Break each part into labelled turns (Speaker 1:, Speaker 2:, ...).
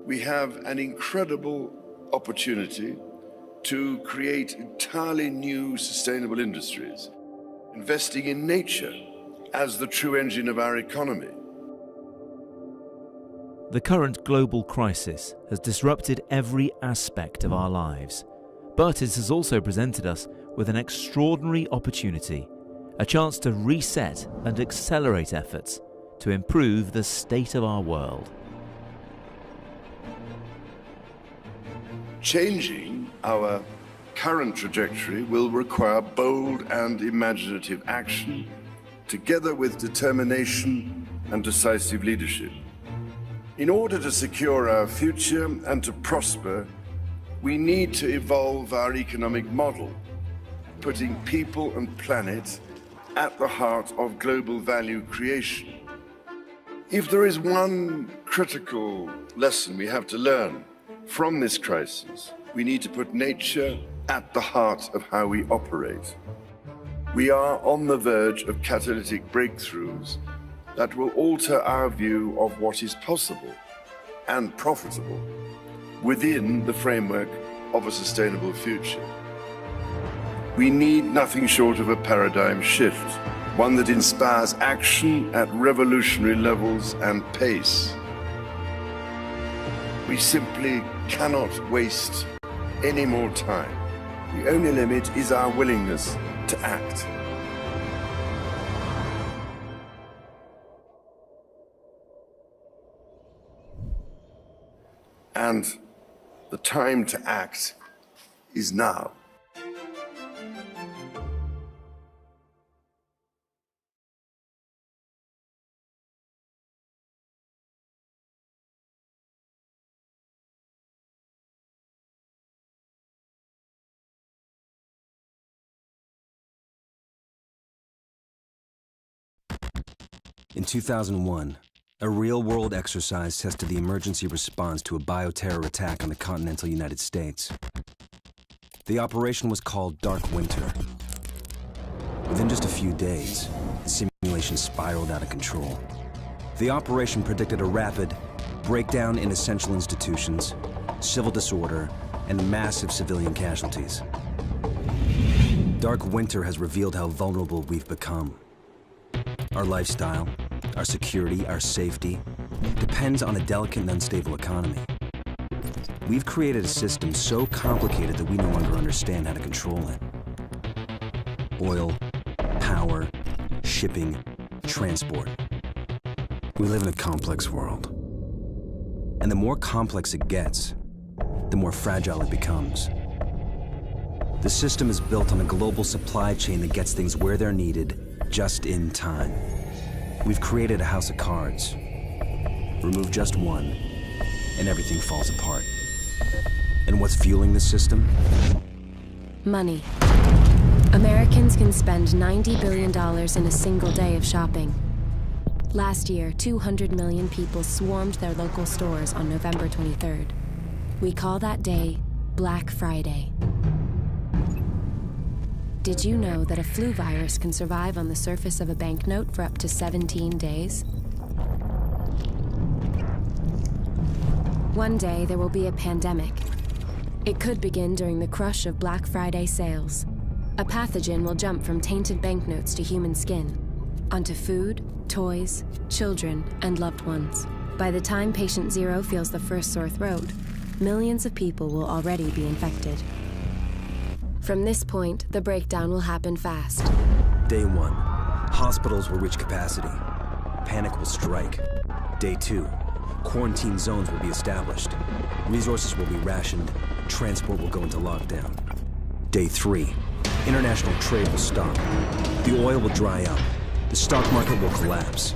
Speaker 1: we have an incredible opportunity to create entirely new sustainable industries, investing in nature as the true engine of our economy.
Speaker 2: The current global crisis has disrupted every aspect of our lives, but it has also presented us with an extraordinary opportunity, a chance to reset and accelerate efforts to improve the state of our world.
Speaker 1: Changing our current trajectory will require bold and imaginative action, together with determination and decisive leadership. In order to secure our future and to prosper, we need to evolve our economic model, putting people and planet at the heart of global value creation. If there is one critical lesson we have to learn from this crisis, we need to put nature at the heart of how we operate. We are on the verge of catalytic breakthroughs that will alter our view of what is possible and profitable within the framework of a sustainable future. We need nothing short of a paradigm shift, one that inspires action at revolutionary levels and pace. We simply cannot waste any more time. The only limit is our willingness to act. And the time to act is now.
Speaker 3: In 2001, a real-world exercise tested the emergency response to a bioterror attack on the continental United States. The operation was called Dark Winter. Within just a few days, the simulation spiraled out of control. The operation predicted a rapid breakdown in essential institutions, civil disorder, and massive civilian casualties. Dark Winter has revealed how vulnerable we've become. Our lifestyle, our security, our safety, depends on a delicate and unstable economy. We've created a system so complicated that we no longer understand how to control it. Oil, power, shipping, transport. We live in a complex world. And the more complex it gets, the more fragile it becomes. The system is built on a global supply chain that gets things where they're needed, just in time. We've created a house of cards. Remove just one, and everything falls apart. And what's fueling this system?
Speaker 4: Money. Americans can spend $90 billion in a single day of shopping. Last year, 200 million people swarmed their local stores on November 23rd. We call that day Black Friday. Did you know that a flu virus can survive on the surface of a banknote for up to 17 days? One day, there will be a pandemic. It could begin during the crush of Black Friday sales. A pathogen will jump from tainted banknotes to human skin, onto food, toys, children, and loved ones. By the time patient zero feels the first sore throat, millions of people will already be infected. From this point, the breakdown will happen fast.
Speaker 3: Day 1, hospitals will reach capacity. Panic will strike. Day 2, quarantine zones will be established. Resources will be rationed. Transport will go into lockdown. Day 3, international trade will stop. The oil will dry up. The stock market will collapse.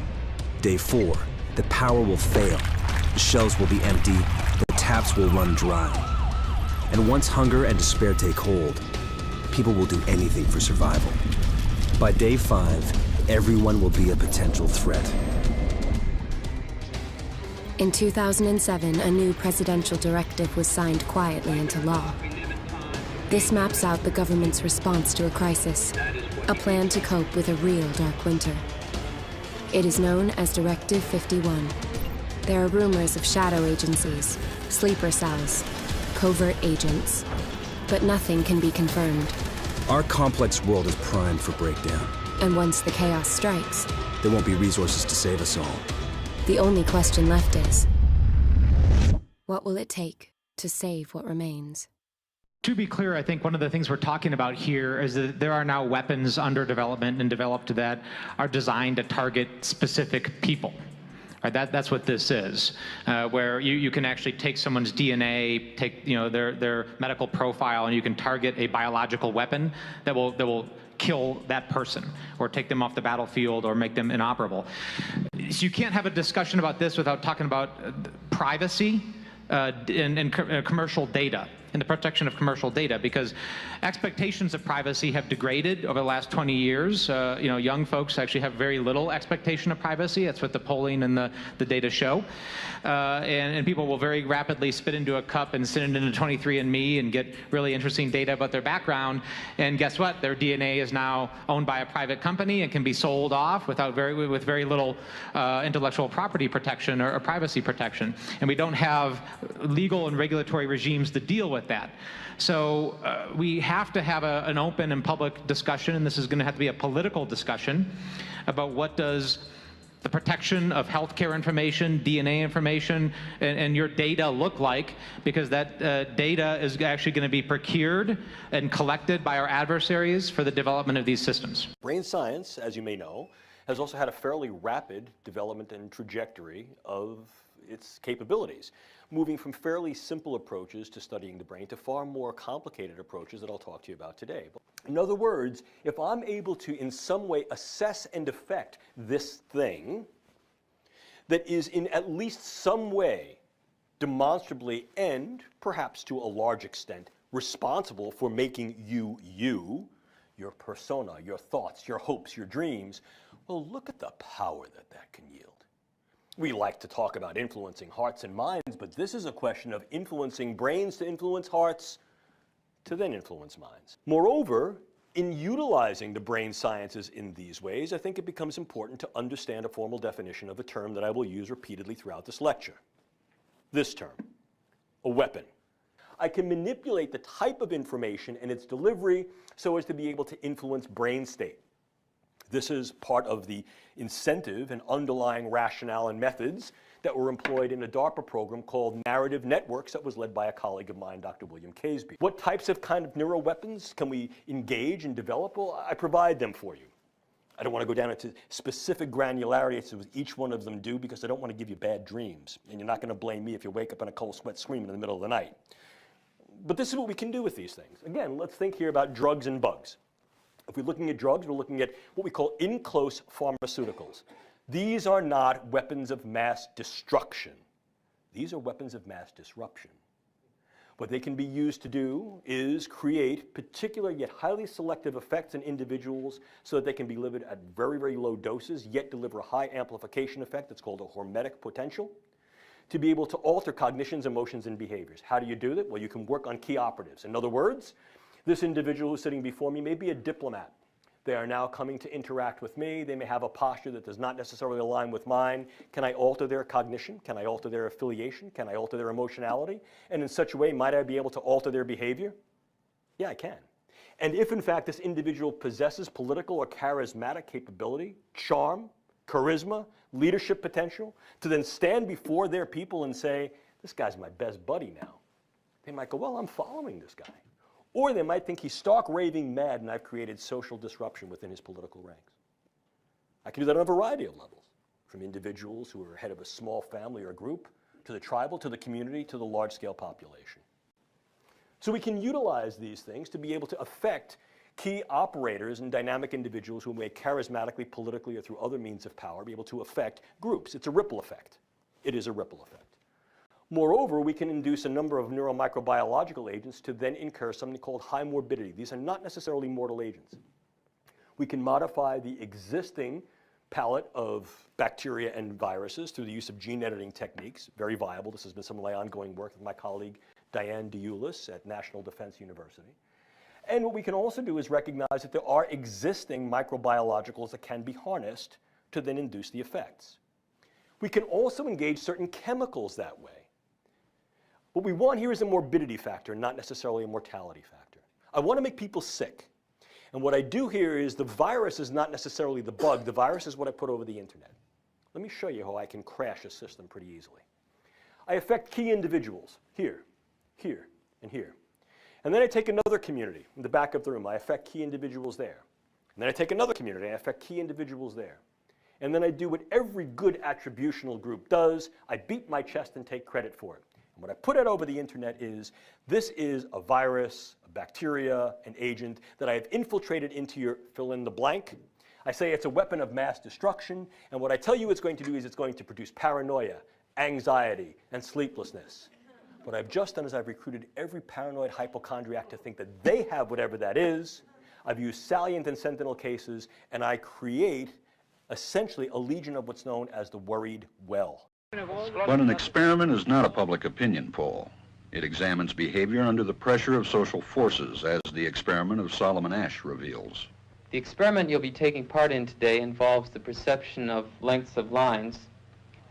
Speaker 3: Day 4, the power will fail. The shelves will be empty. The taps will run dry. And once hunger and despair take hold, people will do anything for survival. By day 5, everyone will be a potential threat.
Speaker 4: In 2007, a new presidential directive was signed quietly into law. This maps out the government's response to a crisis, a plan to cope with a real dark winter. It is known as Directive 51. There are rumors of shadow agencies, sleeper cells, covert agents, but nothing can be confirmed.
Speaker 3: Our complex world is primed for breakdown.
Speaker 4: And once the chaos strikes,
Speaker 3: There won't be resources to save us all.
Speaker 4: the only question left is, what will it take to save what remains?
Speaker 5: To be clear, I think one of the things we're talking about here is that there are now weapons under development and developed that are designed to target specific people. Right, that's what this is, where you can actually take someone's DNA, take their medical profile, and you can target a biological weapon that will kill that person, or take them off the battlefield, or make them inoperable. So you can't have a discussion about this without talking about privacy and commercial data, and the protection of commercial data, because expectations of privacy have degraded over the last 20 years. Young folks actually have very little expectation of privacy. That's what the polling and the data show. And people will very rapidly spit into a cup and send it into 23andMe and get really interesting data about their background. And guess what? Their DNA is now owned by a private company and can be sold off with very little intellectual property protection or privacy protection. And we don't have legal and regulatory regimes to deal with that. So we have to have an open and public discussion, and this is going to have to be a political discussion about what does the protection of healthcare information, DNA information, and your data look like, because that data is actually going to be procured and collected by our adversaries for the development of these systems.
Speaker 6: Brain science, as you may know, has also had a fairly rapid development and trajectory of its capabilities, moving from fairly simple approaches to studying the brain to far more complicated approaches that I'll talk to you about today. In other words, if I'm able to in some way assess and affect this thing that is in at least some way demonstrably and perhaps to a large extent responsible for making you, your persona, your thoughts, your hopes, your dreams, well, look at the power that that can yield. We like to talk about influencing hearts and minds, but this is a question of influencing brains to influence hearts to then influence minds. Moreover, in utilizing the brain sciences in these ways, I think it becomes important to understand a formal definition of a term that I will use repeatedly throughout this lecture. This term, a weapon. I can manipulate the type of information and its delivery so as to be able to influence brain state. This is part of the incentive and underlying rationale and methods that were employed in a DARPA program called Narrative Networks that was led by a colleague of mine, Dr. William Caseby. What types of kind of neuroweapons can we engage and develop? Well, I provide them for you. I don't want to go down into specific granularity as to each one of them do, because I don't want to give you bad dreams, and you're not going to blame me if you wake up in a cold sweat screaming in the middle of the night. But this is what we can do with these things. Again, let's think here about drugs and bugs. If we're looking at drugs, we're looking at what we call in-close pharmaceuticals. These are not weapons of mass destruction. These are weapons of mass disruption. What they can be used to do is create particular yet highly selective effects in individuals so that they can be delivered at very, very low doses, yet deliver a high amplification effect that's called a hormetic potential, to be able to alter cognitions, emotions, and behaviors. How do you do that? Well, you can work on key operatives. In other words, this individual who's sitting before me may be a diplomat. They are now coming to interact with me. They may have a posture that does not necessarily align with mine. Can I alter their cognition? Can I alter their affiliation? Can I alter their emotionality? And in such a way, might I be able to alter their behavior? Yeah, I can. And if in fact this individual possesses political or charismatic capability, charm, charisma, leadership potential, to then stand before their people and say, this guy's my best buddy now, they might go, well, I'm following this guy. Or they might think he's stark raving mad and I've created social disruption within his political ranks. I can do that on a variety of levels, from individuals who are head of a small family or group, to the tribal, to the community, to the large-scale population. So we can utilize these things to be able to affect key operators and dynamic individuals who may charismatically, politically, or through other means of power be able to affect groups. It's a ripple effect. It is a ripple effect. Moreover, we can induce a number of neuromicrobiological agents to then incur something called high morbidity. These are not necessarily mortal agents. We can modify the existing palette of bacteria and viruses through the use of gene editing techniques. Very viable. This has been some of my ongoing work with my colleague Diane DeUlis at National Defense University. And what we can also do is recognize that there are existing microbiologicals that can be harnessed to then induce the effects. We can also engage certain chemicals that way. What we want here is a morbidity factor, not necessarily a mortality factor. I want to make people sick. And what I do here is the virus is not necessarily the bug. The virus is what I put over the internet. Let me show you how I can crash a system pretty easily. I affect key individuals here, here, and here. And then I take another community in the back of the room. I affect key individuals there. And then I take another community. I affect key individuals there. And then I do what every good attributional group does. I beat my chest and take credit for it. And what I put out over the internet is, this is a virus, a bacteria, an agent that I have infiltrated into your fill in the blank. I say it's a weapon of mass destruction. And what I tell you it's going to do is it's going to produce paranoia, anxiety, and sleeplessness. What I've just done is I've recruited every paranoid hypochondriac to think that they have whatever that is. I've used salient and sentinel cases, and I create essentially a legion of what's known as the worried well.
Speaker 7: But an experiment is not a public opinion poll. It examines behavior under the pressure of social forces, as the experiment of Solomon Asch reveals.
Speaker 8: The experiment you'll be taking part in today involves the perception of lengths of lines.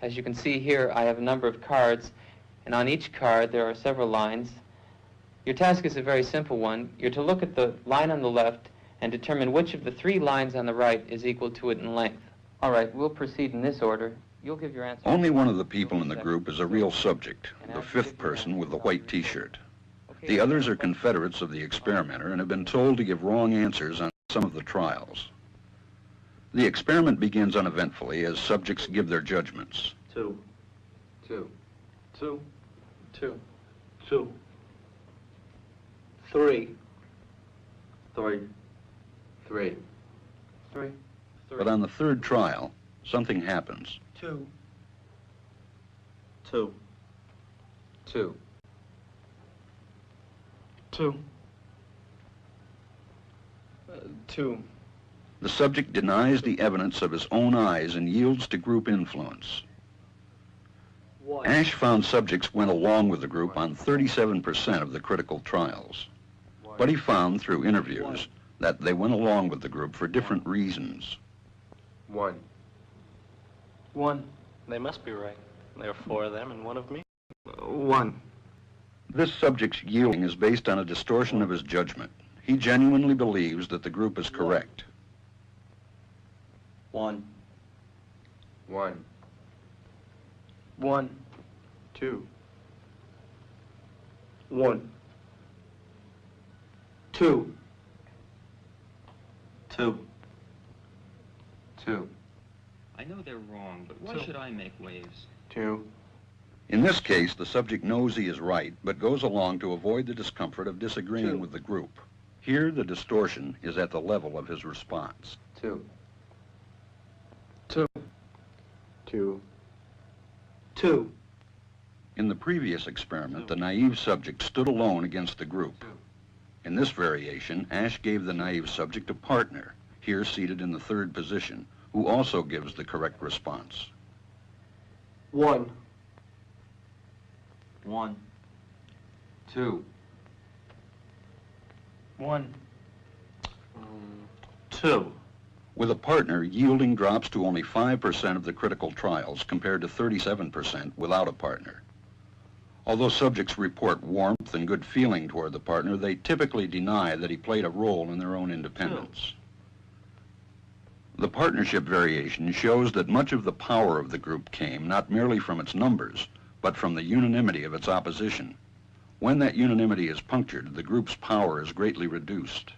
Speaker 8: As you can see here, I have a number of cards, and on each card there are several lines. Your task is a very simple one. You're to look at the line on the left and determine which of the 3 lines on the right is equal to it in length. All right, we'll proceed in this order. You'll give your answer.
Speaker 7: Only one of the people in the group is a real subject, the 5th person with the white t-shirt. The others are confederates of the experimenter and have been told to give wrong answers on some of the trials. The experiment begins uneventfully as subjects give their judgments.
Speaker 8: 2, 2, 2, 2,
Speaker 9: 2, 3,
Speaker 8: 3, 3, 3.
Speaker 7: But on the 3rd trial, something happens.
Speaker 9: 2,
Speaker 8: 2, 2,
Speaker 9: 2, 2.
Speaker 7: The subject denies the evidence of his own eyes and yields to group influence.
Speaker 9: 1.
Speaker 7: Asch found subjects went along with the group on 37% of the critical trials. But he found through interviews that they went along with the group for different reasons.
Speaker 8: 1.
Speaker 9: 1.
Speaker 10: They must be right. There are 4 of them and 1 of me.
Speaker 9: 1.
Speaker 7: This subject's yielding is based on a distortion of his judgment. He genuinely believes that the group is correct.
Speaker 8: 1. 1.
Speaker 9: 1,
Speaker 8: 2.
Speaker 9: 1, 2,
Speaker 8: 2. 2.
Speaker 11: I know they're wrong, but why should I make waves?
Speaker 8: 2.
Speaker 7: In this case, the subject knows he is right, but goes along to avoid the discomfort of disagreeing with the group. Here, the distortion is at the level of his response.
Speaker 8: 2.
Speaker 9: 2,
Speaker 8: 2.
Speaker 9: 2.
Speaker 7: In the previous experiment, the naive subject stood alone against the group. In this variation, Asch gave the naive subject a partner, here seated in the 3rd position, who also gives the correct response.
Speaker 9: 1,
Speaker 8: 1. 2.
Speaker 9: 1, 2.
Speaker 7: With a partner, yielding drops to only 5% of the critical trials compared to 37% without a partner. Although subjects report warmth and good feeling toward the partner, they typically deny that he played a role in their own independence. The partnership variation shows that much of the power of the group came not merely from its numbers, but from the unanimity of its opposition. When that unanimity is punctured, the group's power is greatly reduced.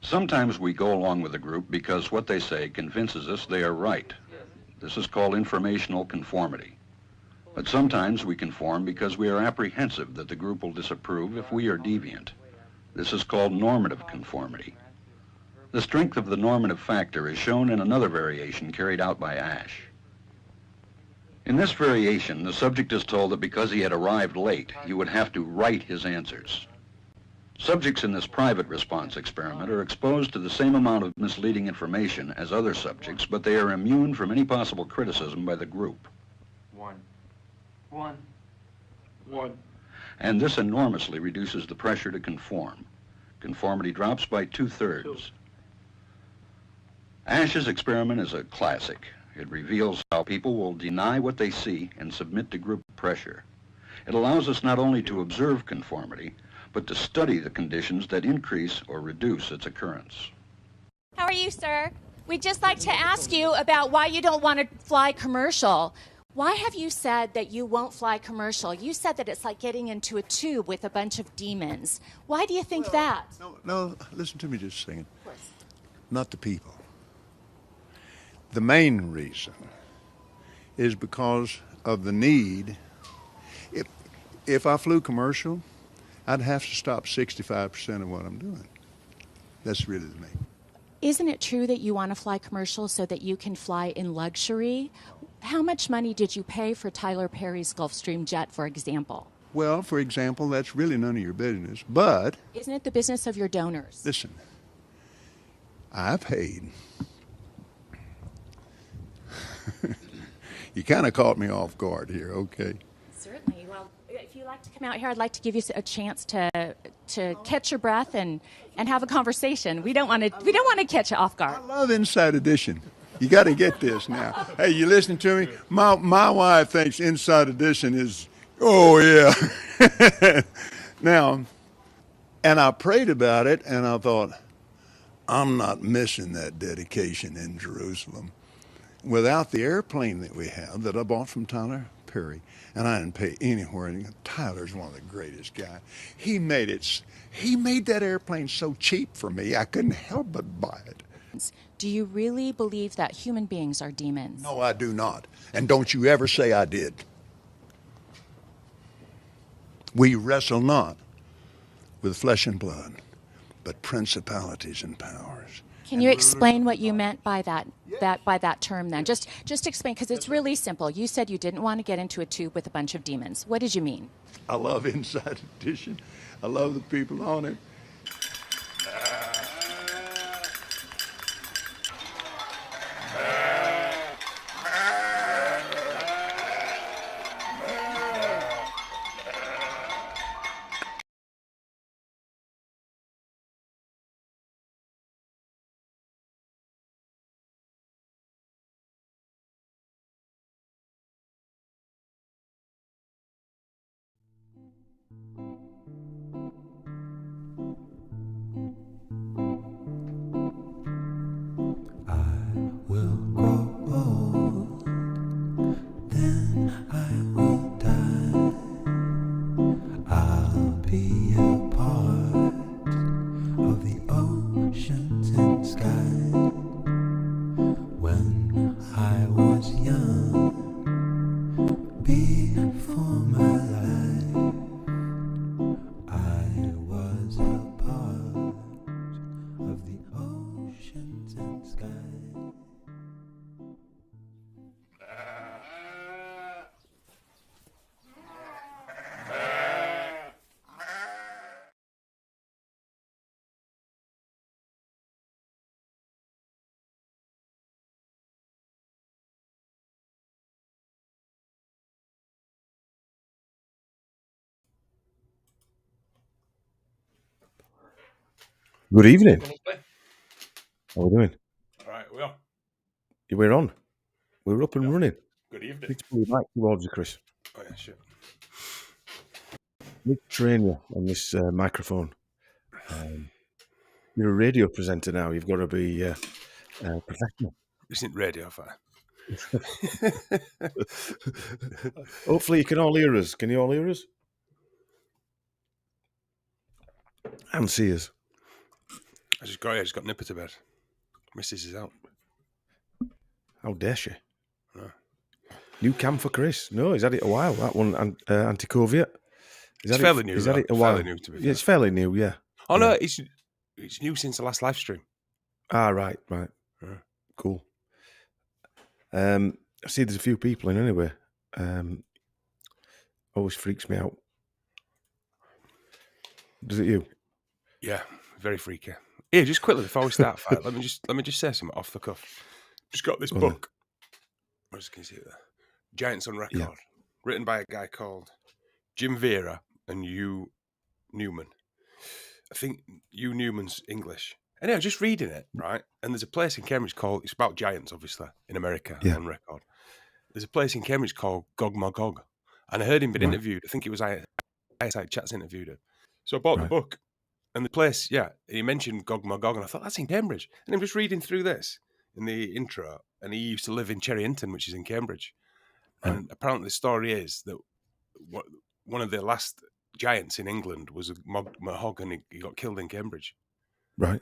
Speaker 7: Sometimes we go along with the group because what they say convinces us they are right. This is called informational conformity. But sometimes we conform because we are apprehensive that the group will disapprove if we are deviant. This is called normative conformity. The strength of the normative factor is shown in another variation carried out by Asch. In this variation, the subject is told that because he had arrived late, he would have to write his answers. Subjects in this private response experiment are exposed to the same amount of misleading information as other subjects, but they are immune from any possible criticism by the group.
Speaker 8: 1.
Speaker 9: 1, 1.
Speaker 7: And this enormously reduces the pressure to conform. Conformity drops by 2/3. Asch's experiment is a classic. It reveals how people will deny what they see and submit to group pressure. It allows us not only to observe conformity, but to study the conditions that increase or reduce its occurrence.
Speaker 12: How are you, sir? We'd just like to ask you about why you don't want to fly commercial. Why have you said that you won't fly commercial? You said that it's like getting into a tube with a bunch of demons. Why do you think that?
Speaker 13: No, listen to me just a second. Of course. Not the people. The main reason is because of the need. If I flew commercial, I'd have to stop 65% of what I'm doing. That's really the main.
Speaker 12: Isn't it true that you want to fly commercial so that you can fly in luxury? How much money did you pay for Tyler Perry's Gulfstream jet, for example?
Speaker 13: Well, for example, that's really none of your business, but...
Speaker 12: Isn't it the business of your donors?
Speaker 13: Listen, I paid. You kind of caught me off guard here, okay?
Speaker 12: Certainly. Well, if you'd like to come out here, I'd like to give you a chance to catch your breath and have a conversation. We don't want to catch you off guard.
Speaker 13: I love Inside Edition. You got to get this now. Hey, you listening to me? My wife thinks Inside Edition is, oh yeah. Now, and I prayed about it, and I thought, I'm not missing that dedication in Jerusalem. Without the airplane that we have that I bought from Tyler Perry, and I didn't pay anywhere. And Tyler's one of the greatest guys. He made that airplane so cheap for me, I couldn't help but buy it.
Speaker 12: Do you really believe that human beings are demons?
Speaker 13: No, I do not. And don't you ever say I did. We wrestle not with flesh and blood, but principalities and powers.
Speaker 12: Can you explain what you meant by that term then? Just explain, because it's really simple. You said you didn't want to get into a tube with a bunch of demons. What did you mean?
Speaker 13: I love Inside Edition. I love the people on it.
Speaker 14: Good evening. How are we doing?
Speaker 15: All right, we are.
Speaker 14: We're on. We're up and running.
Speaker 15: Good evening.
Speaker 14: Need to pull your mic towards you, Chris.
Speaker 15: Oh, yeah, sure.
Speaker 14: Need to train you on this microphone. You're a radio presenter now. You've got to be professional.
Speaker 15: Isn't radio fine?
Speaker 14: Hopefully you can all hear us. Can you all hear us? And see us.
Speaker 15: I just got nipper to bed. Mrs. is out.
Speaker 14: How dare she?
Speaker 15: No.
Speaker 14: New cam for Chris. No, he's had it a while. That one, anti-Coviet.
Speaker 15: It's fairly new.
Speaker 14: He's had it a while.
Speaker 15: Fairly new, to be fair.
Speaker 14: Yeah, it's fairly new, yeah.
Speaker 15: Oh, no, it's new since the last live stream.
Speaker 14: Ah, right.
Speaker 15: Yeah.
Speaker 14: Cool. I see there's a few people in anyway. Always freaks me out. Does it you?
Speaker 15: Yeah, very freaky. Yeah, just quickly before we start, fight, let me just say something off the cuff. Just got this book. What else can you see there? Giants on Record, written by a guy called Jim Vera and Hugh Newman. I think Hugh Newman's English. Anyway, I was just reading it, right? And there's a place in Cambridge called, it's about giants, obviously, in America, on record. There's a place in Cambridge called Gog Magog. And I heard him being interviewed. I think it was ISI Chats interviewed him. So I bought the book. And the place, he mentioned Gog Magog. And I thought, that's in Cambridge. And I'm just reading through this in the intro. And he used to live in Cherry Hinton, which is in Cambridge. And apparently the story is that one of the last giants in England was a Mahog, and he got killed in Cambridge.
Speaker 14: Right.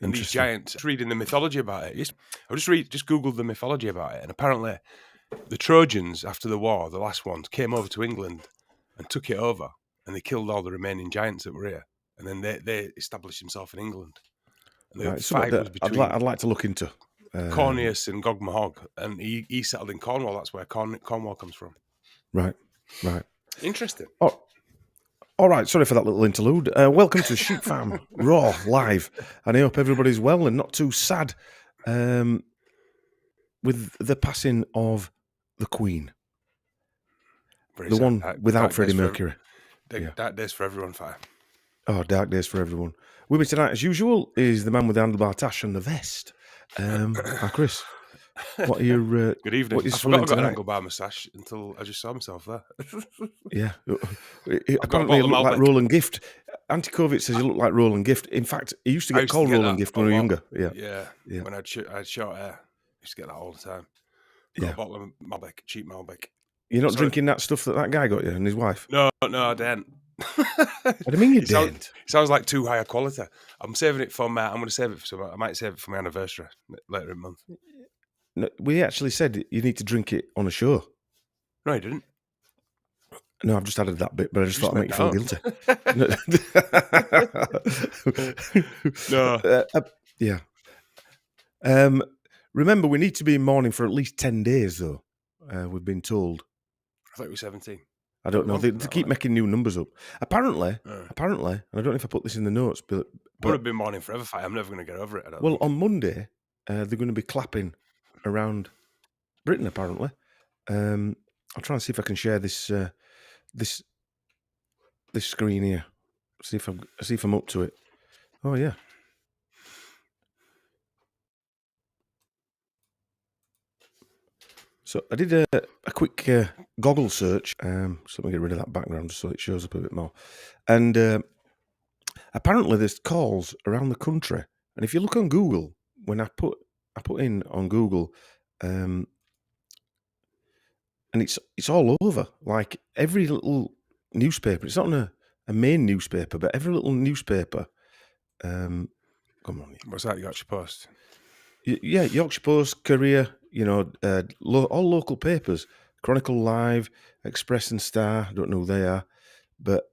Speaker 15: And these giants, reading the mythology about it. I just Googled the mythology about it. And apparently the Trojans, after the war, the last ones, came over to England and took it over. And they killed all the remaining giants that were here. And then they established themselves in England. And the fight was between
Speaker 14: I'd like to look into
Speaker 15: Corneus and Gog Mahog. And he settled in Cornwall. That's where Cornwall comes from.
Speaker 14: Right.
Speaker 15: Interesting.
Speaker 14: Oh, all right. Sorry for that little interlude. Welcome to Sheep Farm Raw Live. And I hope everybody's well and not too sad with the passing of the Queen. The one without Freddie Mercury.
Speaker 15: Dark days for everyone, Fire.
Speaker 14: Oh, dark days for everyone. With me tonight, as usual, is the man with the handlebar tash and the vest. Hi, Chris. What are your...
Speaker 15: Good evening. I forgot I got an handlebar moustache until I just saw myself there.
Speaker 14: Yeah. Apparently, you look like Roland Gift. Anti-COVID says you look like Roland Gift. In fact, he used to get called Roland Gift when we were younger.
Speaker 15: Yeah. When I had short hair, I used to get that all the time. Got a bottle of Malbec, cheap Malbec.
Speaker 14: You're not drinking that stuff that guy got you and his wife?
Speaker 15: No, I didn't.
Speaker 14: What do you mean you didn't?
Speaker 15: It sounds like too high a quality. I'm saving it for I'm going to save it for I might save it for my anniversary later in the month.
Speaker 14: No, we actually said you need to drink it on a show.
Speaker 15: No, you didn't.
Speaker 14: No, I've just added that bit, but I just thought I'd make you feel guilty.
Speaker 15: No.
Speaker 14: Remember, we need to be in mourning for at least 10 days, though. We've been told.
Speaker 15: I thought it was 17.
Speaker 14: I don't know. They keep making new numbers up. Apparently, and I don't know if I put this in the notes, but
Speaker 15: I would have been mourning forever. I'm never going to get over it.
Speaker 14: On Monday, they're going to be clapping around Britain. Apparently, I'll try and see if I can share this this screen here. See if I'm up to it. Oh yeah. So I did a quick goggle search. So let me get rid of that background just so it shows up a bit more. And apparently there's calls around the country. And if you look on Google, when I put in on Google, and it's all over. Like every little newspaper. It's not a main newspaper, but every little newspaper. Come on.
Speaker 15: What's that? Yorkshire Post.
Speaker 14: Yeah, Yorkshire Post, Courier, all local papers. Chronicle Live, Express and Star, I don't know who they are, but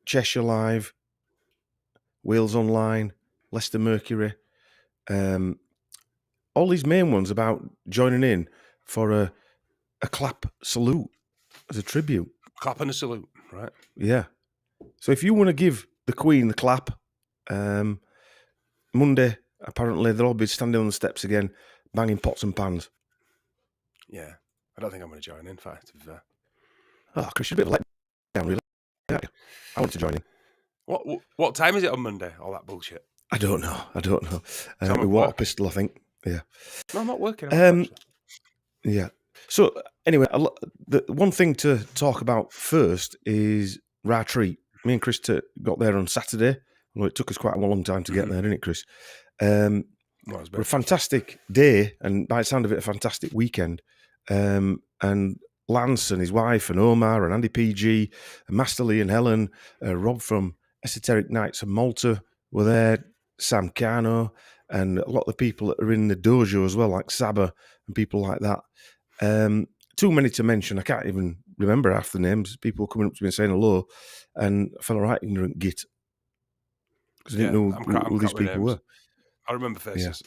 Speaker 14: Cheshire Live, Wales Online, Leicester Mercury, all these main ones about joining in for a clap salute as a tribute.
Speaker 15: Clap and a salute, right?
Speaker 14: Yeah. So if you want to give the Queen the clap, Monday, apparently they'll all be standing on the steps again, banging pots and pans.
Speaker 15: Yeah, I don't think I'm going to join in. Fact,
Speaker 14: oh, Chris, you're a bit let down, really. I want to join in.
Speaker 15: What time is it on Monday? All that bullshit.
Speaker 14: I don't know. We water pistol, I think. Yeah.
Speaker 15: No, I'm not working.
Speaker 14: Yeah. So anyway, the one thing to talk about first is Raw Treat. Me and Chris got there on Saturday. Well, it took us quite a long time to get there, didn't it, Chris? A fantastic day, and by the sound of it, a fantastic weekend. And Lance and his wife, and Omar and Andy PG, and Master Lee and Helen, Rob from Esoteric Nights and Malta were there, Sam Cano, and a lot of the people that are in the dojo as well, like Saba and people like that. Too many to mention. I can't even remember half the names. People coming up to me and saying hello, and I felt right ignorant git. Because I didn't know who these people were.
Speaker 15: I remember faces,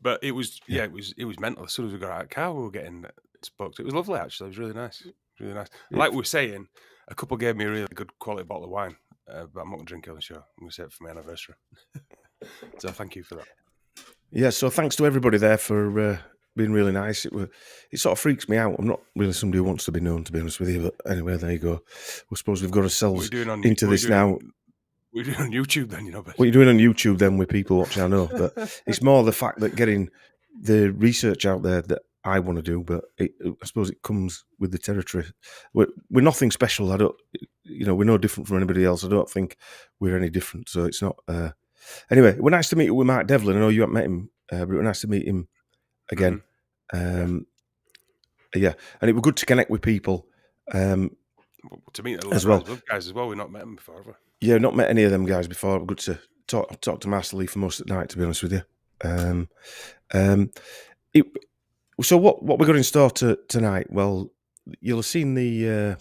Speaker 15: but it was it was mental. As soon as we got out of the car, we were getting spoke to. It was lovely, actually. It was really nice, really nice. Like we were saying, a couple gave me a really good quality bottle of wine, but I'm not going to drink it on the show. I'm going to save it for my anniversary. So thank you for that.
Speaker 14: Yeah, so thanks to everybody there for being really nice. It sort of freaks me out. I'm not really somebody who wants to be known, to be honest with you. But anyway, there you go. I suppose we've got ourselves into this now.
Speaker 15: What are you doing on YouTube then, you know?
Speaker 14: What you're doing on YouTube then with people watching, I know. But it's more the fact that getting the research out there that I want to do, but I suppose it comes with the territory. We're nothing special. We're no different from anybody else. I don't think we're any different. So it's not. Anyway, we're nice to meet you with Mark Devlin. I know you haven't met him, but we're nice to meet him again. Yeah, and it was good to connect with people.
Speaker 15: To meet a lot
Speaker 14: as
Speaker 15: of
Speaker 14: well.
Speaker 15: Guys as well. We've not met them before, have we?
Speaker 14: Yeah, not met any of them guys before. Good to talk to Master Lee for most of the night, to be honest with you. So what we're going to start tonight? Well, you'll have seen the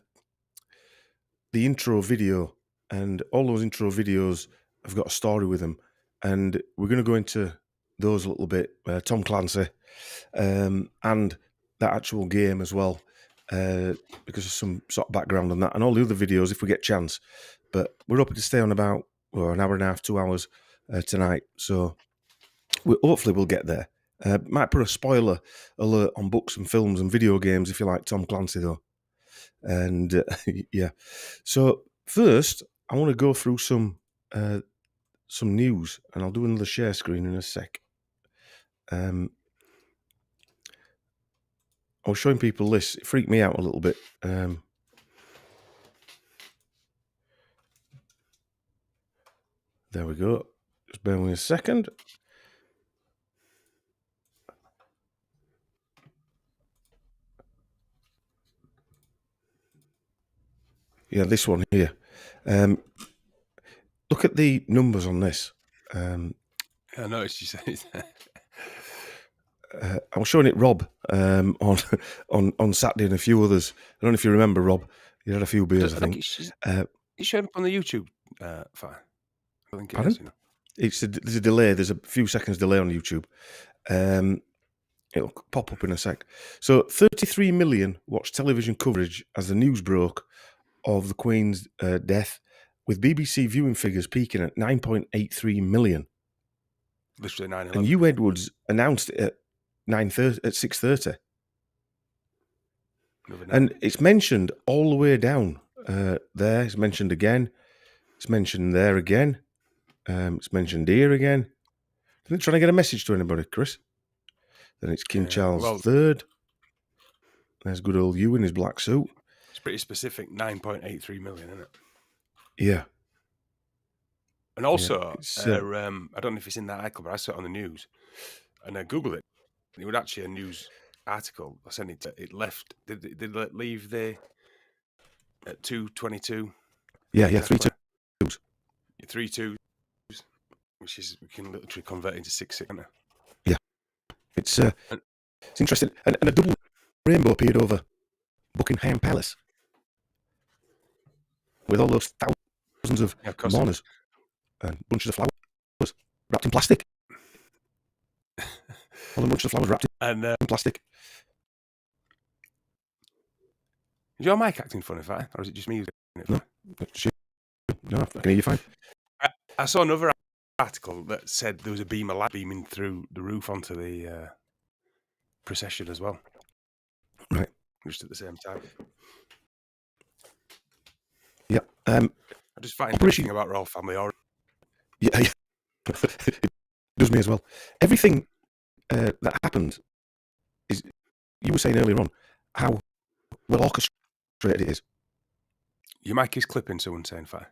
Speaker 14: intro video, and all those intro videos have got a story with them, and we're going to go into those a little bit. Tom Clancy, and that actual game as well, because of some sort of background on that, and all the other videos if we get a chance. But we're hoping to stay on about an hour and a half, 2 hours tonight. So hopefully we'll get there. Might put a spoiler alert on books and films and video games if you like Tom Clancy, though. And yeah. So first, I want to go through some news, and I'll do another share screen in a sec. I was showing people this. It freaked me out a little bit. There we go. Just bear with me a second. Yeah, this one here. Look at the numbers on this.
Speaker 15: I noticed you said it.
Speaker 14: I was showing it Rob on Saturday and a few others. I don't know if you remember, Rob. You had a few beers, I think.
Speaker 15: It's showing up on the YouTube file. I think it
Speaker 14: is, there's a delay. There's a few seconds delay on YouTube. It'll pop up in a sec. So 33 million watched television coverage as the news broke of the Queen's death, with BBC viewing figures peaking at 9.83 million.
Speaker 15: Literally 9/11.
Speaker 14: And Hugh Edwards announced it at 6:30. And it's mentioned all the way down there. It's mentioned again. It's mentioned there again. It's mentioned here again. Are they trying to get a message to anybody, Chris? Then it's King Charles III. There's good old Hugh in his black suit.
Speaker 15: It's pretty specific, 9.83 million, isn't it?
Speaker 14: Yeah.
Speaker 15: And also, I don't know if it's in that article, but I saw it on the news, and I Googled it. It was actually a news article. I sent it. It left. Did it leave there at 2:22?
Speaker 14: Yeah, 3-2.
Speaker 15: 3-2, which is, we can literally convert into 6-6.
Speaker 14: Yeah, it's interesting, and a double rainbow appeared over Buckingham Palace with all those thousands of mourners and bunches of flowers wrapped in plastic. All the bunches of flowers wrapped in plastic.
Speaker 15: Is your mic acting funny, or is it just me using it?
Speaker 14: No, I can hear you fine.
Speaker 15: I saw another article that said there was a beam of light beaming through the roof onto the procession as well.
Speaker 14: Right.
Speaker 15: Just at the same time.
Speaker 14: Yeah.
Speaker 15: I just find interesting about Royal Family.
Speaker 14: Yeah. It does me as well. Everything that happened is, you were saying earlier on, how well orchestrated it is.
Speaker 15: Your mic is clipping, someone saying fire.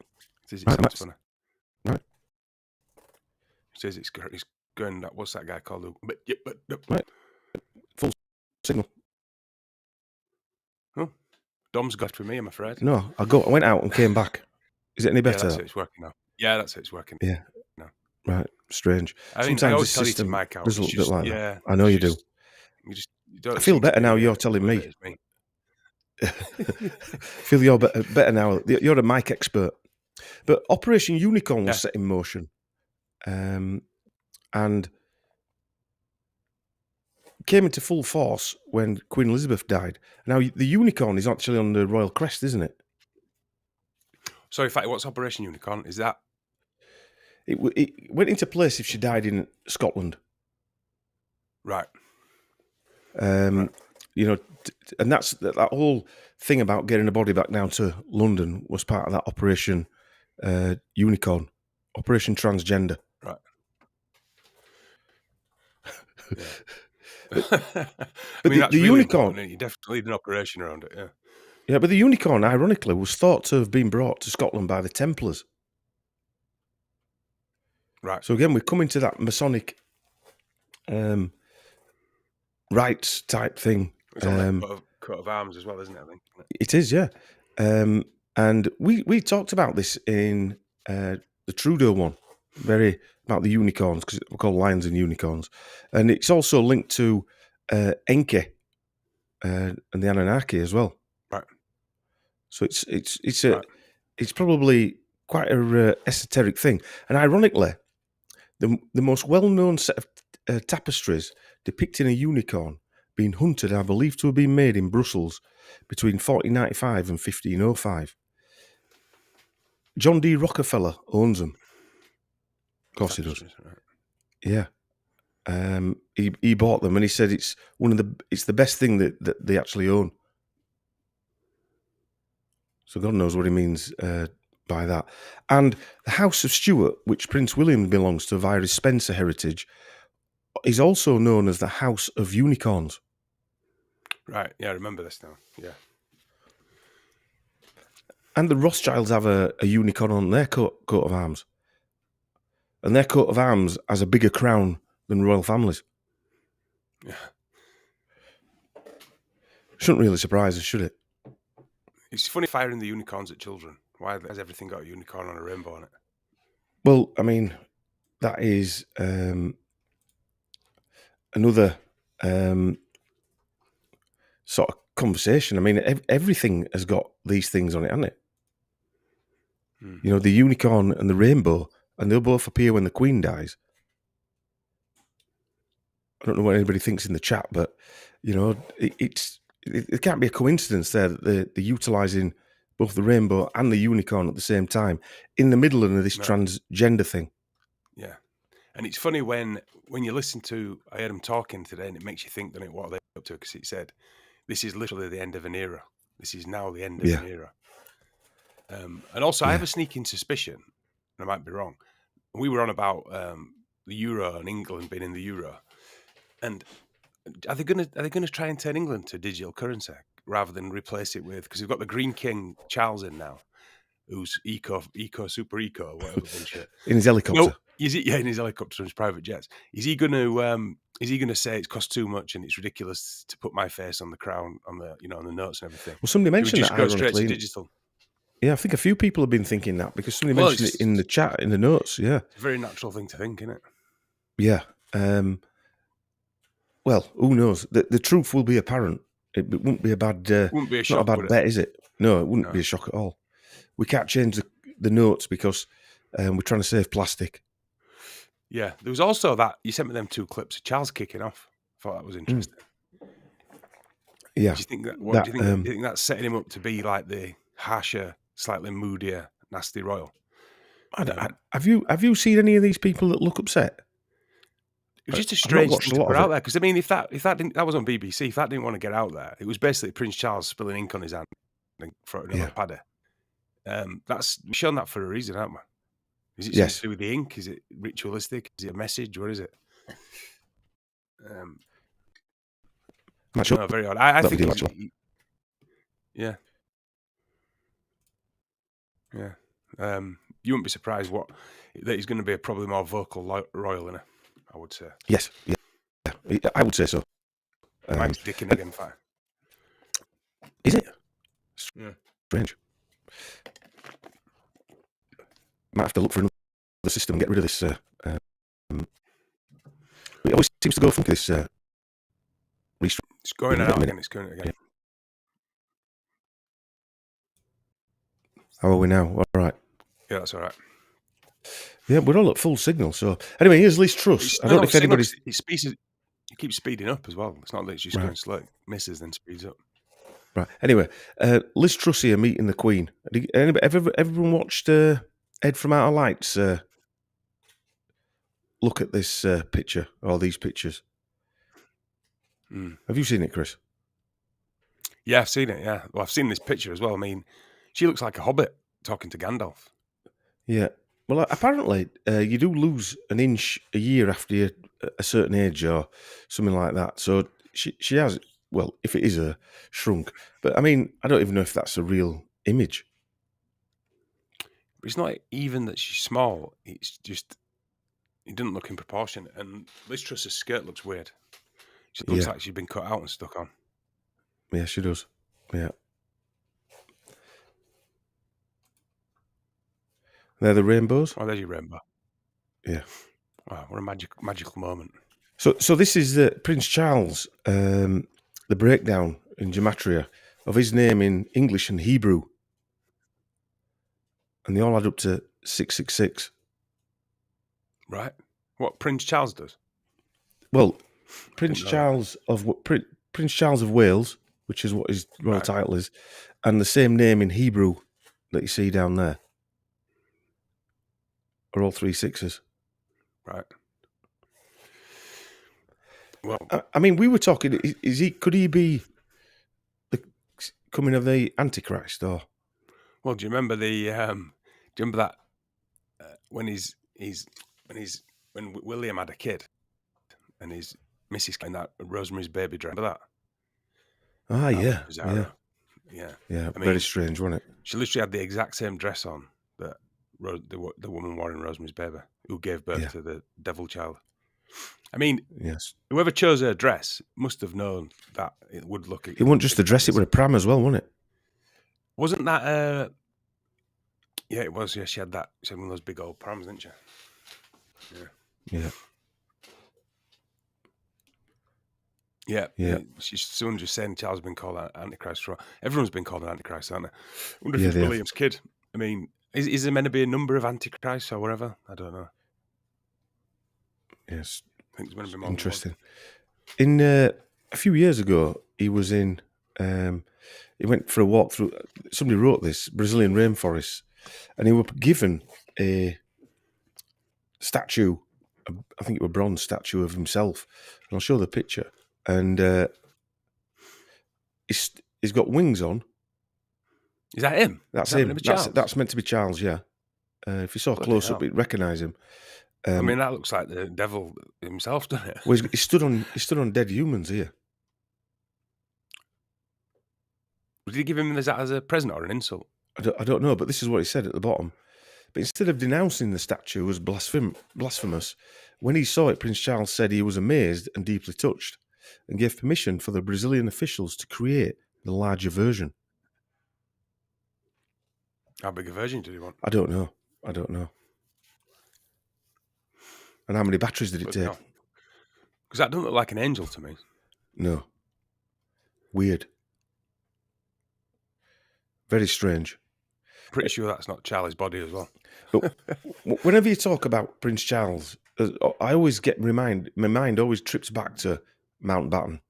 Speaker 15: It
Speaker 14: Right,
Speaker 15: funny.
Speaker 14: Right.
Speaker 15: It says it's going, what's that guy called?
Speaker 14: Right. Full signal.
Speaker 15: Oh, Dom's got for me, I'm afraid.
Speaker 14: No, I went out and came back. Is it any better?
Speaker 15: Yeah, that's it, it's working now. Yeah, that's it, it's working.
Speaker 14: Yeah.
Speaker 15: No.
Speaker 14: Right. Strange.
Speaker 15: I mean,
Speaker 14: sometimes
Speaker 15: I
Speaker 14: the
Speaker 15: always tell you to
Speaker 14: system
Speaker 15: mic out.
Speaker 14: does a little bit like
Speaker 15: yeah,
Speaker 14: that. I know you do.
Speaker 15: You don't
Speaker 14: I feel better now you're telling me. Feel you're better now. You're a mic expert. But Operation Unicorn was set in motion, and came into full force when Queen Elizabeth died. Now, the unicorn is actually on the royal crest, isn't it?
Speaker 15: Sorry, Fatty, what's Operation Unicorn? Is that?
Speaker 14: It went into place if she died in Scotland.
Speaker 15: Right.
Speaker 14: You know, and that's that whole thing about getting the body back down to London was part of that Operation unicorn, Operation Transgender.
Speaker 15: Right. Yeah.
Speaker 14: But
Speaker 15: that's
Speaker 14: the
Speaker 15: really
Speaker 14: unicorn,
Speaker 15: important, you definitely need an operation around it. Yeah.
Speaker 14: Yeah, but the unicorn, ironically, was thought to have been brought to Scotland by the Templars.
Speaker 15: Right.
Speaker 14: So again, we're coming to that Masonic rights type thing.
Speaker 15: It's on the coat of arms as well, isn't it? I think.
Speaker 14: It is, yeah. And we talked about this in the Trudeau one, about the unicorns, because we're called lions and unicorns. And it's also linked to Enki and the Anunnaki as well.
Speaker 15: Right.
Speaker 14: So it's probably quite a esoteric thing. And ironically, the most well-known set of tapestries depicting a unicorn being hunted are believed to have been made in Brussels between 1495 and 1505. John D. Rockefeller owns them. Of course he does.
Speaker 15: Right.
Speaker 14: Yeah. He bought them, and he said it's the best thing that they actually own. So God knows what he means by that. And the House of Stuart, which Prince William belongs to via his Spencer heritage, is also known as the House of Unicorns.
Speaker 15: Right. Yeah, I remember this now. Yeah.
Speaker 14: And the Rothschilds have a unicorn on their coat of arms. And their coat of arms has a bigger crown than royal families.
Speaker 15: Yeah.
Speaker 14: Shouldn't really surprise us, should it?
Speaker 15: It's funny firing the unicorns at children. Why has everything got a unicorn on a rainbow on it?
Speaker 14: Well, I mean, that is another sort of conversation. I mean, everything has got these things on it, hasn't it? You know, the unicorn and the rainbow, and they'll both appear when the Queen dies. I don't know what anybody thinks in the chat, but, you know, it can't be a coincidence there that they're utilising both the rainbow and the unicorn at the same time in the middle of this transgender thing.
Speaker 15: Yeah. And it's funny when you listen to, I heard him talking today, and it makes you think, doesn't it, what are they up to? Because he said, this is literally the end of an era. This is now the end of an era. And also, I have a sneaking suspicion, and I might be wrong. We were on about the euro and England being in the euro, and are they going to try and turn England to digital currency rather than replace it with? Because we've got the Green King Charles in now, who's super eco, whatever bullshit.
Speaker 14: In his helicopter.
Speaker 15: No, in his helicopter and his private jets. Is he going to say it costs too much and it's ridiculous to put my face on the crown on the on the notes and everything?
Speaker 14: Well, somebody mentioned that.
Speaker 15: Go straight to digital.
Speaker 14: Yeah, I think a few people have been thinking that because somebody mentioned it in the chat, in the notes. Yeah,
Speaker 15: it's a very natural thing to think, isn't it?
Speaker 14: Yeah. Well, who knows? The truth will be apparent. It wouldn't be a bad.
Speaker 15: Wouldn't be a shock,
Speaker 14: not a bad bet, is it? No, it wouldn't be a shock at all. We can't change the notes because we're trying to save plastic.
Speaker 15: Yeah, there was also that you sent me them 2 clips of Charles kicking off. I thought that was interesting.
Speaker 14: Yeah.
Speaker 15: Do you think that? Do you think that's setting him up to be like the harsher, slightly moodier, nasty royal?
Speaker 14: Have you seen any of these people that look upset?
Speaker 15: It was just a strange thing to put out there because I mean, if that was on BBC, if that didn't want to get out there, it was basically Prince Charles spilling ink on his hand and throwing it on a paddy. We've shown that for a reason, haven't we? Is it something to do with the ink? Is it ritualistic? Is it a message? What is it? No, very odd. I think yeah. You wouldn't be surprised that he's going to be a probably more vocal royal, innit? I would say.
Speaker 14: Yes, yeah, I would say so.
Speaker 15: Mine's dicking again, fine.
Speaker 14: Is it?
Speaker 15: Yeah.
Speaker 14: Strange. Might have to look for another system and get rid of this. It always seems to go funky, this.
Speaker 15: It's going out again. It's going again.
Speaker 14: Yeah. How are we now? All right.
Speaker 15: Yeah, that's all right.
Speaker 14: Yeah, we're all at full signal. So anyway, here's Liz Truss. I don't know if anybody's.
Speaker 15: It keeps speeding up as well. It's not that it's just going slow. It misses, then speeds up.
Speaker 14: Right. Anyway, Liz Truss here meeting the Queen. Everyone watched Ed from Outer Lights look at this picture or these pictures? Have you seen it, Chris?
Speaker 15: Yeah, I've seen it. Yeah. Well, I've seen this picture as well. I mean, she looks like a hobbit talking to Gandalf.
Speaker 14: Yeah. Well, apparently, you do lose an inch a year after you're a certain age or something like that. So she has, well, if it is a shrunk. But I mean, I don't even know if that's a real image.
Speaker 15: It's not even that she's small. It's just, it doesn't look in proportion. And Liz Truss's skirt looks weird. She looks like she's been cut out and stuck on.
Speaker 14: Yeah, she does. Yeah. They're the rainbows?
Speaker 15: Oh, there's your rainbow.
Speaker 14: Yeah.
Speaker 15: Wow, what a magical moment.
Speaker 14: So this is Prince Charles, the breakdown in gematria of his name in English and Hebrew. And they all add up to 666.
Speaker 15: Right. What Prince Charles does?
Speaker 14: Well, Prince Charles of Wales, which is what his royal title is, and the same name in Hebrew that you see down there are all 3 sixes.
Speaker 15: Right. Well,
Speaker 14: I mean, we were talking. Could he be the coming of the Antichrist, or?
Speaker 15: Well, do you remember that when William had a kid and his Mrs. in that Rosemary's Baby dress? Remember that?
Speaker 14: Ah, yeah,
Speaker 15: yeah.
Speaker 14: I mean, very strange, wasn't it?
Speaker 15: She literally had the exact same dress on that the woman wore in Rosemary's Baby, who gave birth to the devil child. I mean,
Speaker 14: yes.
Speaker 15: Whoever chose her dress must have known that it would look.
Speaker 14: It wasn't just the dress; it was a pram as well, wasn't it?
Speaker 15: Wasn't that? Yeah, it was. Yeah, she had that. She had one of those big old prams, didn't she?
Speaker 14: Yeah.
Speaker 15: Yeah. Someone just saying Charles has been called an Antichrist. Everyone's been called an Antichrist, aren't they? I wonder if it's William's kid. I mean, is there meant to be a number of Antichrists or whatever? I don't know.
Speaker 14: Yes.
Speaker 15: I think there's meant to be more.
Speaker 14: Interesting. In a few years ago, he was in. He went for a walk through. Somebody wrote this Brazilian rainforest, and he was given a statue. I think it was a bronze statue of himself, and I'll show the picture. And he's got wings on.
Speaker 15: Is that him?
Speaker 14: That's him. That's meant to be Charles. Yeah. If you saw close up, you'd recognise him.
Speaker 15: I mean, that looks like the devil himself, doesn't it?
Speaker 14: Well, he stood on dead humans here.
Speaker 15: Did he give him that as a present or an insult?
Speaker 14: I don't know, but this is what he said at the bottom. But instead of denouncing the statue as blasphemous, when he saw it, Prince Charles said he was amazed and deeply touched, and gave permission for the Brazilian officials to create the larger version.
Speaker 15: How big a version did he want?
Speaker 14: I don't know. And how many batteries did it take?
Speaker 15: Because that doesn't look like an angel to me.
Speaker 14: No. Weird. Very strange.
Speaker 15: Pretty sure that's not Charlie's body as well.
Speaker 14: But whenever you talk about Prince Charles, I always my mind always trips back to Mountbatten.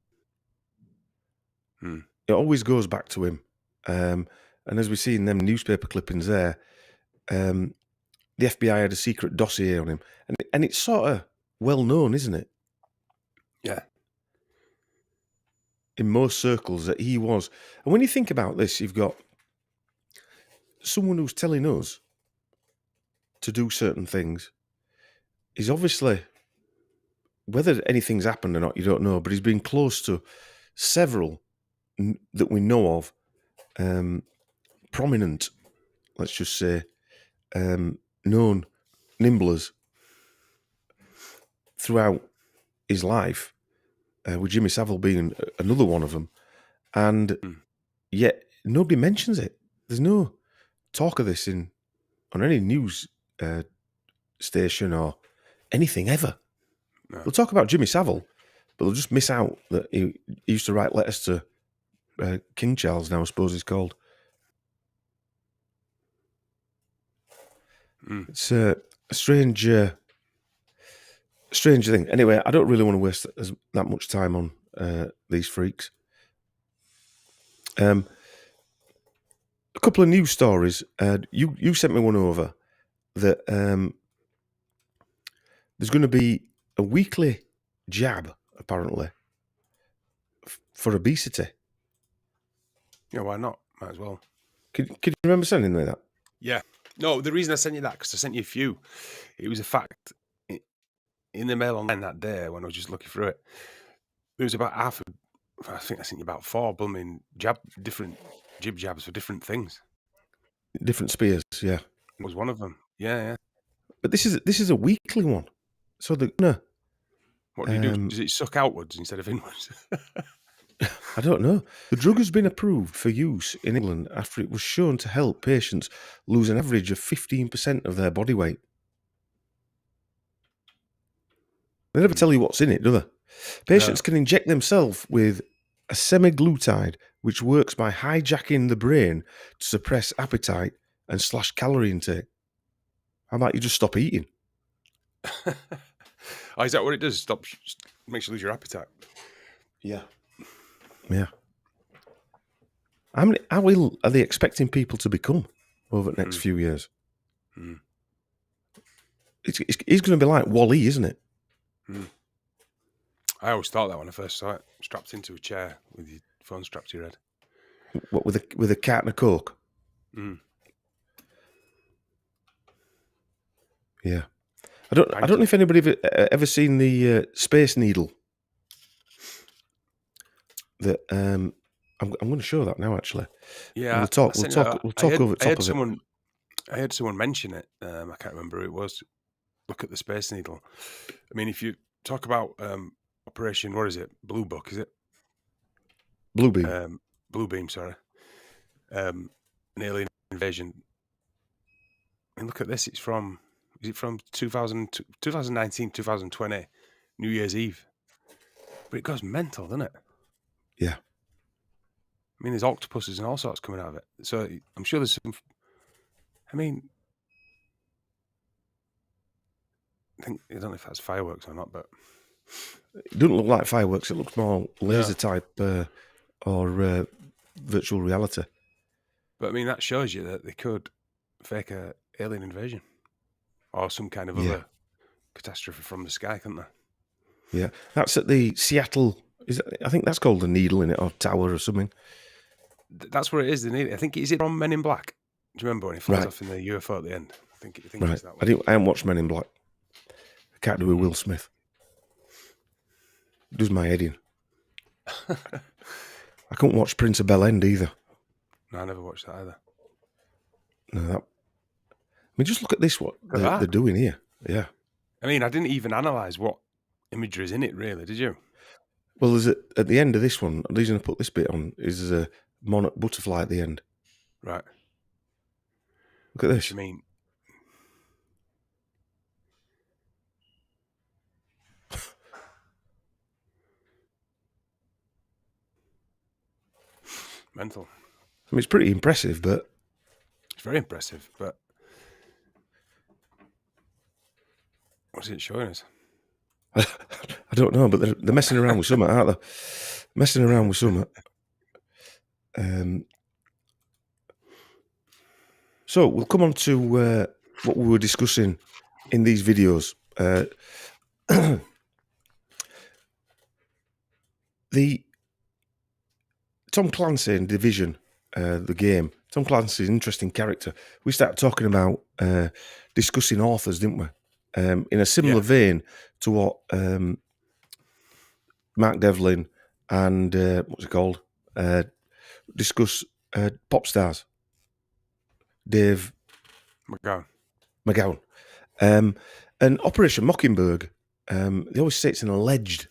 Speaker 14: It always goes back to him. And as we see in them newspaper clippings there, the FBI had a secret dossier on him. And it's sort of well known, isn't it?
Speaker 15: Yeah.
Speaker 14: In most circles that he was. And when you think about this, you've got someone who's telling us to do certain things. He's obviously, whether anything's happened or not, you don't know, but he's been close to several that we know of, prominent, let's just say, known nimblers throughout his life, with Jimmy Savile being another one of them. And yet nobody mentions it. There's no talk of this on any news station or anything ever. No. They'll talk about Jimmy Savile, but they'll just miss out that he used to write letters to King Charles, now I suppose he's called. It's a strange thing. Anyway, I don't really want to waste that much time on these freaks. A couple of news stories. You sent me one over that there's going to be a weekly jab, apparently, for obesity.
Speaker 15: Yeah, why not? Might as well.
Speaker 14: Can you remember sending me that?
Speaker 15: Yeah. No, the reason I sent you that, because I sent you a few. It was a fact in the mail online that day when I was just looking through it. There was about half. I think I sent you about 4 blooming different jib jabs for different things.
Speaker 14: Different spears, yeah.
Speaker 15: It was one of them. Yeah.
Speaker 14: But this is a weekly one. So
Speaker 15: what do you do? Does it suck outwards instead of inwards?
Speaker 14: I don't know. The drug has been approved for use in England after it was shown to help patients lose an average of 15% of their body weight. They never tell you what's in it, do they? Patients can inject themselves with a semaglutide, which works by hijacking the brain to suppress appetite and slash calorie intake. How about you just stop eating?
Speaker 15: Oh, is that what it does? Makes you lose your appetite.
Speaker 14: Yeah. How ill are they expecting people to become over the next few years? It's going to be like Wall-E, isn't it?
Speaker 15: I always thought that when I first saw it, strapped into a chair with your phone strapped to your head.
Speaker 14: What, with a carton of Coke? Yeah. I don't know if anybody ever seen the Space Needle. That I'm going to show that now. Actually,
Speaker 15: yeah.
Speaker 14: We'll talk over the top of it.
Speaker 15: I heard someone mention it. I can't remember who it was. Look at the Space Needle. I mean, if you talk about Operation, what is it? Blue Book, is it?
Speaker 14: Blue Beam.
Speaker 15: Blue Beam. Sorry. An alien invasion. I mean, look at this. It's from. Is it from 2019, 2020, New Year's Eve? But it goes mental, doesn't it?
Speaker 14: Yeah.
Speaker 15: I mean, there's octopuses and all sorts coming out of it. So I'm sure there's some. I mean, I don't know if that's fireworks or not, but
Speaker 14: it doesn't look like fireworks. It looks more laser type or virtual reality.
Speaker 15: But I mean, that shows you that they could fake a alien invasion or some kind of other catastrophe from the sky, couldn't they?
Speaker 14: Yeah, that's at the Seattle. I think that's called the Needle, in it, or Tower or something.
Speaker 15: That's where it is. The Needle. I think is it from Men in Black? Do you remember when he flies off in the UFO at the end? I think it's that one.
Speaker 14: I haven't watched Men in Black. I can't do a Will Smith. It does my head in. I couldn't watch Prince of Bel-End either.
Speaker 15: No, I never watched that either.
Speaker 14: No, I mean, just look at this, what they're doing here. Yeah.
Speaker 15: I mean, I didn't even analyse what imagery is in it, really, did you?
Speaker 14: Well, there's at the end of this one, the reason I put this bit on is there's a monarch butterfly at the end.
Speaker 15: Right.
Speaker 14: Look at this.
Speaker 15: I mean, mental.
Speaker 14: I mean, it's pretty impressive, but...
Speaker 15: It's very impressive, but... What's it showing us?
Speaker 14: I don't know, but they're messing around with something, aren't they? Messing around with something. So we'll come on to what we were discussing in these videos. The Tom Clancy in Division, the game. Tom Clancy is an interesting character. We started talking about discussing authors, didn't we? In a similar vein to what Mark Devlin and what's it called? Discuss pop stars. Dave McGowan. And Operation Mockingbird, they always say it's an alleged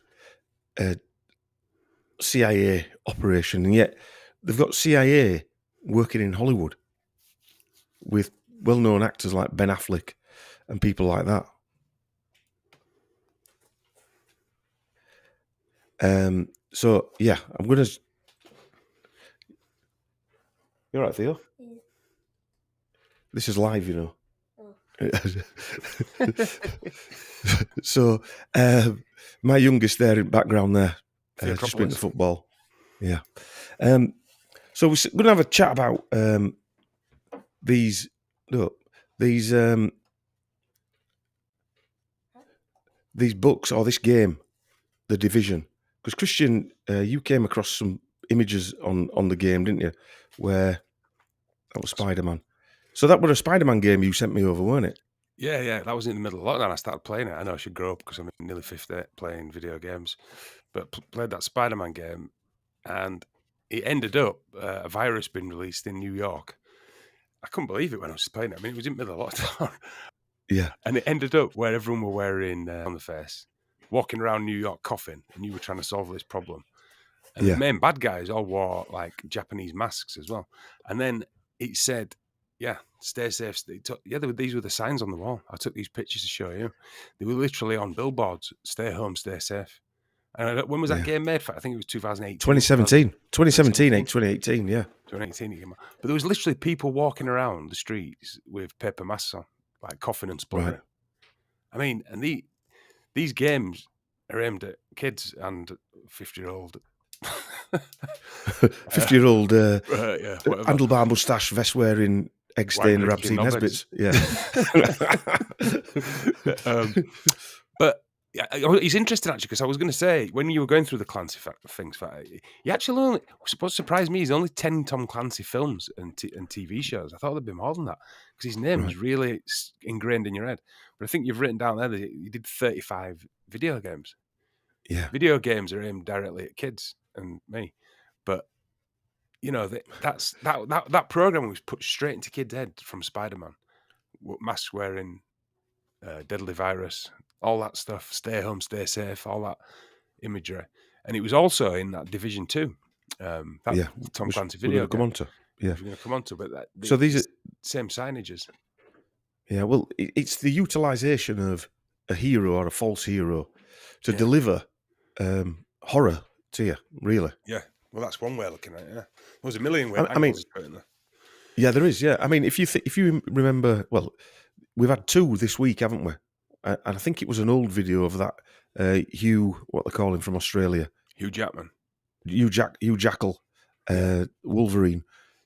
Speaker 14: CIA operation, and yet they've got CIA working in Hollywood with well-known actors like Ben Affleck and people like that. So yeah, I'm gonna. You all right, Theo? Yeah. This is live, you know. Oh. So my youngest there in the background there, just been to football. Yeah. So we're going to have a chat about these books or this game, The Division. Because Christian, you came across some images on the game, didn't you? Where that was Spider-Man. So that was a Spider-Man game you sent me over, weren't it?
Speaker 15: Yeah. That was in the middle of lockdown. I started playing it. I know I should grow up because I'm nearly 50 playing video games. But played that Spider-Man game, and it ended up a virus being released in New York. I couldn't believe it when I was playing it. I mean, it was in the middle of lockdown.
Speaker 14: Yeah.
Speaker 15: And it ended up where everyone were wearing on the face, walking around New York coughing, and you were trying to solve this problem. And the main bad guys all wore like Japanese masks as well. And then it said, stay safe. These were the signs on the wall. I took these pictures to show you. They were literally on billboards. Stay home, stay safe. And when was that game made? I think it was 2018.
Speaker 14: 2017. 2018, yeah.
Speaker 15: 2018 it came out. But there was literally people walking around the streets with paper masks on, like coughing and spluttering.
Speaker 14: Right.
Speaker 15: I mean, and these games are aimed at kids and 50-year-old
Speaker 14: 50-year-old handlebar moustache, vest wearing, egg stain, Rabsy Nesbits. Yeah.
Speaker 15: But it's interesting actually, because I was going to say, when you were going through the Clancy things, he actually only, what surprised me is only 10 Tom Clancy films and TV shows. I thought there'd be more than that because his name is really ingrained in your head. But I think you've written down there that he did 35 video games.
Speaker 14: Yeah.
Speaker 15: Video games are aimed directly at kids and me. But, you know, that program was put straight into kids' head from Spider-Man. Mask wearing, deadly virus, all that stuff, stay home, stay safe, all that imagery. And it was also in that Division 2, Tom Clancy video
Speaker 14: game. We're
Speaker 15: going to come on to, but
Speaker 14: so these are
Speaker 15: same signages.
Speaker 14: Yeah, well, it's the utilisation of a hero or a false hero to deliver horror to you, really.
Speaker 15: Yeah, well, that's one way of looking at it, yeah. There's a million ways.
Speaker 14: I mean, yeah, there is, yeah. I mean, if you remember, well, we've had 2 this week, haven't we? And I think it was an old video of that Hugh, what they call him from Australia.
Speaker 15: Hugh Jackman.
Speaker 14: Hugh Jackal, Wolverine,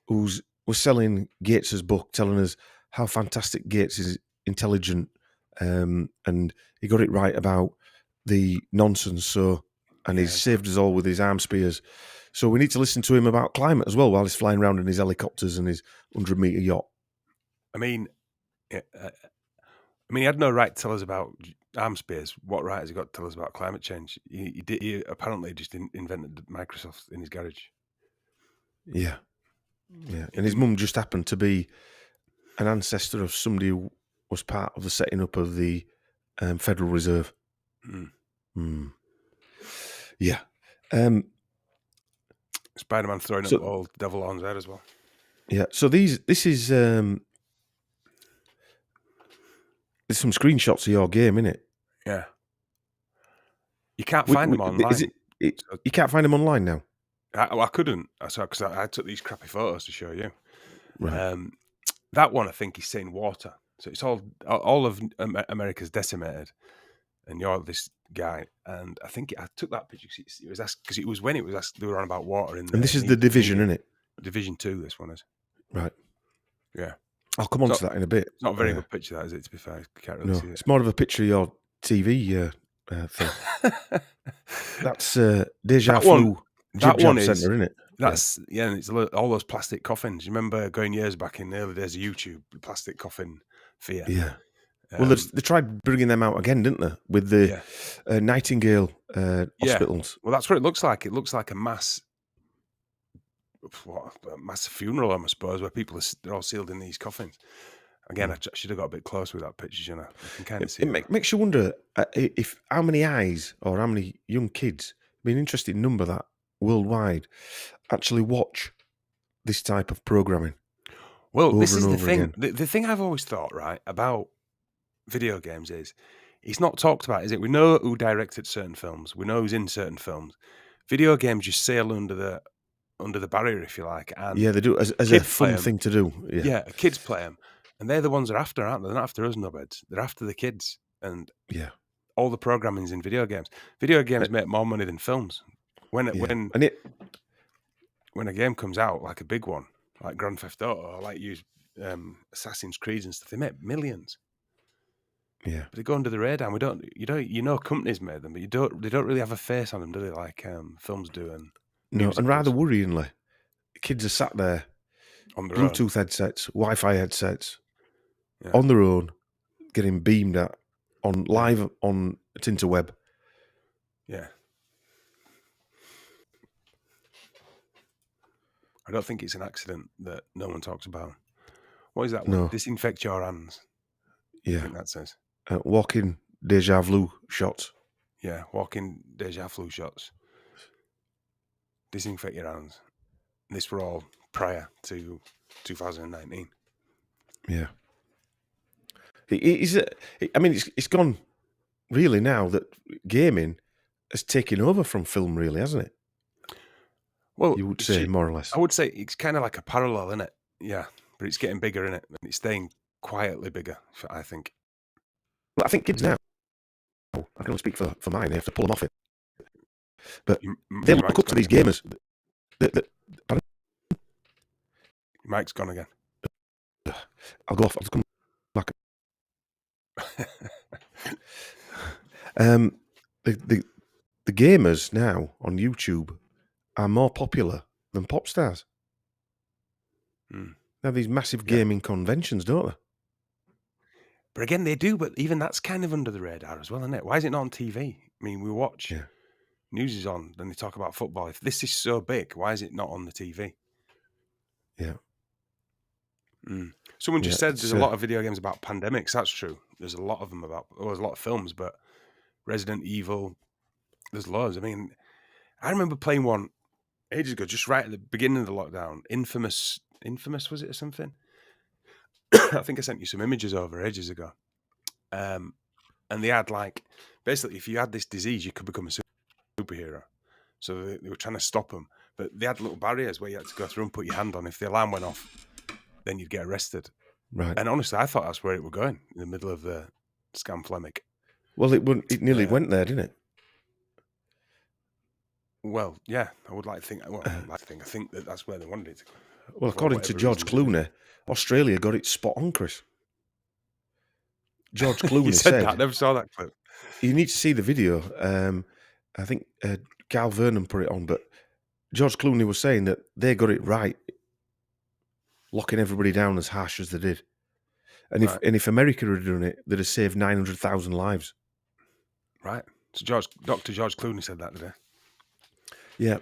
Speaker 14: was selling Gates's book, telling us how fantastic Gates is intelligent, and he got it right about the nonsense. And he's saved us all with his arm spears. So we need to listen to him about climate as well while he's flying around in his helicopters and his 100-meter yacht.
Speaker 15: I mean, he had no right to tell us about arm spears. What right has he got to tell us about climate change? He apparently just invented Microsoft in his garage.
Speaker 14: Yeah. Yeah. And his mum just happened to be an ancestor of somebody who was part of the setting up of the Federal Reserve. Yeah.
Speaker 15: Spider-Man throwing up all devil horns there as well.
Speaker 14: Yeah. So this is there's some screenshots of your game, innit?
Speaker 15: Yeah. You can't find them online.
Speaker 14: You can't find them online now?
Speaker 15: I couldn't. Because I took these crappy photos to show you.
Speaker 14: Right.
Speaker 15: That one, I think, is saying water. So it's all of America's decimated, and you're this guy. And I think I took that picture because it was asked, because it was when it was asked, they were on about water.
Speaker 14: And this is the Division, isn't it?
Speaker 15: Division 2, this one is.
Speaker 14: Right.
Speaker 15: Yeah.
Speaker 14: I'll come on to that in a bit.
Speaker 15: It's not a very good picture, that is it, to be fair. I can't really see it.
Speaker 14: It's more of a picture of your TV thing. That's Deja Vu.
Speaker 15: That one is,
Speaker 14: Center, isn't it?
Speaker 15: That's, and it's all those plastic coffins. You remember going years back in the early days of YouTube, the plastic coffin fear?
Speaker 14: Yeah. Well, they tried bringing them out again, didn't they? With the Nightingale hospitals.
Speaker 15: Well, that's what it looks like. It looks like a mass funeral, I suppose, where people they're all sealed in these coffins. Again, I should have got a bit close with that picture, you know. You can kind of see
Speaker 14: it. Makes you wonder if how many eyes or how many young kids, be an interesting number that worldwide, actually watch this type of programming.
Speaker 15: Well, this is the thing. The thing I've always thought, right, about video games is it's not talked about, is it? We know who directed certain films. We know who's in certain films. Video games just sail under the barrier, if you like. And
Speaker 14: yeah, they do as a fun thing to do.
Speaker 15: Yeah, kids play them. And they're the ones they're after, aren't they? They're not after us knobheads. They're after the kids. And all the programming's in video games. Video games make more money than films. When a game comes out, like a big one, like Grand Theft Auto, or like Assassin's Creed and stuff, they make millions.
Speaker 14: Yeah,
Speaker 15: but they go under the radar. And you know, companies made them, but they don't really have a face on them, do they? Like films do. And
Speaker 14: rather worryingly, kids are sat there
Speaker 15: On their
Speaker 14: Bluetooth headsets, Wi-Fi headsets,
Speaker 15: Yeah.
Speaker 14: on their own, getting beamed at on live on Tinterweb.
Speaker 15: Yeah. I don't think it's an accident that no one talks about. What is that
Speaker 14: No.
Speaker 15: word? Disinfect your hands. I
Speaker 14: Yeah.
Speaker 15: think that says.
Speaker 14: Walking deja vu shots.
Speaker 15: Yeah, walking deja vu shots. Disinfect your hands. This were all prior to 2019.
Speaker 14: Yeah. It's gone really now that gaming has taken over from film, really, hasn't it?
Speaker 15: Well,
Speaker 14: you would say, more or less.
Speaker 15: I would say it's kind of like a parallel, isn't it? Yeah, but it's getting bigger, isn't it? And it's staying quietly bigger, I think.
Speaker 14: Well, I think kids now, I can only speak for mine, they have to pull them off it. But they look up to these gamers.
Speaker 15: Your mic's gone again.
Speaker 14: I'll go off. I'll just come back. The gamers now on YouTube are more popular than pop stars. They have these massive gaming conventions, don't they?
Speaker 15: But again, they do, but even that's kind of under the radar as well, isn't it? Why is it not on TV? I mean, we watch, news is on, then they talk about football. If this is so big, why is it not on the TV?
Speaker 14: Yeah.
Speaker 15: Someone just said there's a lot of video games about pandemics. That's true. There's a lot of them there's a lot of films, but Resident Evil, there's loads. I mean, I remember playing one ages ago, just right at the beginning of the lockdown. Infamous was it or something? I think I sent you some images over ages ago. And they had basically, if you had this disease, you could become a superhero. So they were trying to stop them. But they had little barriers where you had to go through and put your hand on. If the alarm went off, then you'd get arrested.
Speaker 14: Right.
Speaker 15: And honestly, I thought that's where it were going, in the middle of the scamflemic.
Speaker 14: Well, it nearly went there, didn't it?
Speaker 15: Well, yeah, I would like to think. Well, I think that's where they wanted it to go.
Speaker 14: Well, according to George Clooney, Australia got it spot on, Chris. George Clooney
Speaker 15: you said that. I never saw that clip.
Speaker 14: You need to see the video. I think Carl Vernon put it on, but George Clooney was saying that they got it right, locking everybody down as harsh as they did. And if America had done it, they'd have saved 900,000 lives.
Speaker 15: Right. So Dr. George Clooney said that today.
Speaker 14: Yeah.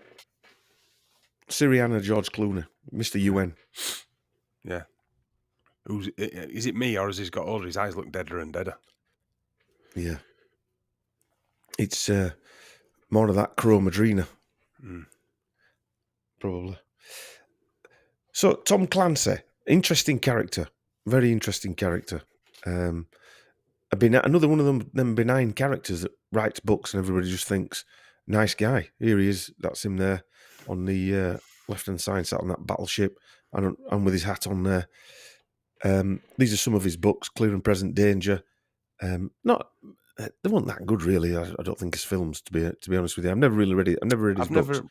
Speaker 14: Syriana George Clooney, Mr. UN.
Speaker 15: Yeah. Is it me, or has he got older? His eyes look deader and deader.
Speaker 14: Yeah. It's more of that chromadrena. Probably. So, Tom Clancy, interesting character. Very interesting character. Another one of them benign characters that writes books and everybody just thinks, nice guy. Here he is. That's him there on the left-hand side, sat on that battleship and with his hat on there. These are some of his books, Clear and Present Danger. They weren't that good, really. I don't think as films, to be honest with you. I've never really read it. I've never read his books.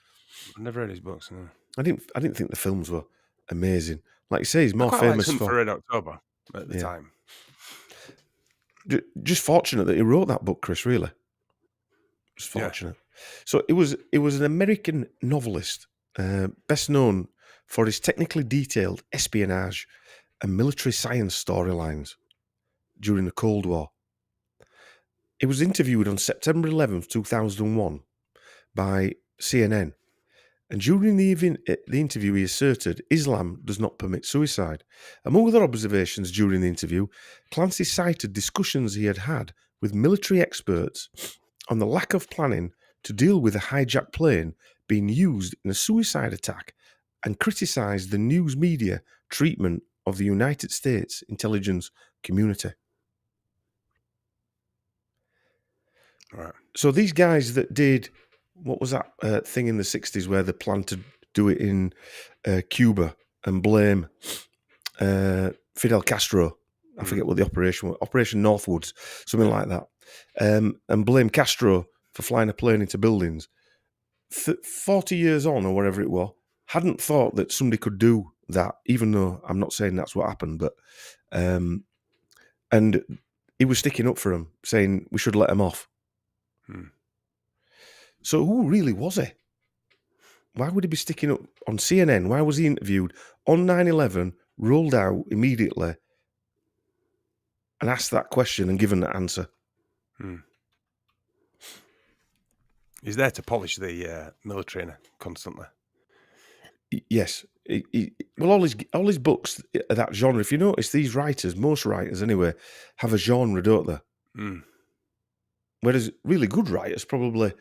Speaker 15: I've never read his books. No.
Speaker 14: I didn't think the films were amazing. Like you say, he's more
Speaker 15: quite
Speaker 14: famous
Speaker 15: for Red October at the time.
Speaker 14: Just fortunate that he wrote that book, Chris. Really, just fortunate. So it was an American novelist, best known for his technically detailed espionage and military science storylines during the Cold War. It was interviewed on September 11th, 2001 by CNN. And during the interview, he asserted Islam does not permit suicide. Among other observations during the interview, Clancy cited discussions he had with military experts on the lack of planning to deal with a hijacked plane being used in a suicide attack and criticised the news media treatment of the United States intelligence community.
Speaker 15: Right.
Speaker 14: So these guys that did, what was that thing in the 60s where they planned to do it in Cuba and blame Fidel Castro? I forget what the operation was. Operation Northwoods, something like that. And blame Castro for flying a plane into buildings. 40 years on, or whatever it was, hadn't thought that somebody could do that, even though I'm not saying that's what happened, but and he was sticking up for him, saying we should let him off. So who really was he? Why would he be sticking up on CNN? Why was he interviewed on 9/11, rolled out immediately, and asked that question and given that answer?
Speaker 15: He's there to polish the military constantly.
Speaker 14: Yes. Well, all his books are that genre. If you notice, these writers, most writers anyway, have a genre, don't they? Whereas really good writers probably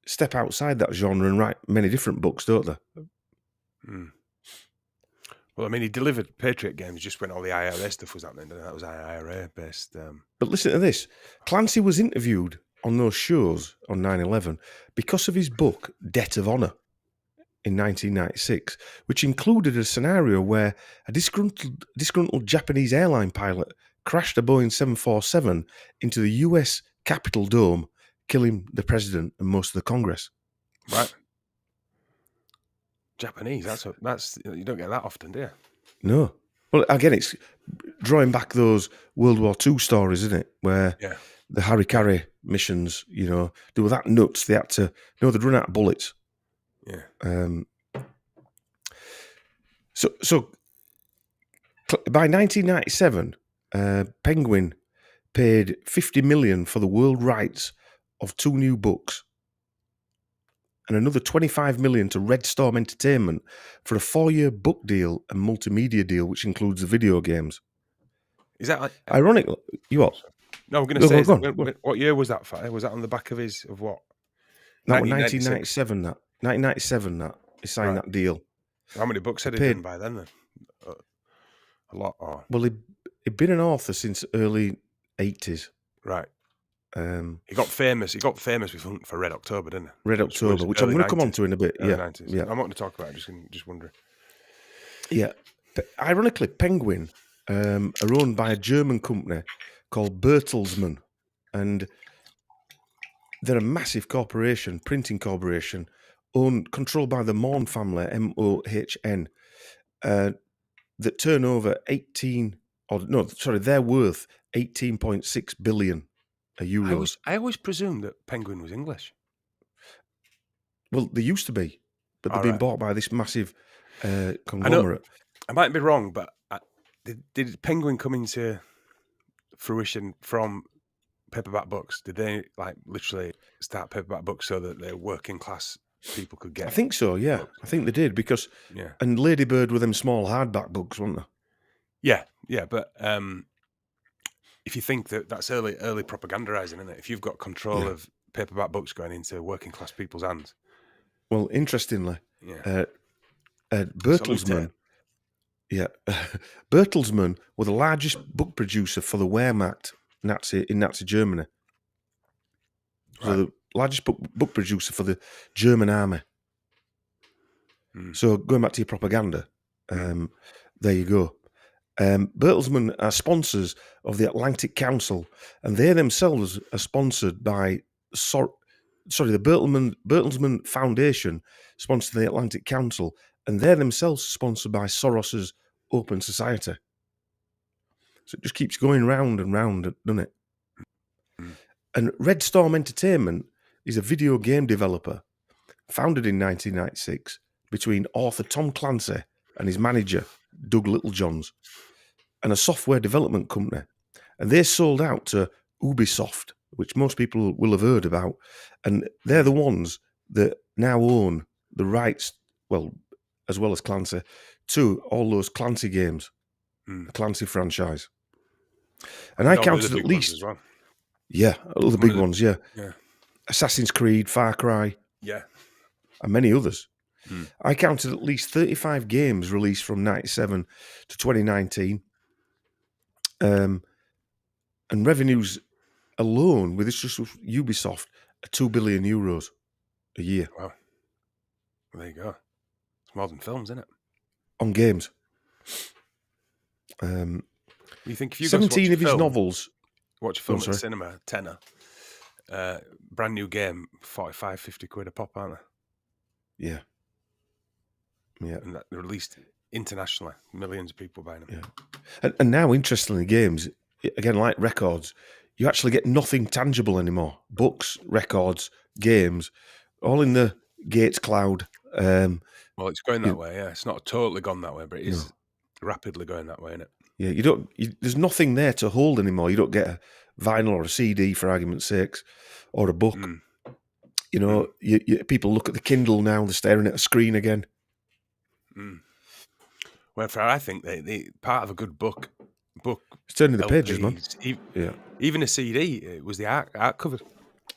Speaker 14: step outside that genre and write many different books, don't they?
Speaker 15: Well, I mean, he delivered Patriot games just when all the IRA stuff was happening. That was IRA-based.
Speaker 14: But listen to this. Clancy was interviewed on those shows on 9/11 because of his book, Debt of Honor, in 1996, which included a scenario where a disgruntled Japanese airline pilot crashed a Boeing 747 into the US Capitol Dome, killing the president and most of the Congress.
Speaker 15: Right. Japanese, that's you don't get that often, do you?
Speaker 14: No. Well, again, it's drawing back those World War II stories, isn't it? Where the Harikari missions, they were that nuts, they had to, they'd run out of bullets.
Speaker 15: Yeah.
Speaker 14: So by 1997, Penguin paid $50 million for the world rights of 2 new books, and another $25 million to Red Storm Entertainment for a 4-year book deal and multimedia deal, which includes the video games.
Speaker 15: Is that
Speaker 14: ironic? You what?
Speaker 15: No, I'm going to say, what year was that? Was that on the back of what?
Speaker 14: That was 1997. 1997. That he signed that deal.
Speaker 15: How many books had he done by then? A lot. Oh.
Speaker 14: Well, he'd been an author since early 80s.
Speaker 15: Right. He got famous for Red October, didn't he?
Speaker 14: Red October, which I'm going to come on to in a bit. Yeah.
Speaker 15: 90s.
Speaker 14: Yeah.
Speaker 15: I'm not going to talk about it. Just wondering.
Speaker 14: Yeah. But ironically, Penguin are owned by a German company called Bertelsmann, and they're a massive corporation, printing corporation, controlled by the Mohn family, M-O-H-N, that turn over they're worth 18.6 billion euros.
Speaker 15: I always presumed that Penguin was English.
Speaker 14: Well, they used to be, but they've been bought by this massive conglomerate.
Speaker 15: I might be wrong, but did Penguin come into fruition from paperback books? Did they literally start paperback books so that their working class people could get?
Speaker 14: I think so. Yeah, books? I think they did because.
Speaker 15: Yeah.
Speaker 14: And Ladybird were them small hardback books, weren't they?
Speaker 15: Yeah, but if you think that's early propagandizing, isn't it? If you've got control of paperback books going into working class people's hands.
Speaker 14: Well, interestingly, Bertelsmann. Yeah, Bertelsmann were the largest book producer for the Wehrmacht in Nazi Germany. So the largest book producer for the German army. So going back to your propaganda, there you go. Bertelsmann are sponsors of the Atlantic Council, and they themselves are sponsored by the Bertelsmann Foundation sponsors the Atlantic Council, and they're themselves sponsored by Soros's Open Society. So it just keeps going round and round, doesn't it? And Red Storm Entertainment is a video game developer founded in 1996 between author Tom Clancy and his manager, Doug Littlejohns, and a software development company. And they sold out to Ubisoft, which most people will have heard about. And they're the ones that now own the rights, well, as well as Clancy, to all those Clancy games, the Clancy franchise. And I counted at least...
Speaker 15: Well.
Speaker 14: Yeah, all the big ones, yeah. Assassin's Creed, Far Cry.
Speaker 15: Yeah.
Speaker 14: And many others. I counted at least 35 games released from 97 to 2019. And revenues alone, with this just Ubisoft, are 2 billion euros a year.
Speaker 15: Wow. Well, there you go. It's more than films, isn't it?
Speaker 14: On games.
Speaker 15: You think if you
Speaker 14: 17 of his novels...
Speaker 15: Watch a film at the cinema, tenner. Brand new game, 45, 50 quid a pop, aren't they?
Speaker 14: Yeah. Yeah.
Speaker 15: And that they're released internationally, millions of people buying them.
Speaker 14: Yeah. And now, interestingly, games, again, like records, you actually get nothing tangible anymore. Books, records, games, all in the Gates cloud
Speaker 15: Well, it's going that way, yeah. It's not totally gone that way, but it is rapidly going that way, isn't it?
Speaker 14: Yeah, there's nothing there to hold anymore. You don't get a vinyl or a CD, for argument's sakes, or a book. You know, people look at the Kindle now, they're staring at a screen again.
Speaker 15: Well, I think the part of a good book
Speaker 14: it's turning the
Speaker 15: LPs,
Speaker 14: pages, man.
Speaker 15: Even a CD, it was the art cover,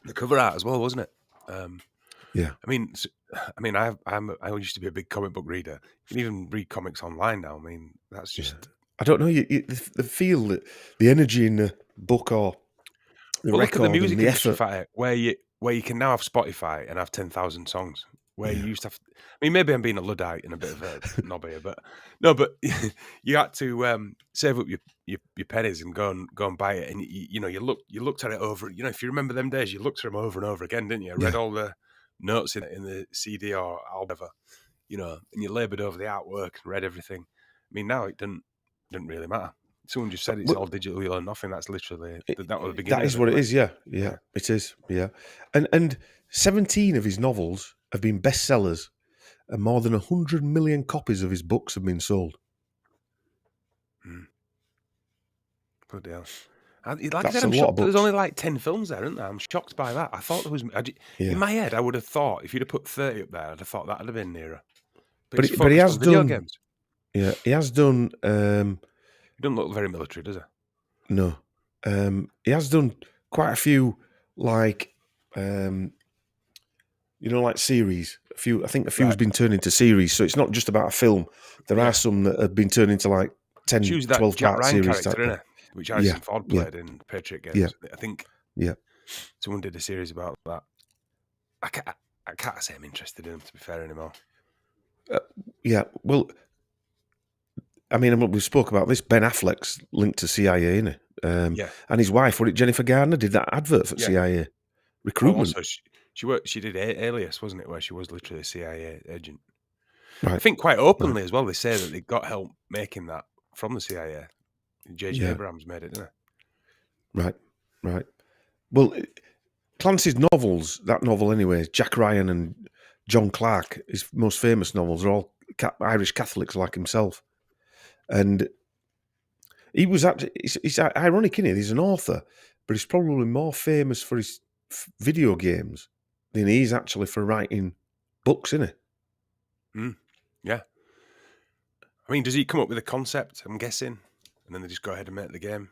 Speaker 15: the cover art as well, wasn't it?
Speaker 14: Yeah.
Speaker 15: I mean, I used to be a big comic book reader. You can even read comics online now. I mean, that's just.
Speaker 14: I don't know. The feel that the energy in the book or the
Speaker 15: look
Speaker 14: record
Speaker 15: at the music
Speaker 14: and the
Speaker 15: industry,
Speaker 14: effort.
Speaker 15: where you can now have Spotify and have 10,000 songs. Where you used to have. I mean, maybe I'm being a Luddite and a bit of a knob here, but you had to save up your pennies and go and buy it, and you looked at it over. You know, if you remember them days, you looked at them over and over again, didn't you? Read all the notes in the CD or album, you know, and you laboured over the artwork and read everything. I mean, now it didn't really matter. Someone just said it's all digital, you learn nothing. That's literally that was the beginning.
Speaker 14: That is what it is. Yeah, it is. Yeah, and 17 of his novels have been bestsellers, and more than 100 million copies of his books have been sold.
Speaker 15: Bloody hell. Like I said, I'm shocked there's only like 10 films there, isn't there? I'm shocked by that. I thought there was. In my head, I would have thought if you'd have put 30 up there, I'd have thought that would have been nearer.
Speaker 14: But he has done.
Speaker 15: Games.
Speaker 14: Yeah, he has done.
Speaker 15: He doesn't look very military, does he?
Speaker 14: No. He has done quite a few, like, like series. I think a few has been turned into series, so it's not just about a film. There are some that have been turned into like 10, 12 part series.
Speaker 15: Character, which Harrison Ford played in Patriot Games.
Speaker 14: Yeah.
Speaker 15: I think someone did a series about that. I can't say I'm interested in him, to be fair, anymore.
Speaker 14: Well, I mean, we spoke about this. Ben Affleck's linked to CIA, isn't it? And his wife, Jennifer Garner, did that advert for CIA recruitment.
Speaker 15: She did Alias, wasn't it, where she was literally a CIA agent.
Speaker 14: Right.
Speaker 15: I think quite openly as well. They say that they got help making that from the CIA. J.J. Abrams made it, didn't
Speaker 14: he? Right. Well, Clancy's novels, that novel anyway, Jack Ryan and John Clark, his most famous novels, are all Irish Catholics like himself. And he was actually, it's ironic, isn't it? He's an author, but he's probably more famous for his video games than he is actually for writing books, isn't
Speaker 15: he? Yeah. I mean, does he come up with a concept, I'm guessing, and then they just go ahead and make the game?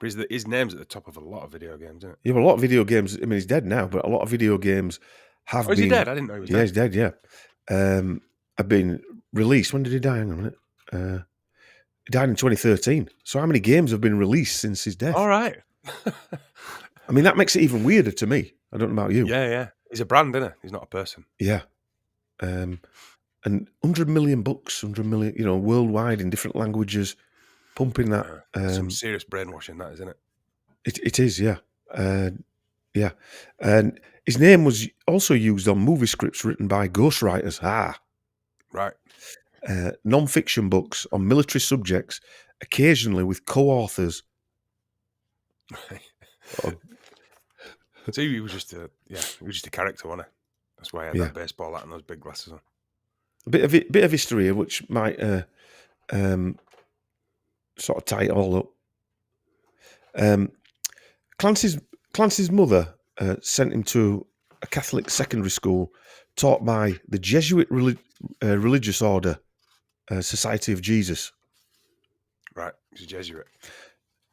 Speaker 15: But his name's at the top of a lot of video games, isn't it?
Speaker 14: Yeah, well, a lot of video games, I mean, he's dead now, but a lot of video games have been...
Speaker 15: is he dead? I didn't know he was dead.
Speaker 14: Yeah, he's dead, yeah. Have been released. When did he die? Hang on a minute. He died in 2013. So how many games have been released since his death?
Speaker 15: All right.
Speaker 14: I mean, that makes it even weirder to me. I don't know about you.
Speaker 15: Yeah. He's a brand, isn't he? He's not a person.
Speaker 14: Yeah. And 100 million books, 100 million, worldwide in different languages, pumping that.
Speaker 15: Some serious brainwashing, that, isn't it?
Speaker 14: It is, yeah. Yeah. And his name was also used on movie scripts written by ghostwriters.
Speaker 15: Right.
Speaker 14: Non-fiction books on military subjects, occasionally with co-authors.
Speaker 15: So he was just a character, wasn't he? That's why he had that baseball hat and those big glasses on.
Speaker 14: A bit of history here, which might sort of tie it all up. Clancy's mother sent him to a Catholic secondary school taught by the Jesuit religious order, Society of Jesus.
Speaker 15: Right, he's a Jesuit.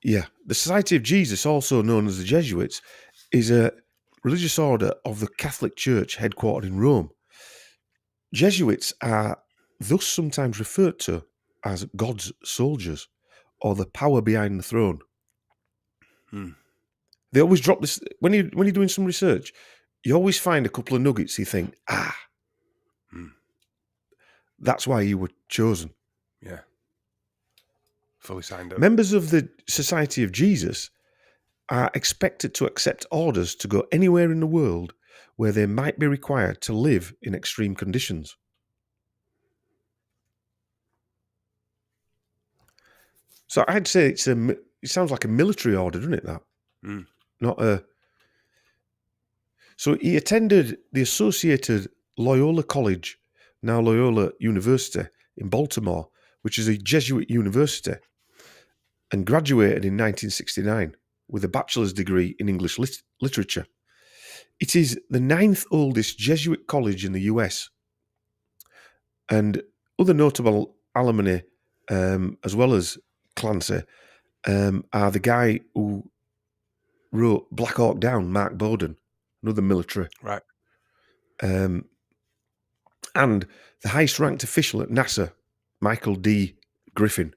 Speaker 14: Yeah, the Society of Jesus, also known as the Jesuits, is a religious order of the Catholic Church headquartered in Rome. Jesuits are thus sometimes referred to as God's soldiers or the power behind the throne. They always drop this when you're doing some research. You always find a couple of nuggets. You think, that's why you were chosen.
Speaker 15: Yeah, fully signed up.
Speaker 14: Members of the Society of Jesus are expected to accept orders to go anywhere in the world where they might be required to live in extreme conditions. So I'd say it sounds like a military order, doesn't it, that? Not a... So he attended the Associated Loyola College now Loyola University in Baltimore, which is a Jesuit university, and graduated in 1969 with a bachelor's degree in English literature. It is the 9th oldest Jesuit college in the US. And other notable alumni, as well as Clancy, are the guy who wrote Black Hawk Down, Mark Bowden, another military.
Speaker 15: Right.
Speaker 14: And the highest ranked official at NASA, Michael D. Griffin,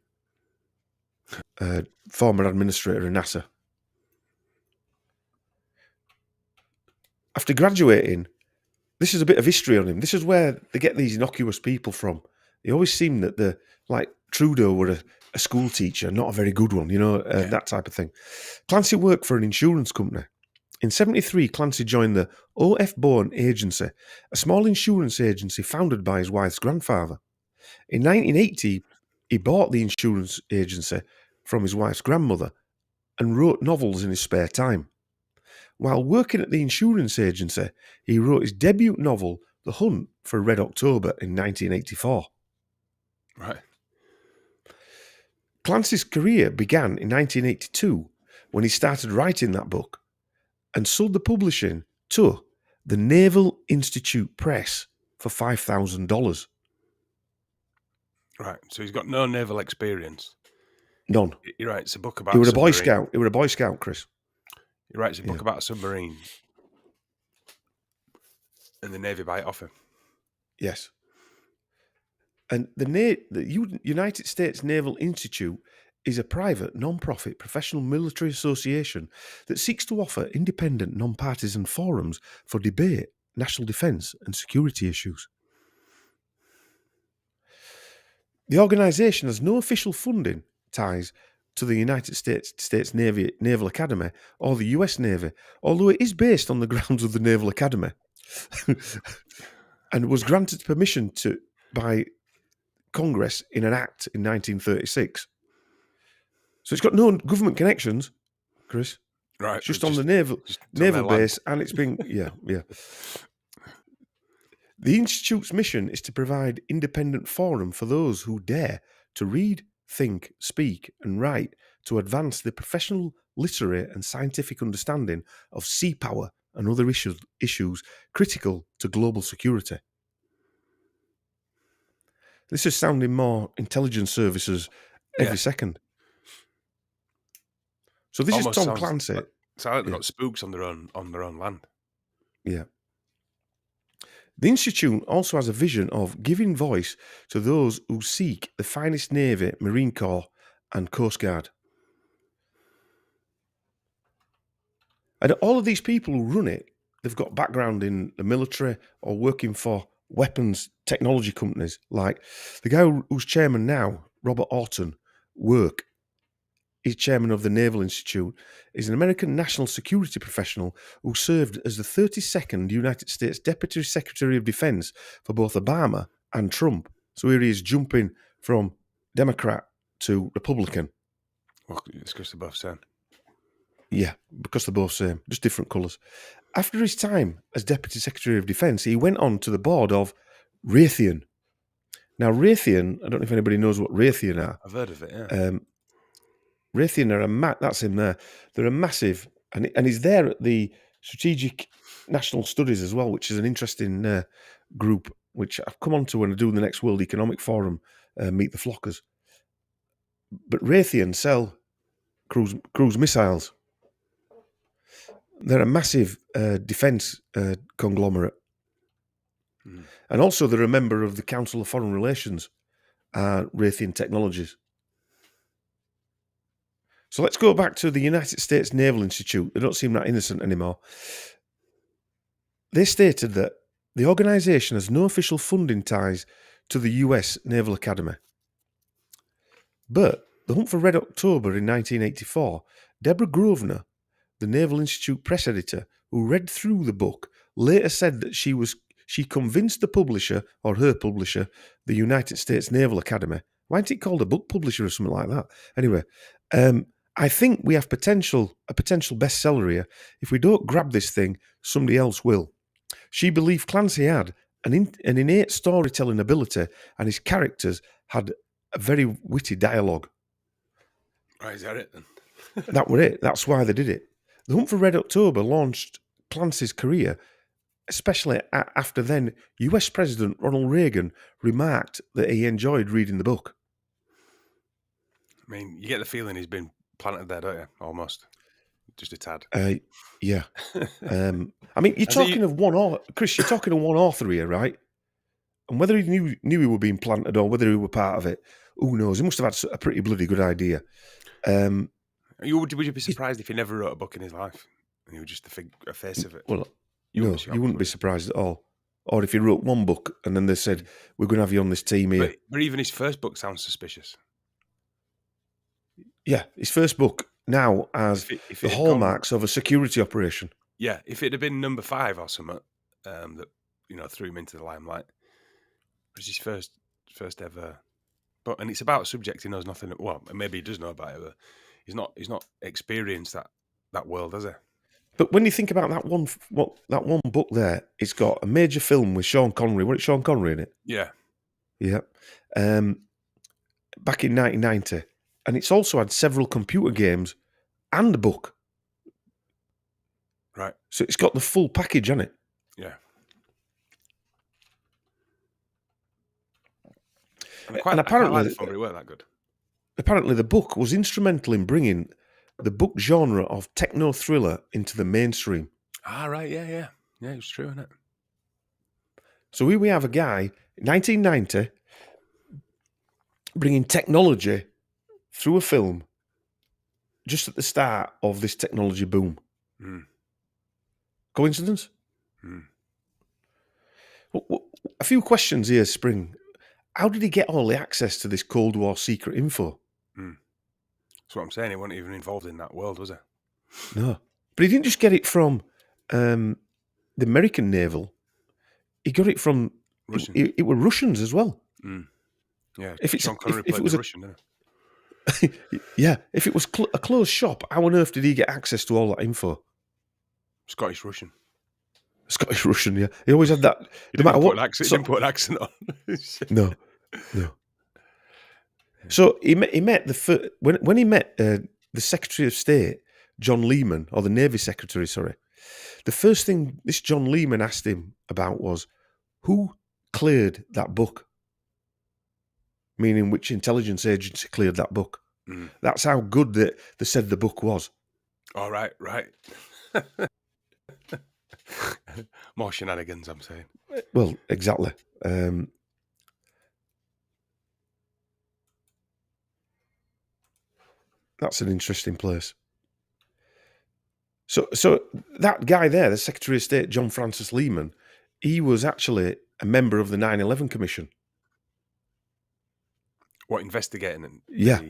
Speaker 14: former administrator of NASA. After graduating, this is a bit of history on him. This is where they get these innocuous people from. They always seem that like Trudeau were a school teacher, not a very good one, that type of thing. Clancy worked for an insurance company. In 1973, Clancy joined the O.F. Bowen Agency, a small insurance agency founded by his wife's grandfather. In 1980, he bought the insurance agency from his wife's grandmother and wrote novels in his spare time. While working at the insurance agency, he wrote his debut novel, The Hunt for Red October, in 1984.
Speaker 15: Right.
Speaker 14: Clancy's career began in 1982 when he started writing that book and sold the publishing to the Naval Institute Press for $5,000.
Speaker 15: Right. So he's got no naval experience.
Speaker 14: None.
Speaker 15: He writes a book about
Speaker 14: He was a Boy Scout. He was a Boy Scout, Chris.
Speaker 15: He writes a book about a submarine. And the Navy buy it off him.
Speaker 14: Yes. And the United States Naval Institute is a private, non-profit, professional military association that seeks to offer independent, non-partisan forums for debate, national defence and security issues. The organisation has no official funding ties to the United States Naval Academy or the US Navy, although it is based on the grounds of the Naval Academy and was granted permission by Congress in an act in 1936. So it's got no government connections, Chris.
Speaker 15: Right.
Speaker 14: It's just on the naval base, and it's been yeah. The Institute's mission is to provide independent forum for those who dare to read, think, speak, and write to advance the professional, literary, and scientific understanding of sea power and other issues critical to global security. This is sounding more intelligence services every second. So this
Speaker 15: Almost
Speaker 14: is Tom Clancy.
Speaker 15: Sounds like they've got spooks on their own land.
Speaker 14: Yeah. The Institute also has a vision of giving voice to those who seek the finest Navy, Marine Corps, and Coast Guard. And all of these people who run it, they've got background in the military or working for weapons technology companies. Like the guy who's chairman now, Robert Orton, he's chairman of the Naval Institute, is an American national security professional who served as the 32nd United States Deputy Secretary of Defense for both Obama and Trump. So here he is jumping from Democrat to Republican.
Speaker 15: Well, it's because they're both same.
Speaker 14: Yeah, because they're both same, just different colours. After his time as Deputy Secretary of Defence, he went on to the board of Raytheon. Now, Raytheon, I don't know if anybody knows what Raytheon are.
Speaker 15: I've heard of it, yeah.
Speaker 14: Raytheon are that's him there. They're a massive, and he's there at the Strategic National Studies as well, which is an interesting group, which I've come on to when I do the next World Economic Forum, Meet the Flockers. But Raytheon sell cruise missiles. They're a massive defence conglomerate. Mm. And also they're a member of the Council of Foreign Relations, Raytheon Technologies. So let's go back to the United States Naval Institute. They don't seem that innocent anymore. They stated that the organisation has no official funding ties to the US Naval Academy. But the Hunt for Red October in 1984, Deborah Grosvenor, the Naval Institute press editor, who read through the book, later said that she convinced the publisher, or her publisher, the United States Naval Academy. Why isn't it called a book publisher or something like that? Anyway, I think we have a potential bestseller here. If we don't grab this thing, somebody else will. She believed Clancy had an innate storytelling ability, and his characters had a very witty dialogue.
Speaker 15: Right, is that it then?
Speaker 14: That were it. That's why they did it. The Hunt for Red October launched Clancy's career, especially after then US President Ronald Reagan remarked that he enjoyed reading the book.
Speaker 15: I mean, you get the feeling he's been planted there, don't you? Almost. Just a tad.
Speaker 14: Yeah. I mean, you're talking of one author, Chris, you're talking of one author here, right? And whether he knew he were being planted or whether he were part of it, who knows? He must have had a pretty bloody good idea.
Speaker 15: Would you be surprised if he never wrote a book in his life and he was just a face of it?
Speaker 14: Well, no, you wouldn't be surprised at all. Or if he wrote one book and then they said, we're going to have you on this team here.
Speaker 15: But even his first book sounds suspicious.
Speaker 14: Yeah, his first book now has the hallmarks of a security operation.
Speaker 15: Yeah, if it had been number 5 or something that threw him into the limelight, it was his first ever. And it's about a subject he knows nothing. Well, maybe he does know about it, but he's not experienced that world, has he?
Speaker 14: But when you think about that one book there, it's got a major film with Sean Connery. What is Sean Connery in it?
Speaker 15: Yeah.
Speaker 14: Yeah. Back in 1990. And it's also had several computer games and a book.
Speaker 15: Right.
Speaker 14: So it's got the full package on it.
Speaker 15: Yeah. And apparently, they weren't that good.
Speaker 14: Apparently, the book was instrumental in bringing the book genre of techno-thriller into the mainstream.
Speaker 15: Ah, right, yeah. Yeah, it's true, isn't it?
Speaker 14: So here we have a guy, 1990, bringing technology through a film just at the start of this technology boom.
Speaker 15: Mm.
Speaker 14: Coincidence?
Speaker 15: Mm.
Speaker 14: Well, a few questions here, Spring. How did he get all the access to this Cold War secret info?
Speaker 15: Mm. That's what I'm saying. He wasn't even involved in that world, was he?
Speaker 14: No. But he didn't just get it from the American naval. He got it from...
Speaker 15: Russian.
Speaker 14: It were Russians as well.
Speaker 15: Mm. Yeah,
Speaker 14: if
Speaker 15: Sean Connery played the Russian, didn't he?
Speaker 14: Yeah, if it was a closed shop, how on earth did he get access to all that info?
Speaker 15: Scottish Russian,
Speaker 14: yeah. He always had that.
Speaker 15: He didn't put an accent on.
Speaker 14: No. So he met when he met the Secretary of State, John Lehman, or the Navy Secretary, sorry. The first thing this John Lehman asked him about was, who cleared that book? Meaning which intelligence agency cleared that book.
Speaker 15: Mm.
Speaker 14: That's how good they said the book was.
Speaker 15: Oh, right. More shenanigans, I'm saying.
Speaker 14: Well, exactly. That's an interesting place. So that guy there, the Secretary of State, John Francis Lehman, he was actually a member of the 9/11 Commission.
Speaker 15: What, investigating?
Speaker 14: Yeah.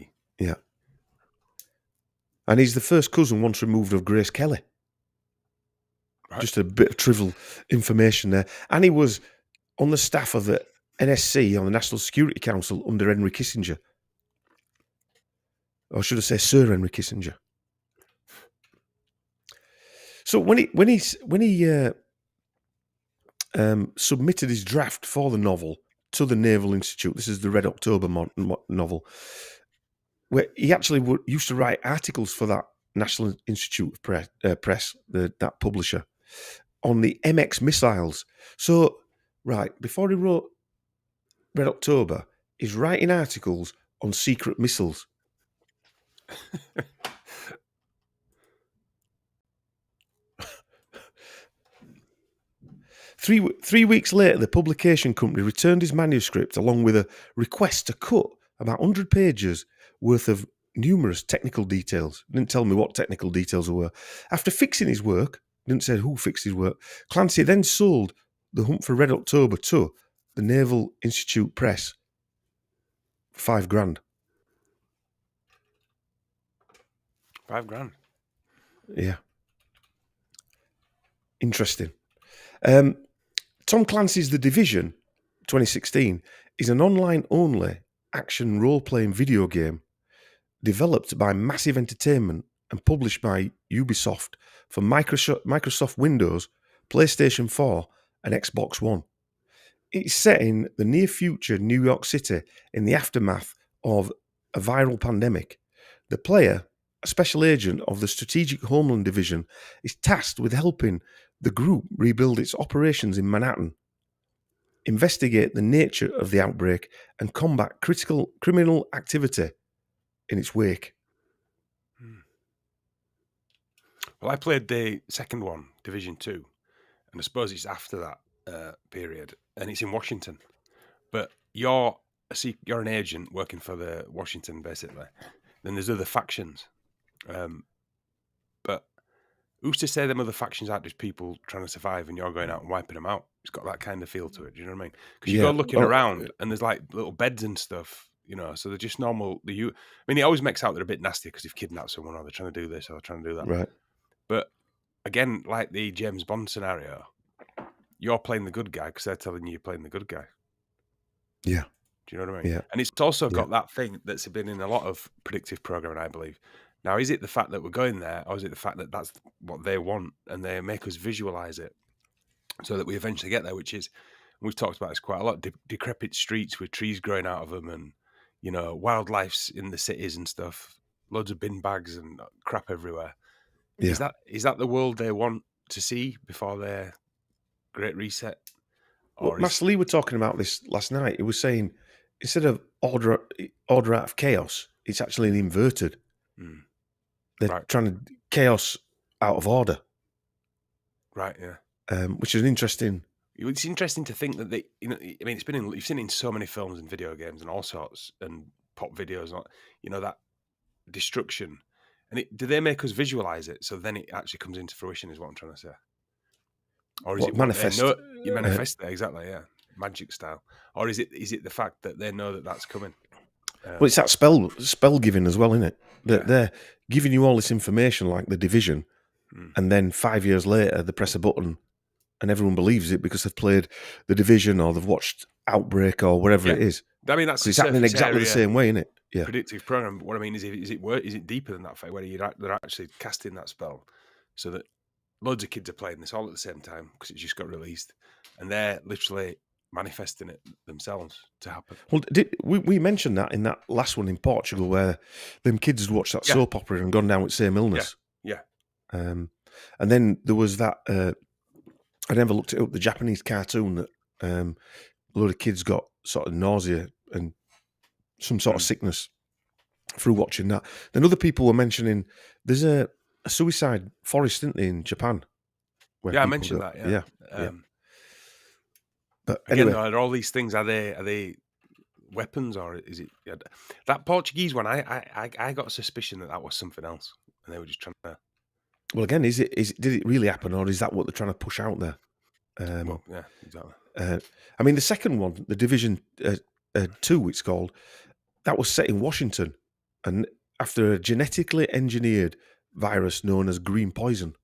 Speaker 14: And he's the first cousin once removed of Grace Kelly. Right. Just a bit of trivial information there. And he was on the staff of the NSC, on the National Security Council, under Henry Kissinger. Or should I say Sir Henry Kissinger. So when he submitted his draft for the novel to the Naval Institute, this is the Red October novel, where he actually used to write articles for that National Institute of Press, that publisher, on the MX missiles. So, right, before he wrote Red October, he's writing articles on secret missiles. Three weeks later, the publication company returned his manuscript along with a request to cut about 100 pages worth of numerous technical details. Didn't tell me what technical details were. After fixing his work, didn't say who fixed his work, Clancy then sold The Hunt for Red October to the Naval Institute Press for $5,000.
Speaker 15: $5,000.
Speaker 14: Yeah. Interesting. Tom Clancy's The Division 2016 is an online-only action role-playing video game developed by Massive Entertainment and published by Ubisoft for Microsoft Windows, PlayStation 4 and Xbox One. It's set in the near future New York City in the aftermath of a viral pandemic. The player, a special agent of the Strategic Homeland Division, is tasked with helping the group rebuild its operations in Manhattan, investigate the nature of the outbreak, and combat critical criminal activity in its wake.
Speaker 15: Well, I played the second one, Division 2, and I suppose it's after that period, and it's in Washington. But you're an agent working for the Washington, basically. Then there's other factions. But who's to say them other factions aren't just people trying to survive and you're going out and wiping them out? It's got that kind of feel to it. Do you know what I mean? Because you go looking around and there's like little beds and stuff, you know, so they're just normal. I mean, it always makes out they're a bit nasty because they've kidnapped someone or they're trying to do this or they're trying to do that.
Speaker 14: Right.
Speaker 15: But again, like the James Bond scenario, you're playing the good guy because they're telling you you're playing the good guy.
Speaker 14: Yeah.
Speaker 15: Do you know what I mean?
Speaker 14: Yeah.
Speaker 15: And it's also got that thing that's been in a lot of predictive programming, I believe. Now, is it the fact that we're going there, or is it the fact that that's what they want and they make us visualize it so that we eventually get there, which is, we've talked about this quite a lot, decrepit streets with trees growing out of them and, you know, wildlife's in the cities and stuff, loads of bin bags and crap everywhere.
Speaker 14: Yeah.
Speaker 15: Is that the world they want to see before their Great Reset?
Speaker 14: Well, Master Lee were talking about this last night. He was saying instead of order out of chaos, it's actually an inverted. They're trying to chaos out of order.
Speaker 15: Right. Yeah.
Speaker 14: Which is an interesting.
Speaker 15: It's interesting to think that you know, I mean, you've seen it in so many films and video games and all sorts and pop videos, you know, that destruction. And do they make us visualize it so then it actually comes into fruition? Is what I'm trying to say. Or is it
Speaker 14: manifest?
Speaker 15: You manifest it exactly, yeah, magic style. Or is it the fact that they know that that's coming?
Speaker 14: Well, it's that spell giving as well, isn't it? That they're giving you all this information, like the Division, and then 5 years later they press a button, and everyone believes it because they've played the Division or they've watched Outbreak or whatever it is.
Speaker 15: I mean, that's
Speaker 14: it's happening exactly the same way, isn't it? Yeah.
Speaker 15: Predictive program. What I mean is it deeper than that? Where they're actually casting that spell, so that loads of kids are playing this all at the same time because it just got released, and they're literally manifesting it themselves to happen.
Speaker 14: Well, we mentioned that in that last one in Portugal where them kids had watched that soap opera and gone down with the same illness.
Speaker 15: Yeah.
Speaker 14: And then there was that. I never looked it up. The Japanese cartoon that a load of kids got sort of nausea and some sort of sickness through watching that. Then other people were mentioning there's a suicide forest, isn't there, in Japan?
Speaker 15: I mentioned that. Yeah.
Speaker 14: But
Speaker 15: again,
Speaker 14: anyway,
Speaker 15: are all these things are they weapons or is it that Portuguese one? I got a suspicion that was something else, and they were just trying to.
Speaker 14: Well, again, did it really happen, or is that what they're trying to push out there?
Speaker 15: Well, yeah, exactly.
Speaker 14: I mean, the second one, the Division 2, it's called, that was set in Washington, and after a genetically engineered virus known as green poison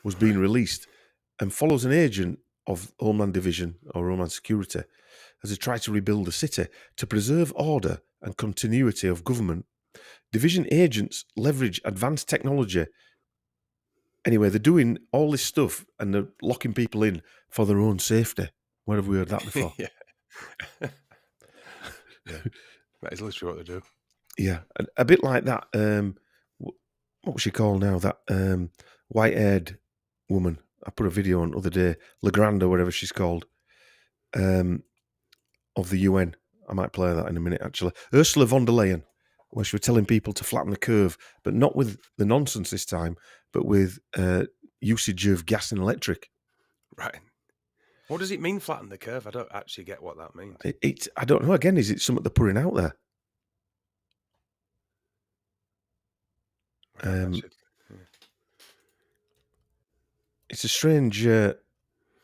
Speaker 14: was being released, and follows an agent of Homeland Division or Homeland Security as they try to rebuild the city to preserve order and continuity of government. Division agents leverage advanced technology. Anyway, they're doing all this stuff and they're locking people in for their own safety. Where have we heard that before?
Speaker 15: Yeah. That is literally what they do.
Speaker 14: Yeah, a bit like that. What was she called now? That white-haired woman. I put a video on the other day, Legrand or whatever she's called, of the UN. I might play that in a minute, actually. Ursula von der Leyen, where she was telling people to flatten the curve, but not with the nonsense this time, but with usage of gas and electric.
Speaker 15: Right. What does it mean, flatten the curve? I don't actually get what that means.
Speaker 14: I don't know. Again, is it something they're putting out there? It's a strange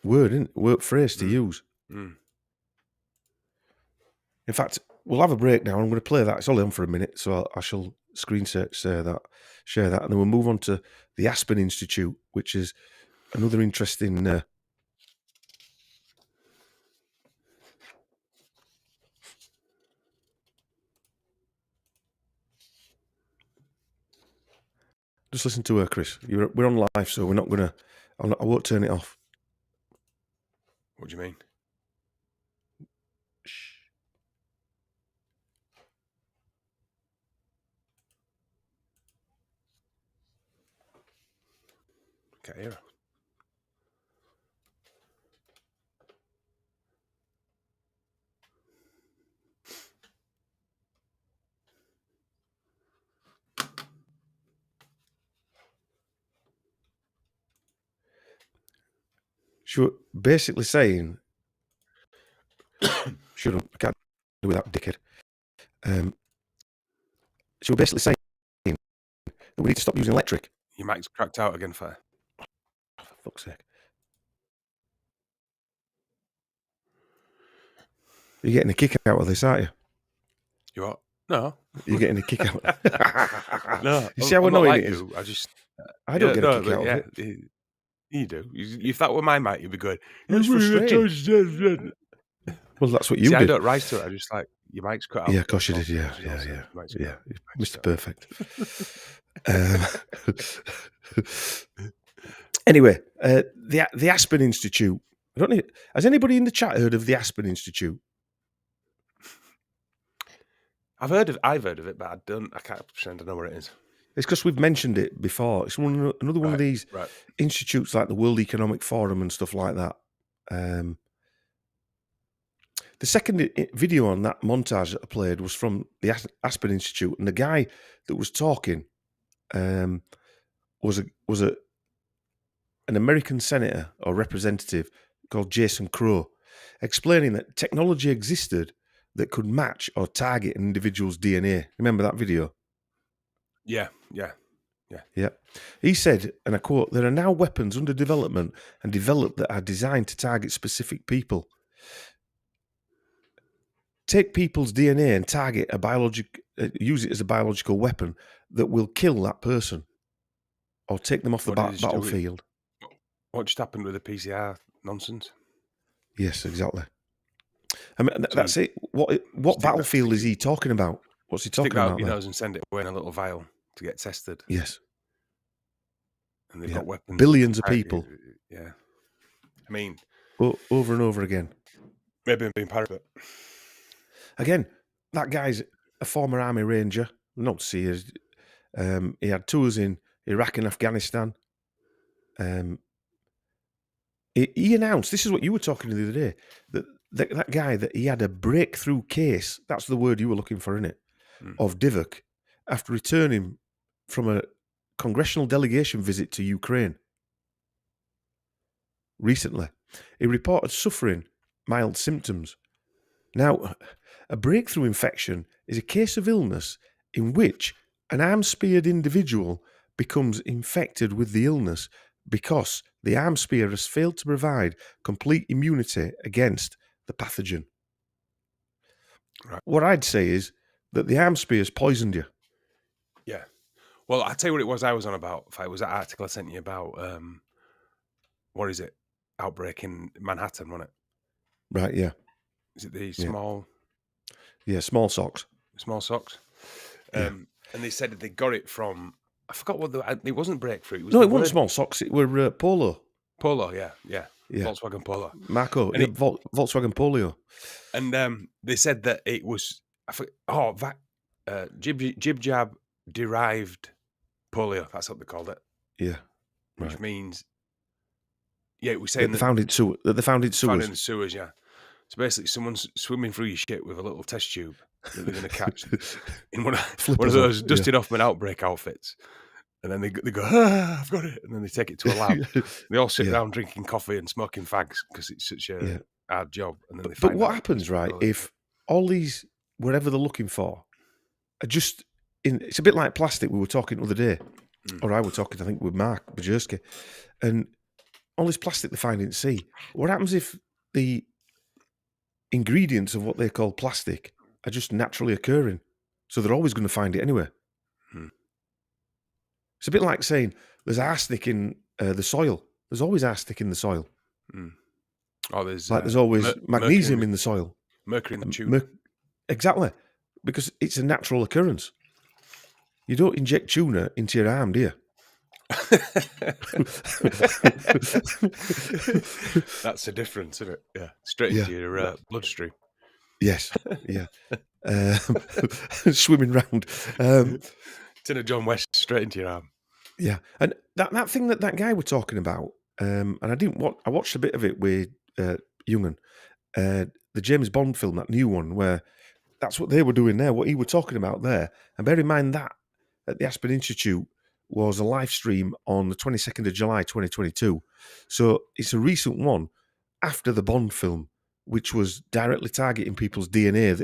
Speaker 14: word phrase to use.
Speaker 15: Mm.
Speaker 14: In fact, we'll have a break now. I'm going to play that. It's only on for a minute, so I shall screen share that, and then we'll move on to the Aspen Institute, which is another interesting. Just listen to her, Chris. We're on live, so we're not going to. I won't turn it off.
Speaker 15: What do you mean? Can't hear her.
Speaker 14: She was basically saying, I can't do without dickhead. She was basically saying that we need to stop using electric.
Speaker 15: Your mic's cracked out again, Fire.
Speaker 14: For fuck's sake. You're getting a kick out of this, aren't you?
Speaker 15: You what? No.
Speaker 14: You're getting a kick out.
Speaker 15: No.
Speaker 14: You see how annoying
Speaker 15: like
Speaker 14: it is?
Speaker 15: I
Speaker 14: don't get a kick out of it.
Speaker 15: You do. If that were my mic, you'd be good.
Speaker 14: It's frustrating. Well, that's what you
Speaker 15: see,
Speaker 14: did.
Speaker 15: I don't rise to it. I just like, your mic's cut out.
Speaker 14: Yeah, of course you did. Yeah. Mr. Perfect. Anyway, the Aspen Institute. I don't know. Has anybody in the chat heard of the Aspen Institute?
Speaker 15: I've heard of it, but I can't pretend I know where it is.
Speaker 14: It's because we've mentioned it before. It's another one of these institutes like the World Economic Forum and stuff like that. The second video on that montage that I played was from the Aspen Institute, and the guy that was talking was an American senator or representative called Jason Crow, explaining that technology existed that could match or target an individual's DNA. Remember that video?
Speaker 15: Yeah.
Speaker 14: He said, and I quote, "There are now weapons under development and developed that are designed to target specific people. Take people's DNA and target use it as a biological weapon that will kill that person or take them off the battlefield."
Speaker 15: What just happened with the PCR nonsense?
Speaker 14: Yes, exactly. I mean, that's it. What battlefield is he talking about? What's he talking about?
Speaker 15: Stick that up your nose and send it away in a little vial to get tested.
Speaker 14: Yes.
Speaker 15: And they've got weapons.
Speaker 14: Billions of people.
Speaker 15: Yeah. I mean,
Speaker 14: over and over again.
Speaker 15: Maybe I'm being parrot.
Speaker 14: Again, that guy's a former Army Ranger. Not to see his. He had tours in Iraq and Afghanistan. He announced, this is what you were talking the other day, that guy, that he had a breakthrough case, that's the word you were looking for, innit, of Divok, after returning from a congressional delegation visit to Ukraine. Recently, he reported suffering mild symptoms. Now, a breakthrough infection is a case of illness in which an arm-speared individual becomes infected with the illness because the arm spear has failed to provide complete immunity against the pathogen.
Speaker 15: Right.
Speaker 14: What I'd say is that the arm spear's poisoned you.
Speaker 15: Yeah. Well, I'll tell you what it was I was on about. If it was that article I sent you about, what is it? Outbreak in Manhattan, wasn't it?
Speaker 14: Right, yeah.
Speaker 15: Is it the small...
Speaker 14: Yeah, small socks.
Speaker 15: Small socks. And they said that they got it from... I forgot what it wasn't breakthrough.
Speaker 14: It wasn't small socks. It were Polo.
Speaker 15: Polo, yeah. Volkswagen Polo.
Speaker 14: Marco, Volkswagen Polio.
Speaker 15: And they said that it was jib jab derived polio. That's what they called it.
Speaker 14: Yeah,
Speaker 15: which means it was saying
Speaker 14: that they found it in sewers.
Speaker 15: Found it in the sewers, yeah. So basically, someone's swimming through your shit with a little test tube that they're going to catch in one of those Dustin Hoffman outbreak outfits. And then they go, I've got it. And then they take it to a lab. They all sit down drinking coffee and smoking fags because it's such a hard job. And then
Speaker 14: but what happens, right, if all these, whatever they're looking for, are just, it's a bit like plastic we were talking the other day, or I was talking, I think, with Mark Bajerski, and all this plastic they find in the sea. What happens if the ingredients of what they call plastic are just naturally occurring? So they're always going to find it anyway. It's a bit like saying there's arsenic in the soil. There's always arsenic in the soil.
Speaker 15: Oh, there's
Speaker 14: always magnesium in the soil.
Speaker 15: Mercury in the tuna.
Speaker 14: Exactly, because it's a natural occurrence. You don't inject tuna into your arm, do you?
Speaker 15: That's the difference, isn't it? Yeah, straight into your bloodstream.
Speaker 14: Yes, yeah. Swimming round.
Speaker 15: Tin of John West straight into your arm.
Speaker 14: Yeah, and that thing that guy were talking about, and I watched a bit of it with Jungen, the James Bond film, that new one, where that's what they were doing there, what he were talking about there. And bear in mind that at the Aspen Institute was a live stream on the 22nd of July 2022. So it's a recent one after the Bond film, which was directly targeting people's DNA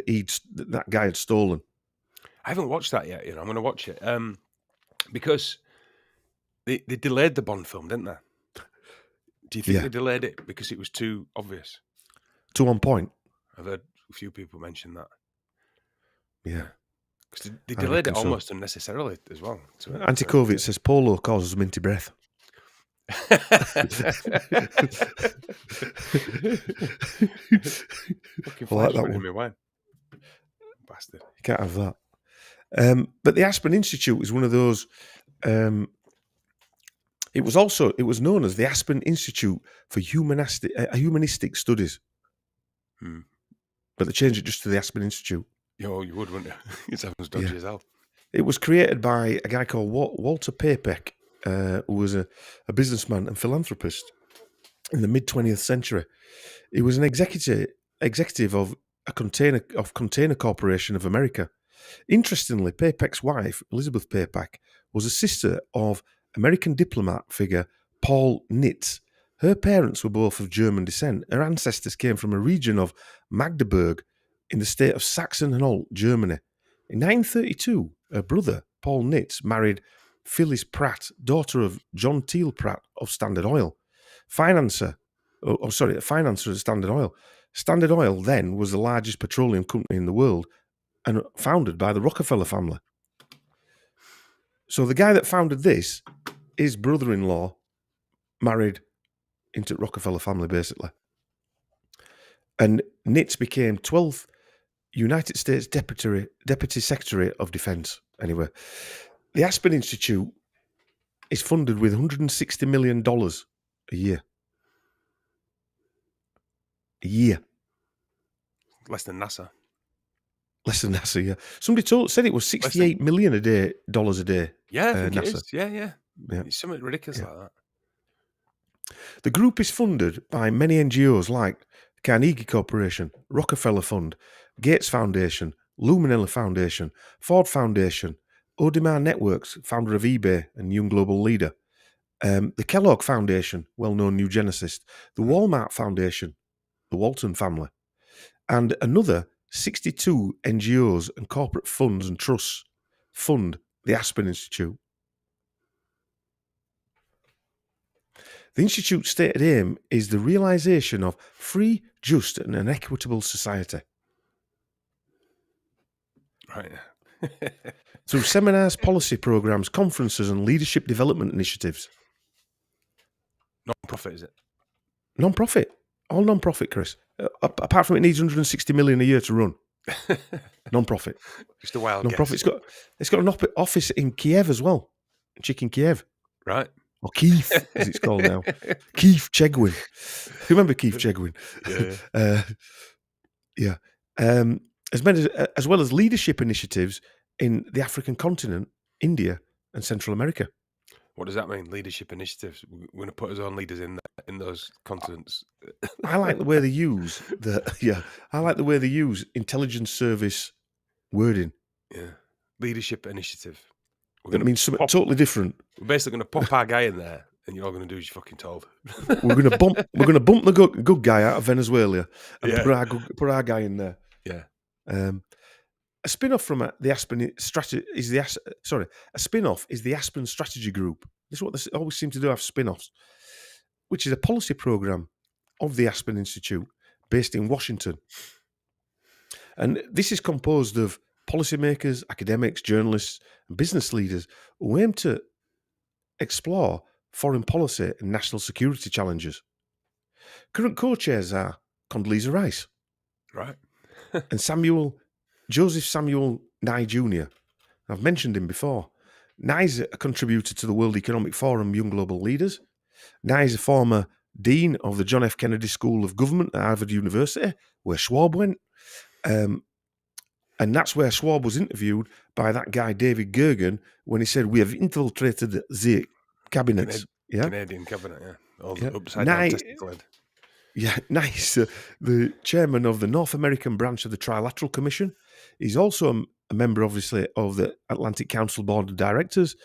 Speaker 14: that guy had stolen.
Speaker 15: I haven't watched that yet. I'm going to watch it because they delayed the Bond film, didn't they? Do you think they delayed it because it was too obvious?
Speaker 14: Too on point?
Speaker 15: I've heard a few people mention that.
Speaker 14: Yeah.
Speaker 15: Because they delayed it almost unnecessarily as well.
Speaker 14: Anti-COVID says polo causes minty breath.
Speaker 15: I like that one. Wine. Bastard.
Speaker 14: You can't have that. But the Aspen Institute is one of those. It was known as the Aspen Institute for Humanistic Studies. But they changed it just to the Aspen Institute.
Speaker 15: Oh, you would, wouldn't you? It sounds dodgy as hell.
Speaker 14: It was created by a guy called Walter Papeck, who was a businessman and philanthropist in the mid-20th century. He was an executive of Container Corporation of America. Interestingly, Papeck's wife, Elizabeth Papeck, was a sister of American diplomat figure Paul Nitz. Her parents were both of German descent. Her ancestors came from a region of Magdeburg in the state of Saxon-Anhalt, Germany. In 1932, her brother, Paul Nitz, married Phyllis Pratt, daughter of John Teal Pratt of Standard Oil, financer of Standard Oil. Standard Oil then was the largest petroleum company in the world and founded by the Rockefeller family. So the guy that founded this, his brother-in-law, married into the Rockefeller family, basically. And Nitz became 12th United States Deputy Secretary of Defense. Anyway, the Aspen Institute is funded with $160 million a year. A year.
Speaker 15: Less than NASA.
Speaker 14: Less than NASA, yeah. Somebody said it was $68 million a day.
Speaker 15: Yeah, I think
Speaker 14: NASA.
Speaker 15: it is. Yeah. It's something ridiculous like that.
Speaker 14: The group is funded by many NGOs like Carnegie Corporation, Rockefeller Fund, Gates Foundation, Luminella Foundation, Ford Foundation, Audemars Networks, founder of eBay and Young Global Leader, the Kellogg Foundation, well-known New Genesis, the Walmart Foundation, the Walton family, and another 62 NGOs and corporate funds and trusts fund the Aspen Institute. The Institute's stated aim is the realisation of free, just and an equitable society.
Speaker 15: Right.
Speaker 14: Through seminars, policy programmes, conferences and leadership development initiatives.
Speaker 15: Non-profit, is it?
Speaker 14: Non-profit. All non-profit, Chris. Apart from it needs $160 million a year to run. Non-profit.
Speaker 15: Just a wild
Speaker 14: non-profit.
Speaker 15: guess.
Speaker 14: It's got an office in Kiev as well. Chicken Kiev.
Speaker 15: Right.
Speaker 14: Or Keith, as it's called now. Keith Chegwin. Remember Keith Chegwin?
Speaker 15: Yeah.
Speaker 14: As well as leadership initiatives in the African continent, India, and Central America.
Speaker 15: What does that mean? Leadership initiatives. We're going to put our own leaders in those continents.
Speaker 14: I like the way they use intelligence service wording.
Speaker 15: Yeah. Leadership initiative.
Speaker 14: That means something totally different.
Speaker 15: We're basically going to pop our guy in there, and you're all going to do as you're fucking told.
Speaker 14: We're going to bump the good guy out of Venezuela and put our guy in there.
Speaker 15: Yeah.
Speaker 14: A spin-off from the Aspen strategy is a spin-off is the Aspen Strategy Group. This is what they always seem to do, have spin-offs, which is a policy program of the Aspen Institute based in Washington. And this is composed of policymakers, academics, journalists, and business leaders who aim to explore foreign policy and national security challenges. Current co-chairs are Condoleezza Rice,
Speaker 15: right,
Speaker 14: and Joseph Samuel Nye Jr. I've mentioned him before. Nye's a contributor to the World Economic Forum Young Global Leaders. Nye's a former dean of the John F. Kennedy School of Government at Harvard University, where Schwab went. And that's where Schwab was interviewed by that guy, David Gergen, when he said, "We have infiltrated the cabinets."
Speaker 15: Canadian cabinet, yeah. All the upside
Speaker 14: Now,
Speaker 15: down testicle head.
Speaker 14: Yeah, nice. The chairman of the North American branch of the Trilateral Commission. He's also a member, obviously, of the Atlantic Council Board of Directors,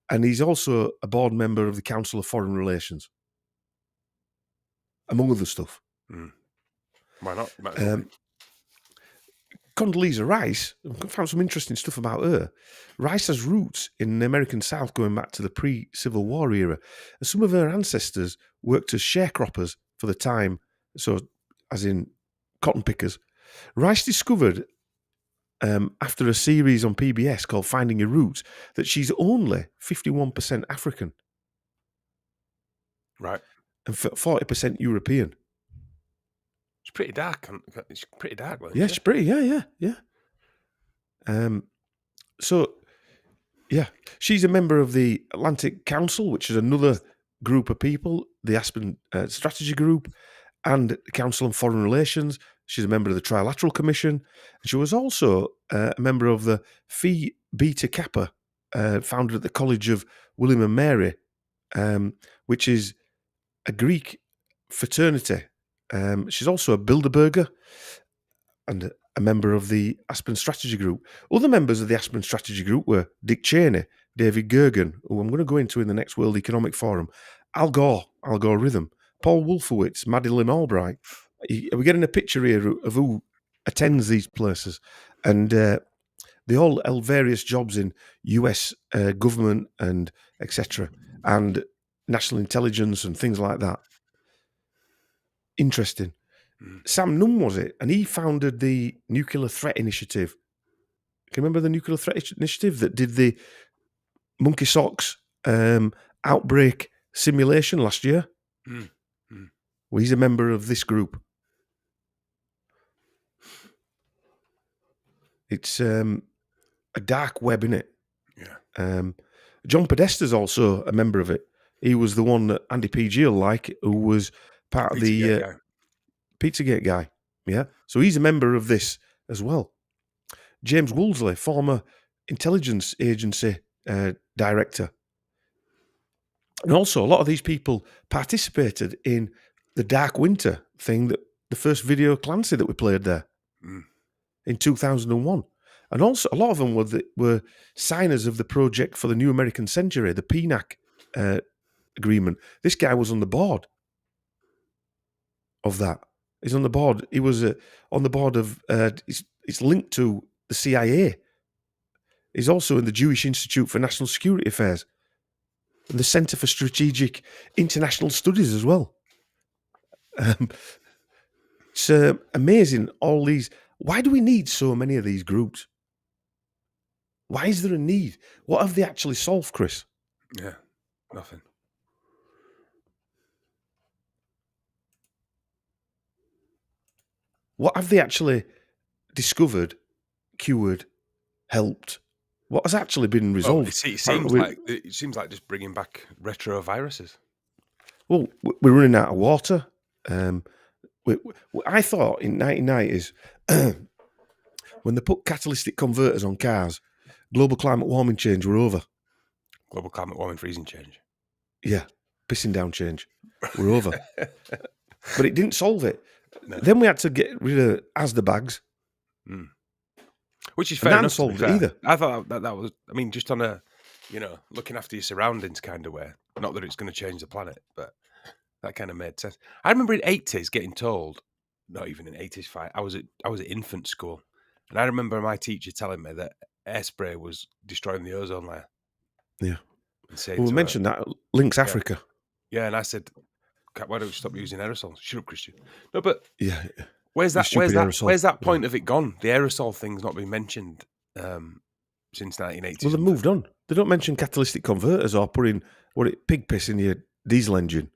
Speaker 14: and he's also a board member of the Council of Foreign Relations, among other stuff.
Speaker 15: Why not?
Speaker 14: Condoleezza Rice, I found some interesting stuff about her. Rice has roots in the American South going back to the pre-Civil War era. And some of her ancestors worked as sharecroppers for the time, so as in cotton pickers. Rice discovered, after a series on PBS called Finding Your Roots, that she's only 51% African.
Speaker 15: Right.
Speaker 14: And 40% European.
Speaker 15: It's pretty dark. It's pretty dark.
Speaker 14: Yeah, she's pretty. Yeah. So, yeah, she's a member of the Atlantic Council, which is another group of people, the Aspen Strategy Group, and the Council on Foreign Relations. She's a member of the Trilateral Commission. She was also a member of the Phi Beta Kappa, founded at the College of William and Mary, which is a Greek fraternity. She's also a Bilderberger and a member of the Aspen Strategy Group. Other members of the Aspen Strategy Group were Dick Cheney, David Gergen, who I'm going to go into in the next World Economic Forum, Al Gore, Algorithm, Paul Wolfowitz, Madeleine Albright. We're getting a picture here of who attends these places. And they all held various jobs in US government and etc. and national intelligence and things like that. Interesting. Sam Nunn was it, and he founded the Nuclear Threat Initiative. Can you remember the Nuclear Threat Initiative that did the monkey socks outbreak simulation last year? Well, he's a member of this group. It's a dark web, innit? Yeah. John Podesta's also a member of it. He was the one that Andy P.G. will like, who was part of the Pizzagate guy. Yeah. So he's a member of this as well. James Woolsey, former intelligence agency director. And also, a lot of these people participated in the Dark Winter thing, that the first video Clancy that we played there in 2001. And also, a lot of them were signers of the project for the New American Century, the PNAC agreement. This guy was on the board of that. He's on the board. He was on the board of. It's linked to the CIA. He's also in the Jewish Institute for National Security Affairs and the Centre for Strategic International Studies as well. It's amazing, all these. Why do we need so many of these groups? Why is there a need? What have they actually solved, Chris?
Speaker 15: Yeah, nothing.
Speaker 14: What have they actually discovered, cured, helped? What has actually been resolved?
Speaker 15: Well, it seems like just bringing back retroviruses.
Speaker 14: Well, we're running out of water. I thought in 1990s, when they put catalytic converters on cars, global climate warming change were over.
Speaker 15: Global climate warming freezing change.
Speaker 14: Yeah, pissing down change. We're over. But it didn't solve it. No. Then we had to get rid of Asda bags.
Speaker 15: Which is fair enough.
Speaker 14: Solved it either.
Speaker 15: I thought that was, I mean, just on a, looking after your surroundings kind of way. Not that it's going to change the planet, but that kind of made sense. I remember in 80s getting told, not even in 80s fight, I was at infant school, and I remember my teacher telling me that airspray was destroying the ozone layer.
Speaker 14: Yeah. Well, we mentioned that links Africa.
Speaker 15: Yeah, and I said, why don't we stop using aerosols? Shut up, Christian. No, but
Speaker 14: yeah,
Speaker 15: where's that point of it gone? The aerosol thing's not been mentioned since 1980.
Speaker 14: Well, they've moved on. They don't mention catalytic converters or putting pig piss in your diesel engine.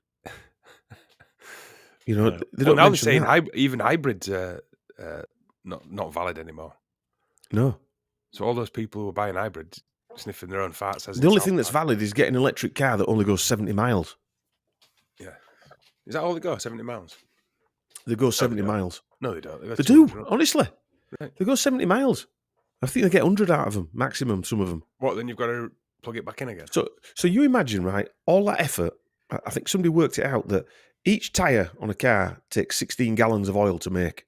Speaker 14: They don't.
Speaker 15: Now they're saying even hybrids are not valid anymore.
Speaker 14: No.
Speaker 15: So all those people who are buying hybrids, sniffing their own farts.
Speaker 14: The only thing that's valid is getting an electric car that only goes 70 miles.
Speaker 15: Yeah. Is that all they go? 70 miles?
Speaker 14: They go 70 miles.
Speaker 15: No, they don't.
Speaker 14: They do, honestly. Right. They go 70 miles. I think they get 100 out of them, maximum, some of them.
Speaker 15: What, then you've got to plug it back in again?
Speaker 14: So you imagine, right, all that effort, I think somebody worked it out that each tyre on a car takes 16 gallons of oil to make.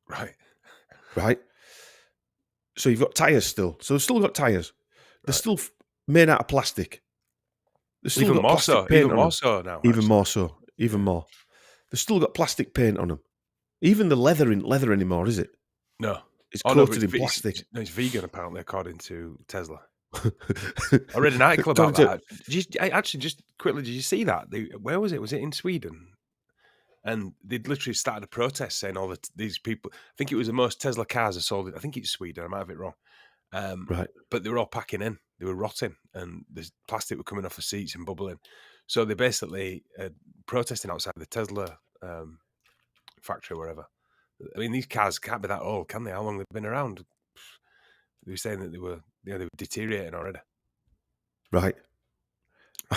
Speaker 15: Right.
Speaker 14: Right? So you've got tyres still. So they've still got tyres. They're still made out of plastic. They've still
Speaker 15: Even
Speaker 14: got
Speaker 15: more
Speaker 14: plastic
Speaker 15: so.
Speaker 14: paint
Speaker 15: Even
Speaker 14: on
Speaker 15: more
Speaker 14: them.
Speaker 15: so now.
Speaker 14: Even more so. Even more. They've still got plastic paint on them. Even the leather isn't leather anymore, is it?
Speaker 15: No.
Speaker 14: It's
Speaker 15: Oh, no,
Speaker 14: coated in plastic.
Speaker 15: It's vegan, apparently, according to Tesla. I read an article about that. Just quickly, did you see that? Where was it? Was it in Sweden? And they'd literally started a protest saying these people, I think it was the most Tesla cars are sold in, I think it's Sweden, I might have it wrong.
Speaker 14: Right.
Speaker 15: But they were all packing in. They were rotting and the plastic were coming off the seats and bubbling. So they basically protesting outside the Tesla factory or wherever. I mean, these cars can't be that old, can they? How long they've been around? They were saying that they were deteriorating already.
Speaker 14: Right.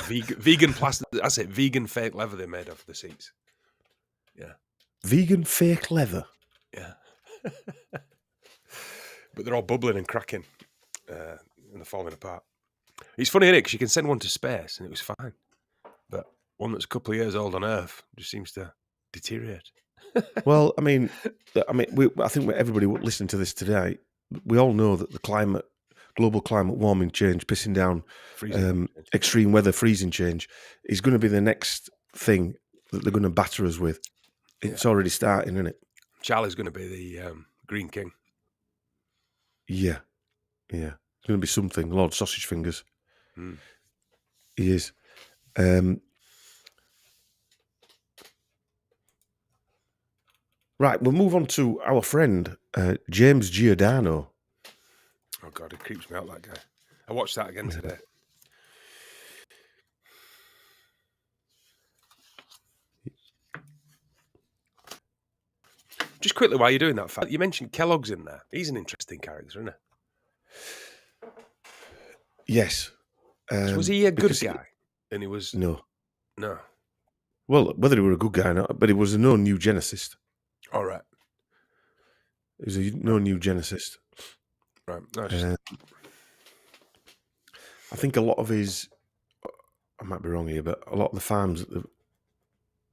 Speaker 15: Vegan plastic, that's it, vegan fake leather they made of the seats. Yeah.
Speaker 14: Vegan fake leather?
Speaker 15: Yeah. But they're all bubbling and cracking and they're falling apart. It's funny, isn't it? Because you can send one to space and it was fine. But one that's a couple of years old on Earth just seems to deteriorate.
Speaker 14: Well, I think everybody listening to this today, we all know that the global climate warming change, pissing down extreme weather, freezing change, is going to be the next thing that they're going to batter us with. It's already starting, isn't it?
Speaker 15: Charlie's going to be the Green King.
Speaker 14: Yeah. It's going to be something. Lord Sausage Fingers. He is. Right, we'll move on to our friend, James Giordano.
Speaker 15: Oh, God, it creeps me out, that guy. I watched that again today. Just quickly, while you're doing that, you mentioned Kellogg's in there. He's an interesting character, isn't he?
Speaker 14: Yes.
Speaker 15: So was he a good guy? And he was...
Speaker 14: No.
Speaker 15: Well,
Speaker 14: whether he were a good guy or not, but he was a known eugenicist.
Speaker 15: All right.
Speaker 14: He was a known eugenicist.
Speaker 15: Right.
Speaker 14: I think a lot of his... I might be wrong here, but a lot of the farms...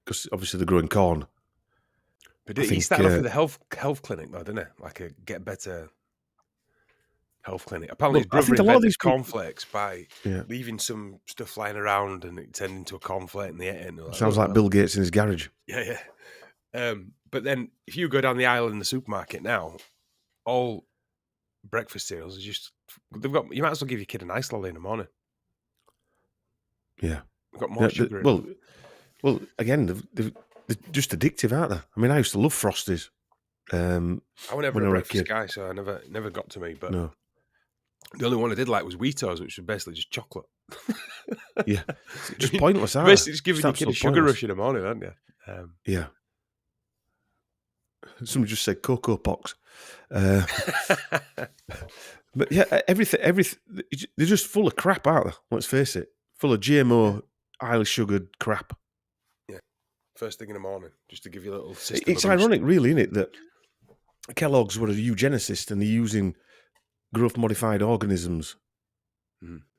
Speaker 14: Because obviously they're growing corn.
Speaker 15: But he started off with a health clinic, though, didn't he? Like a get better health clinic. Apparently, his brother invented cornflakes by leaving some stuff lying around, and it turned into a cornflake, and they ate it.
Speaker 14: Sounds like Bill Gates in his garage.
Speaker 15: Yeah. But then, if you go down the aisle in the supermarket now, all breakfast cereals are just you might as well give your kid an ice lolly in the morning.
Speaker 14: Yeah,
Speaker 15: they've got more sugar. In them.
Speaker 14: Well, again, they're just addictive, aren't they? I mean, I used to love Frosties.
Speaker 15: I was never a breakfast guy, so I never got to me. But
Speaker 14: no.
Speaker 15: The only one I did like was Wheatos, which was basically just chocolate.
Speaker 14: Yeah, just pointless.
Speaker 15: Basically, just giving your kid a sugar rush in the morning, aren't you?
Speaker 14: Yeah. Somebody just said COPYWRITE. But yeah, everything. They're just full of crap, aren't they? Let's face it, full of GMO, highly sugared crap.
Speaker 15: Yeah, first thing in the morning, just to give you a little system.
Speaker 14: It's ironic, really, isn't it, that Kellogg's were a eugenicist and they're using growth modified organisms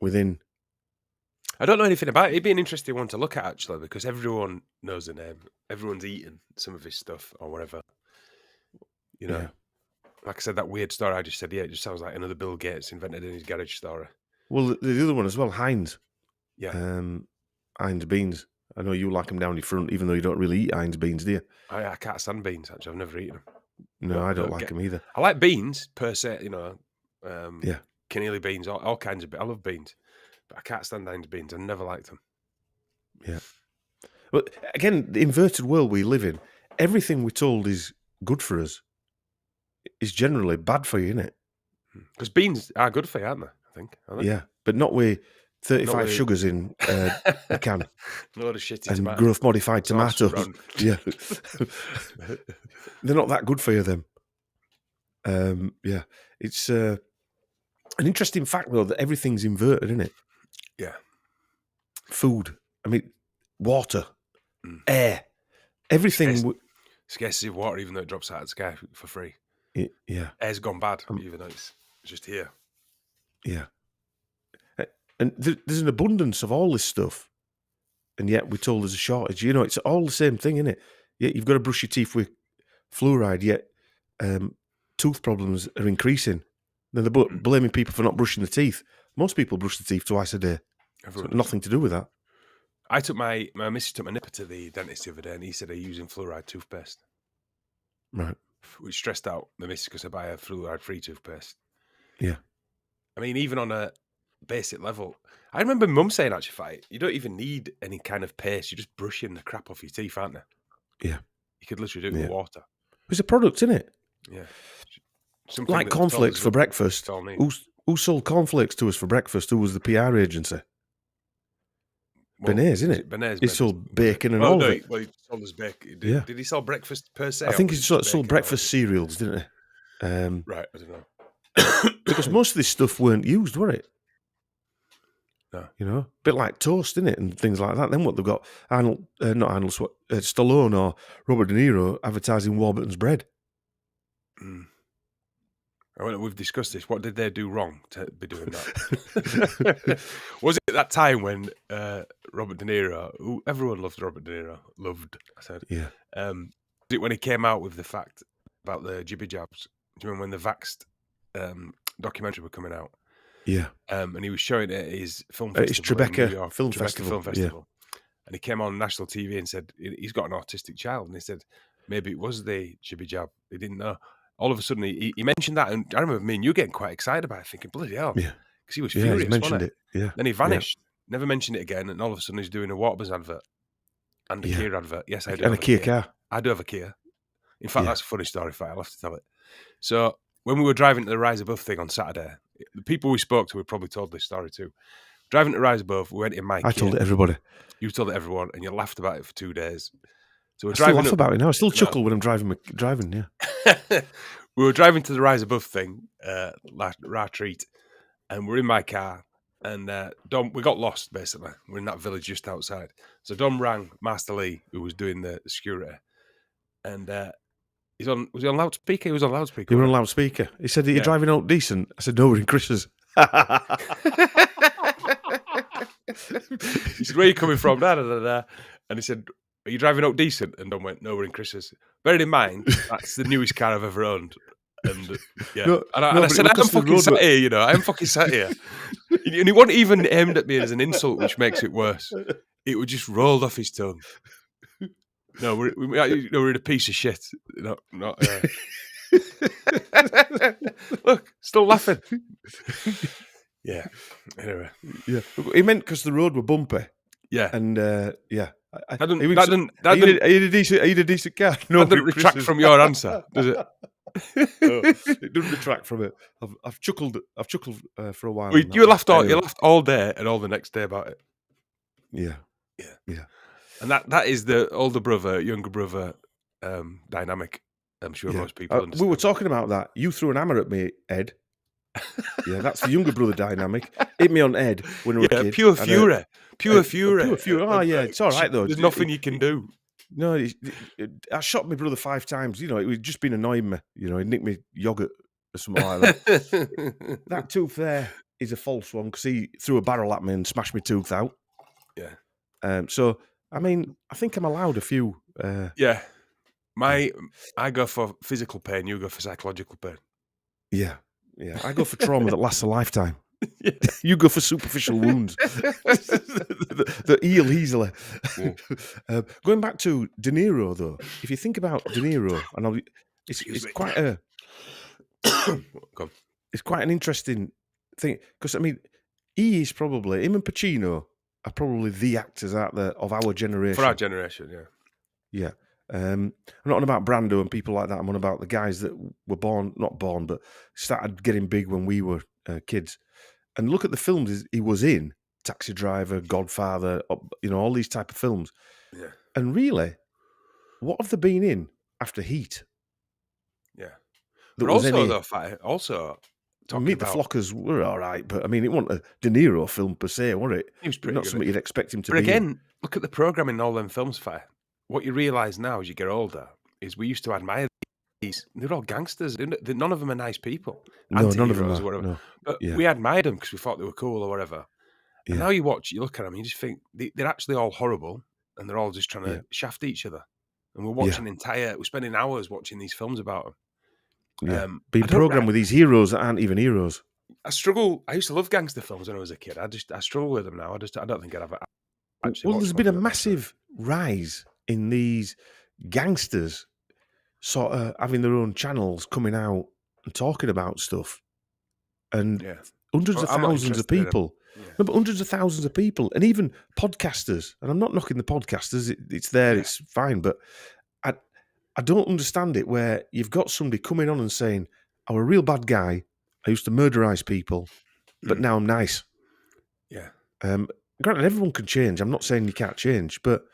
Speaker 14: within.
Speaker 15: I don't know anything about it. It'd be an interesting one to look at, actually, because everyone knows the name. Everyone's eaten some of his stuff or whatever. You know, like I said, that weird story I just said, it just sounds like another Bill Gates invented in his garage story.
Speaker 14: Well, the other one as well, Heinz.
Speaker 15: Yeah.
Speaker 14: Heinz beans. I know you like them down your front, even though you don't really eat Heinz beans, do you?
Speaker 15: I can't stand beans, actually. I've never eaten them.
Speaker 14: No, I don't like them either.
Speaker 15: I like beans, per se, you know.
Speaker 14: Yeah.
Speaker 15: Keneally beans, all kinds of beans. I love beans. But I can't stand Heinz beans. I never liked them.
Speaker 14: Yeah. But again, the inverted world we live in, everything we're told is good for us is generally bad for you, isn't it?
Speaker 15: Because beans are good for you, aren't they? I think.
Speaker 14: Yeah, but not with 35 sugars in a can.
Speaker 15: A load of shitty
Speaker 14: and
Speaker 15: tomato.
Speaker 14: growth modified tomatoes. Yeah. They're not that good for you, then. Yeah. It's an interesting fact, though, that everything's inverted, isn't it?
Speaker 15: Yeah.
Speaker 14: Food. I mean, water, air, everything.
Speaker 15: Scarcity of water, even though it drops out of the sky for free.
Speaker 14: Yeah.
Speaker 15: Air's gone bad, even though it's... just here.
Speaker 14: Yeah. And there's an abundance of all this stuff, and yet we're told there's a shortage. You know, it's all the same thing, isn't it? Yet you've got to brush your teeth with fluoride, yet tooth problems are increasing. Then they're blaming people for not brushing the teeth. Most people brush the teeth twice a day. It's got nothing to do with that.
Speaker 15: I took my missus took my nipper to the dentist the other day, and he said they're using fluoride toothpaste.
Speaker 14: Right.
Speaker 15: Which stressed out my missus because I buy a fluoride-free toothpaste.
Speaker 14: Yeah.
Speaker 15: I mean, even on a basic level, I remember Mum saying, actually, you don't even need any kind of paste. You're just brushing the crap off your teeth, aren't they?
Speaker 14: Yeah.
Speaker 15: You could literally do it with water.
Speaker 14: There's a product, isn't it?
Speaker 15: Yeah.
Speaker 14: Like cornflakes for breakfast. Who sold cornflakes to us for breakfast? Who was the PR agency? Benes, isn't it?
Speaker 15: Benes.
Speaker 14: He sold bacon and all of it.
Speaker 15: Well, he sold us bacon. Did he sell breakfast per se?
Speaker 14: I think he sold breakfast cereals, didn't he?
Speaker 15: Right, I don't know.
Speaker 14: Because most of this stuff weren't used, were it?
Speaker 15: No.
Speaker 14: You know, a bit like toast, innit, and things like that. Then what they've got, Stallone or Robert De Niro advertising Warburton's bread.
Speaker 15: Mm. Well, we've discussed this. What did they do wrong to be doing that? Was it that time when Robert De Niro, who everyone loved Robert De Niro, I said.
Speaker 14: Yeah.
Speaker 15: Was it when he came out with the fact about the jibby jabs? Do you remember when the Vaxxed documentary were coming out?
Speaker 14: Yeah.
Speaker 15: And he was showing it at his film festival.
Speaker 14: It's Tribeca
Speaker 15: in New York,
Speaker 14: Film Festival.
Speaker 15: Yeah. And he came on national TV and said, he's got an autistic child. And he said, maybe it was the jibby jab. He didn't know. All of a sudden, he mentioned that. And I remember me and you getting quite excited about it, thinking, bloody hell.
Speaker 14: Yeah.
Speaker 15: Because he was furious,
Speaker 14: he mentioned
Speaker 15: wasn't
Speaker 14: it. Yeah.
Speaker 15: Then he vanished. Never mentioned it again. And all of a sudden, he's doing a Waterbuns advert. And a Kia advert. Yes, I do.
Speaker 14: And a Kia car.
Speaker 15: I do have a Kia. In fact, that's a funny story. I'll have to tell it. So when we were driving to the Rise Above thing on Saturday, the people we spoke to were probably told this story too. Driving to Rise Above, we went in my Kia.
Speaker 14: I told it everybody.
Speaker 15: You told it everyone, and you laughed about it for 2 days. So
Speaker 14: I still laugh about it now. I still chuckle when I'm driving, yeah.
Speaker 15: We were driving to the Rise Above thing, last treat, and we're in my car, and Dom, we got lost, basically. We're in that village just outside. So Dom rang Master Lee, who was doing the security, and was he on loudspeaker? He was on loudspeaker.
Speaker 14: You were on loudspeaker. He said, are you driving out decent? I said, no, we're in Chris's.
Speaker 15: He said, where are you coming from? Da, da, da, da. And he said, are you driving out decent? And Dom went, no, we're in Chris's. Bearing in mind, that's the newest car I've ever owned. And yeah, I said, I'm fucking sat here, you know, I'm fucking sat here. And he wasn't even aimed at me as an insult, which makes it worse. It would just rolled off his tongue. No, we're in a piece of shit. Not. Look, still laughing. Yeah. Anyway.
Speaker 14: Yeah. He meant because the road were bumpy.
Speaker 15: Yeah.
Speaker 14: And yeah.
Speaker 15: Are you a
Speaker 14: decent car? No,
Speaker 15: that doesn't retract from your answer, does it?
Speaker 14: No, it doesn't retract from it. I've chuckled for a while.
Speaker 15: You laughed all day and all the next day about it.
Speaker 14: Yeah.
Speaker 15: And that is the older brother, younger brother dynamic. I'm sure most people understand.
Speaker 14: We were talking about that. You threw an hammer at me, Ed. Yeah, that's the younger brother dynamic. Hit me on Ed when we were a kid.
Speaker 15: Pure fury. Pure fury.
Speaker 14: Oh, yeah, it's all right, though.
Speaker 15: There's nothing you can do.
Speaker 14: No, I shot my brother 5 times. You know, it was just been annoying me. You know, he nicked me yogurt or something like that. That tooth there is a false one because he threw a barrel at me and smashed my tooth out.
Speaker 15: Yeah.
Speaker 14: So, I mean, I think I'm allowed a few.
Speaker 15: Yeah. I go for physical pain, you go for psychological pain.
Speaker 14: Yeah. I go for trauma that lasts a lifetime. Yeah. You go for superficial wounds that heal easily. Going back to De Niro, though, if you think about De Niro, and it's quite a it's quite an interesting thing because I mean, him and Pacino are probably the actors out there of our generation.
Speaker 15: For our generation, yeah.
Speaker 14: Yeah. I'm not on about Brando and people like that. I'm on about the guys that were not born, but started getting big when we were kids. And look at the films he was in: Taxi Driver, Godfather, you know, all these type of films.
Speaker 15: Yeah.
Speaker 14: And really, what have they been in after Heat?
Speaker 15: Yeah. But also
Speaker 14: Meet the Flockers were all right, but I mean, it wasn't a De Niro film per se, was it?
Speaker 15: He was pretty
Speaker 14: not
Speaker 15: good.
Speaker 14: Something you'd expect him to be.
Speaker 15: But again, look at the programming in all them films, What you realise now as you get older is we used to admire they're all gangsters. None of them are nice people.
Speaker 14: No, none of them
Speaker 15: Anti-heroes
Speaker 14: are.
Speaker 15: or whatever.
Speaker 14: No.
Speaker 15: But
Speaker 14: Yeah.
Speaker 15: we admired them because we thought they were cool or whatever. And
Speaker 14: Yeah.
Speaker 15: now you look at them, you just think they're actually all horrible, and they're all just trying to shaft each other. And we're spending hours watching these films about them.
Speaker 14: Yeah. Being programmed with these heroes that aren't even heroes.
Speaker 15: I struggle. I used to love gangster films when I was a kid. I struggle with them now. I don't think I'd have actually.
Speaker 14: Well, there's been a massive rise in these gangsters sort of having their own channels coming out and talking about stuff. And hundreds of thousands of people. No, but hundreds of thousands of people, and even podcasters. And I'm not knocking the podcasters. It's there. It's fine. But I don't understand it where you've got somebody coming on and saying, I'm a real bad guy. I used to murderize people, but now I'm nice.
Speaker 15: Yeah.
Speaker 14: Granted, everyone can change. I'm not saying you can't change, but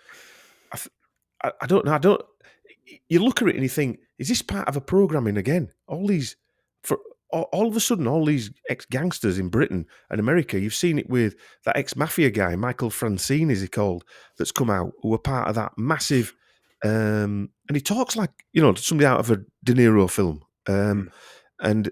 Speaker 14: I don't know. You look at it and you think, is this part of a programming again? All of a sudden, all these ex-gangsters in Britain and America, you've seen it with that ex-mafia guy, Michael Francine, is he called, that's come out, who were part of that massive, and he talks like, somebody out of a De Niro film, and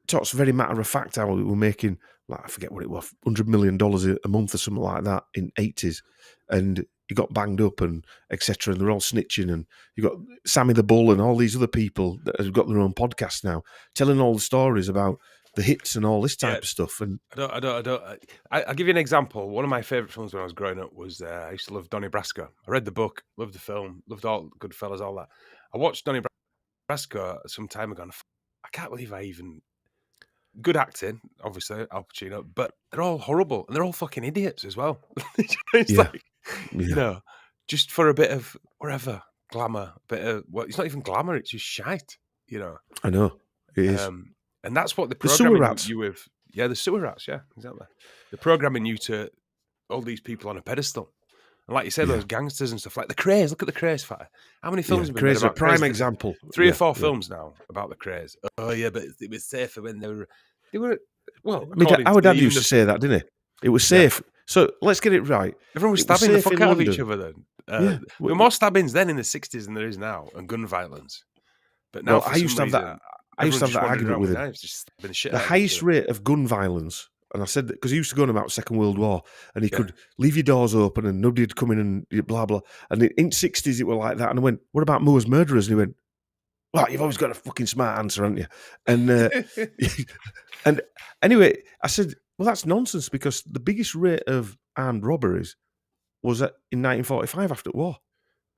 Speaker 14: talks very matter-of-fact how we were making, I forget what it was, $100 million a month or something like that in 80s, and he got banged up and etc. And they're all snitching, and you got Sammy the Bull and all these other people that have got their own podcast now, telling all the stories about the hits and all this type of stuff. And
Speaker 15: I'll give you an example. One of my favourite films when I was growing up was I used to love Donnie Brasco. I read the book, loved the film, loved all Goodfellas, all that. I watched Donnie Brasco some time ago, and I can't believe good acting, obviously, Al Pacino, but they're all horrible and they're all fucking idiots as well. It's just for a bit of whatever glamour, it's not even glamour, it's just shite,
Speaker 14: I know it is,
Speaker 15: and that's what the
Speaker 14: sewer rats.
Speaker 15: You with, the sewer rats, exactly. They're programming you to all these people on a pedestal, and like you said, those gangsters and stuff like the craze. Look at the craze fighter. How many films have been made about
Speaker 14: a prime example?
Speaker 15: 3 or 4 films now about the craze. Oh yeah, but it was safer when they were. Well,
Speaker 14: our dad used to say that, didn't he? It was safe. So let's get it right.
Speaker 15: Everyone was stabbing the fuck out of each other then. There were more stabbings then in the 60s than there is now, and gun violence. But now,
Speaker 14: I used to have that argument with him. The highest rate of gun violence, and I said that because he used to go on about Second World War, and he could leave your doors open and nobody'd come in and blah blah. And in 60s it were like that. And I went, "What about Moore's murderers?" And he went, "Well, you've always got a fucking smart answer, haven't you?" And and anyway, I said, well, that's nonsense because the biggest rate of armed robberies was in 1945 after the war.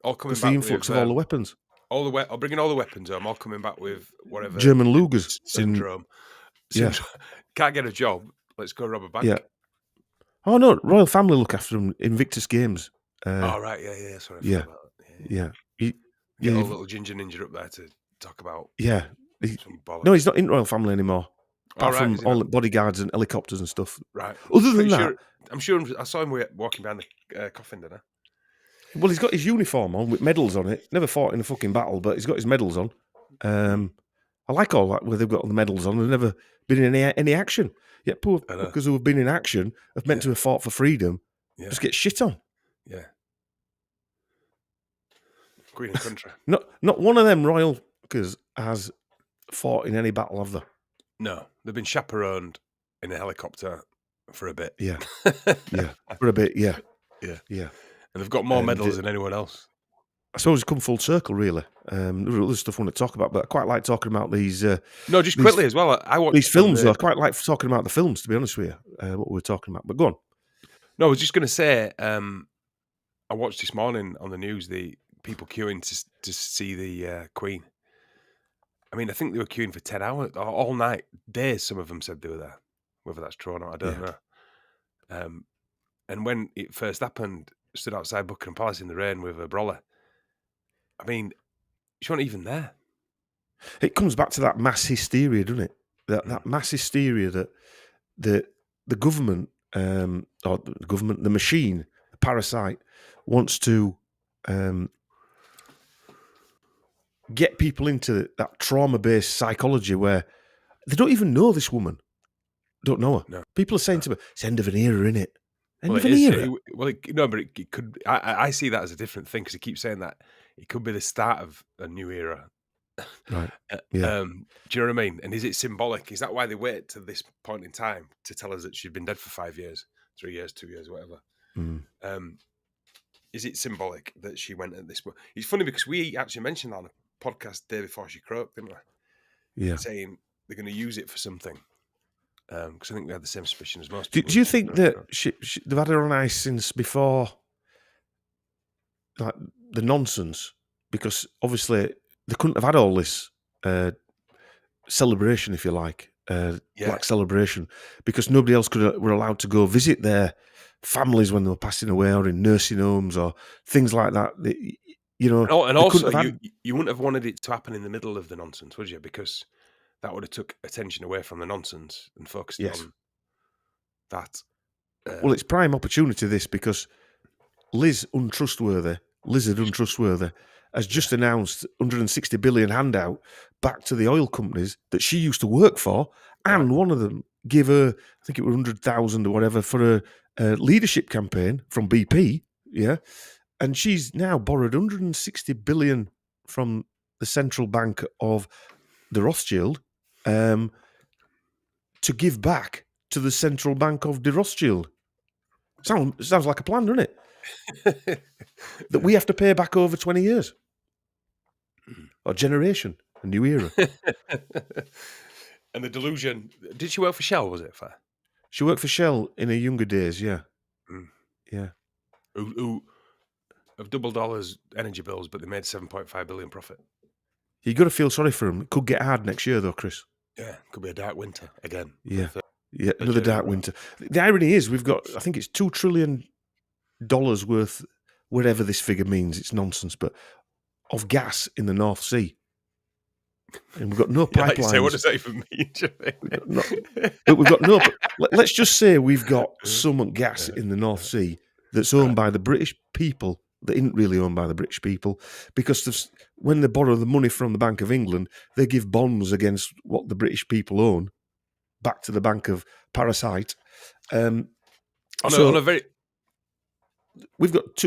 Speaker 15: All coming
Speaker 14: back
Speaker 15: the
Speaker 14: influx of all the weapons.
Speaker 15: Bringing all the weapons home, all coming back with whatever.
Speaker 14: German Lugers.
Speaker 15: Syndrome. Can't get a job, let's go rob a bank.
Speaker 14: Yeah. Oh, no, Royal Family look after them, Invictus Games.
Speaker 15: Right, yeah. Sorry, I forgot about that.
Speaker 14: Yeah.
Speaker 15: Get all little ginger ninja up there to talk about.
Speaker 14: Yeah. No, he's not in Royal Family anymore. Apart from all the bodyguards and helicopters and stuff.
Speaker 15: Right.
Speaker 14: Other than that...
Speaker 15: I'm sure I saw him walking behind the coffin, didn't I?
Speaker 14: Well, he's got his uniform on with medals on it. Never fought in a fucking battle, but he's got his medals on. I like all that, where they've got all the medals on. They've never been in any action. Yet poor fuckers who have been in action have meant to have fought for freedom. Just get shit on.
Speaker 15: Yeah. Queen and country.
Speaker 14: Not one of them royal fuckers has fought in any battle, have they?
Speaker 15: No, they've been chaperoned in a helicopter for a bit.
Speaker 14: Yeah, for a bit. Yeah.
Speaker 15: And they've got more medals than anyone else.
Speaker 14: I suppose it's come full circle, really. There's other stuff I want to talk about, but I quite like talking about these.
Speaker 15: No, just quickly as well. I watched
Speaker 14: these films. I quite like talking about the films, to be honest with you. What we were talking about, but go on.
Speaker 15: No, I was just going to say. I watched this morning on the news the people queuing to see the Queen. I mean, I think they were queuing for 10 hours, all night, days. Some of them said they were there. Whether that's true or not, I don't know. And when it first happened, stood outside Buckingham Palace in the rain with a brolly. I mean, she wasn't even there.
Speaker 14: It comes back to that mass hysteria, doesn't it? That mass hysteria that the government, the machine, the parasite, wants to get people into that trauma-based psychology where they don't even know this woman. Don't know her. No. People are saying to me, it's the end of an era, innit? End of an era.
Speaker 15: But it could. I see that as a different thing because he keeps saying that it could be the start of a new era.
Speaker 14: Right. Yeah.
Speaker 15: Do you know what I mean? And is it symbolic? Is that why they wait to this point in time to tell us that she'd been dead for 5 years, 3 years, 2 years, whatever? Is it symbolic that she went at this point? It's funny because we actually mentioned that on a podcast the day before she croaked, didn't we?
Speaker 14: Yeah.
Speaker 15: Saying they're going to use it for something. Because I think we had the same suspicion as most
Speaker 14: Do
Speaker 15: people.
Speaker 14: you think that they've had her on ice since before, like, the nonsense? Because obviously they couldn't have had all this celebration, if you like, black celebration, because nobody else were allowed to go visit their families when they were passing away, or in nursing homes or things like that.
Speaker 15: And also, you wouldn't have wanted it to happen in the middle of the nonsense, would you? Because that would have took attention away from the nonsense and focused on that.
Speaker 14: Well, it's prime opportunity, this, because Lizard Untrustworthy, has just announced 160 billion handout back to the oil companies that she used to work for, and one of them gave her, I think it was 100,000 or whatever, for a leadership campaign from BP, and she's now borrowed 160 billion from the central bank of the Rothschild to give back to the central bank of the Rothschild. Sounds like a plan, doesn't it? That we have to pay back over 20 years. Or generation, a new era.
Speaker 15: And the delusion. Did she work for Shell, was it?
Speaker 14: She worked for Shell in her younger days, yeah. Yeah.
Speaker 15: Who have doubled all his energy bills, but they made 7.5 billion profit.
Speaker 14: You got to feel sorry for them. It could get hard next year, though, Chris.
Speaker 15: Yeah, could be a dark winter again.
Speaker 14: Yeah, another dark winter. The irony is, we've got, I think it's $2 trillion worth, whatever this figure means, it's nonsense, but of gas in the North Sea. And we've got no pipelines.
Speaker 15: Like you say, what does that even mean?
Speaker 14: We've got no. Let's just say we've got some gas in the North Sea that's owned by the British people, that isn't really owned by the British people, because when they borrow the money from the Bank of England, they give bonds against what the British people own back to the Bank of Parasite. We've got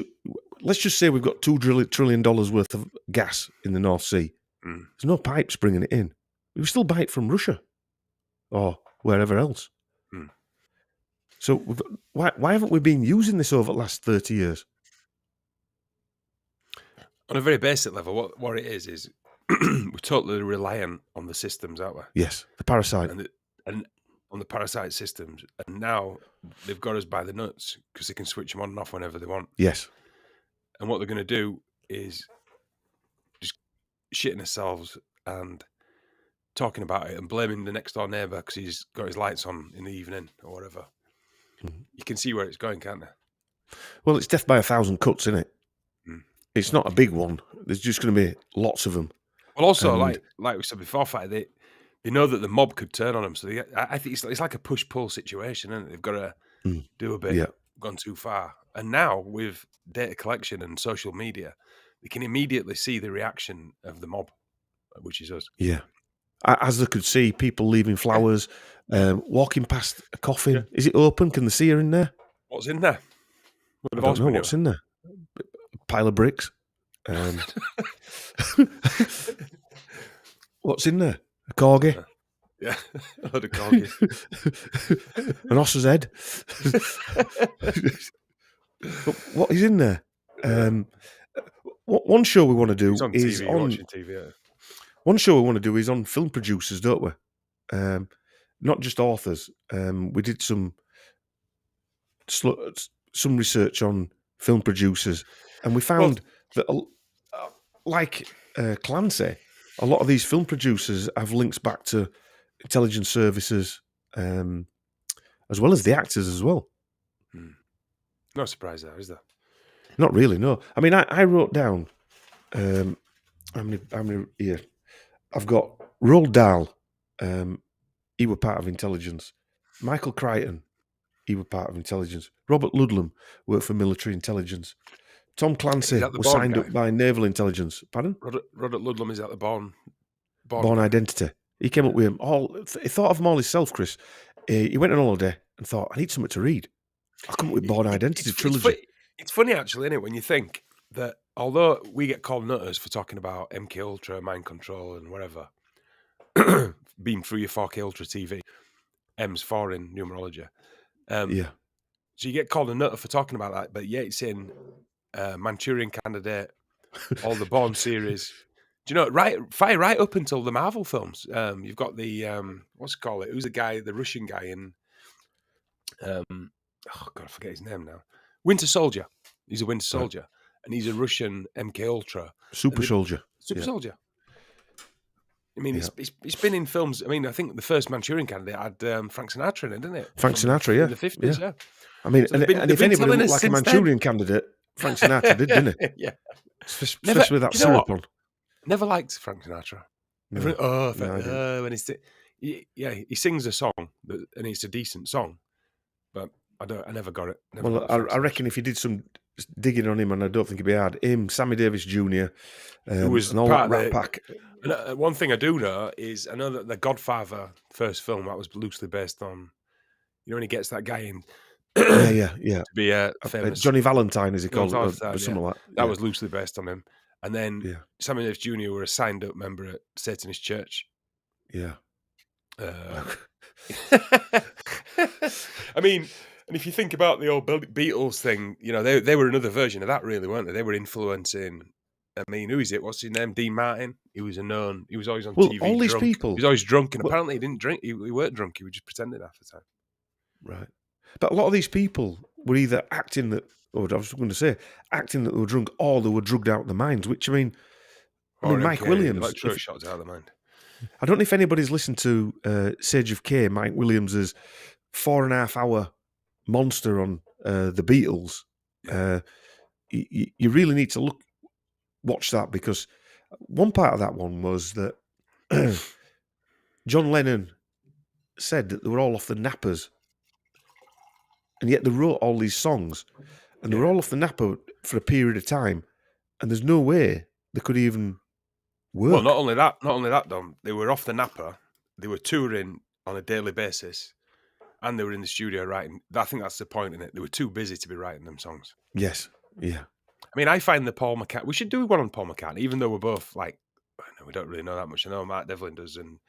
Speaker 14: let's just say we've got $2 trillion worth of gas in the North Sea. There's no pipes bringing it in. We still buy it from Russia or wherever else. So why haven't we been using this over the last 30 years?
Speaker 15: On a very basic level, what it is we're totally reliant on the systems, aren't we?
Speaker 14: Yes, the parasite.
Speaker 15: And on the parasite systems. And now they've got us by the nuts because they can switch them on and off whenever they want.
Speaker 14: Yes.
Speaker 15: And what they're going to do is just shitting themselves and talking about it and blaming the next door neighbour because he's got his lights on in the evening or whatever. You can see where it's going, can't you?
Speaker 14: Well, it's death by 1,000 cuts, isn't it? It's not a big one. There's just going to be lots of them.
Speaker 15: Well, also, like we said before, they know that the mob could turn on them. So I think it's like a push-pull situation, and they've got to do a bit, gone too far. And now, with data collection and social media, they can immediately see the reaction of the mob, which is us.
Speaker 14: Yeah. As they could see people leaving flowers, walking past a coffin. Yeah. Is it open? Can they see her in there?
Speaker 15: What's in there?
Speaker 14: I don't know what's in there. A pile of bricks. What's in there? A corgi?
Speaker 15: Yeah, a load of corgis.
Speaker 14: An osse's head. What is in there? One show we want to do
Speaker 15: on
Speaker 14: is
Speaker 15: TV, watching TV. Yeah.
Speaker 14: One show we want to do is on film producers, don't we? Not just authors. We did some research on film producers, and we found that, like Clancy, a lot of these film producers have links back to intelligence services, as well as the actors as well.
Speaker 15: No surprise there, is there?
Speaker 14: Not really, no. I mean, I wrote down how many here. I've got Roald Dahl, he were part of intelligence. Michael Crichton, he were part of intelligence. Robert Ludlum worked for military intelligence. Tom Clancy was signed up by naval intelligence. Pardon?
Speaker 15: Robert Ludlum is at the Born
Speaker 14: Identity. He came up with him all. He thought of them all himself, Chris. He went on holiday and thought, I need something to read. I'll come up with Born Identity trilogy.
Speaker 15: It's funny, actually, isn't it, when you think that although we get called nutters for talking about MK Ultra, mind control, and whatever, beam through your 4K Ultra TV, M's 4 in numerology.
Speaker 14: Yeah.
Speaker 15: So you get called a nutter for talking about that, but yet it's in Manchurian Candidate, all the Bourne series. Do you know, right up until the Marvel films? You've got the, what's it called? Who's the guy, the Russian guy in, oh God, I forget his name now. Winter Soldier. He's a Winter Soldier. And he's a Russian MK Ultra.
Speaker 14: Super soldier.
Speaker 15: Soldier. I mean, it's been in films. I mean, I think the first Manchurian Candidate had Frank Sinatra in it, didn't it?
Speaker 14: Frank Sinatra,
Speaker 15: in the 50s, yeah.
Speaker 14: I mean,
Speaker 15: So
Speaker 14: and if anybody looked like a Manchurian Candidate, Frank Sinatra did, didn't it?
Speaker 15: Yeah.
Speaker 14: Especially with that syrup on.
Speaker 15: Never liked Frank Sinatra.
Speaker 14: No.
Speaker 15: When he sings a song, and it's a decent song, but I never got it.
Speaker 14: I reckon if you did some digging on him, and I don't think it'd be hard. Him, Sammy Davis Jr.,
Speaker 15: who was
Speaker 14: and all that Rat Pack.
Speaker 15: And one thing I do know is I know that the Godfather first film that was loosely based on, when he gets that guy in.
Speaker 14: yeah.
Speaker 15: To be famous.
Speaker 14: Johnny Valentine, is he called? Something like that.
Speaker 15: That was loosely based on him. And then Sammy Davis Jr. were a signed up member at Satanist Church.
Speaker 14: Yeah.
Speaker 15: I mean, and if you think about the old Beatles thing, they were another version of that, really, weren't they? They were influencing. I mean, who is it? What's his name? Dean Martin. He was always on TV.
Speaker 14: All these
Speaker 15: drunk.
Speaker 14: people.
Speaker 15: He was always drunk, and apparently he didn't drink. He weren't drunk. He was just pretending half the time.
Speaker 14: Right. But a lot of these people were either acting that, or I was going to say, acting that they were drunk, or they were drugged out of their minds, which, I mean, Mike Williams.
Speaker 15: Electrode shots out of the mind.
Speaker 14: I don't know if anybody's listened to Sage of K, Mike Williams' 4.5 hour monster on the Beatles.
Speaker 15: Yeah.
Speaker 14: You really need to watch that, because one part of that one was that John Lennon said that they were all off the nappers, and yet they wrote all these songs, and they were all off the napper for a period of time, and there's no way they could even work.
Speaker 15: Well, not only that, Dom, they were off the napper, they were touring on a daily basis, and they were in the studio writing. I think that's the point in it. They were too busy to be writing them songs.
Speaker 14: Yes, yeah.
Speaker 15: I mean, I find the Paul McCartney. We should do one on Paul McCartney, even though we're both like, we don't really know that much. I know Mark Devlin does, and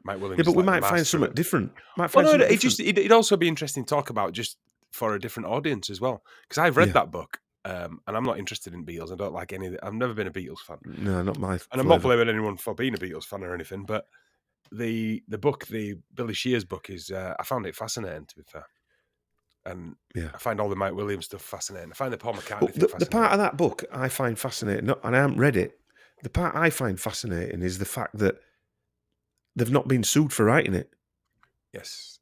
Speaker 15: Mike Williams.
Speaker 14: Yeah, but we might find something different.
Speaker 15: It'd also be interesting to talk about just for a different audience as well. Because I've read that book, and I'm not interested in Beatles. I don't like any of it. I've never been a Beatles fan.
Speaker 14: No, not my.
Speaker 15: And I'm not blaming anyone for being a Beatles fan or anything. But the book, the Billy Shears book, is I found it fascinating, to be fair. And I find all the Mike Williams stuff fascinating. I find the Paul McCartney thing fascinating.
Speaker 14: The part of that book I find fascinating, and I haven't read it. The part I find fascinating is the fact that they've not been sued for writing it.
Speaker 15: Yes.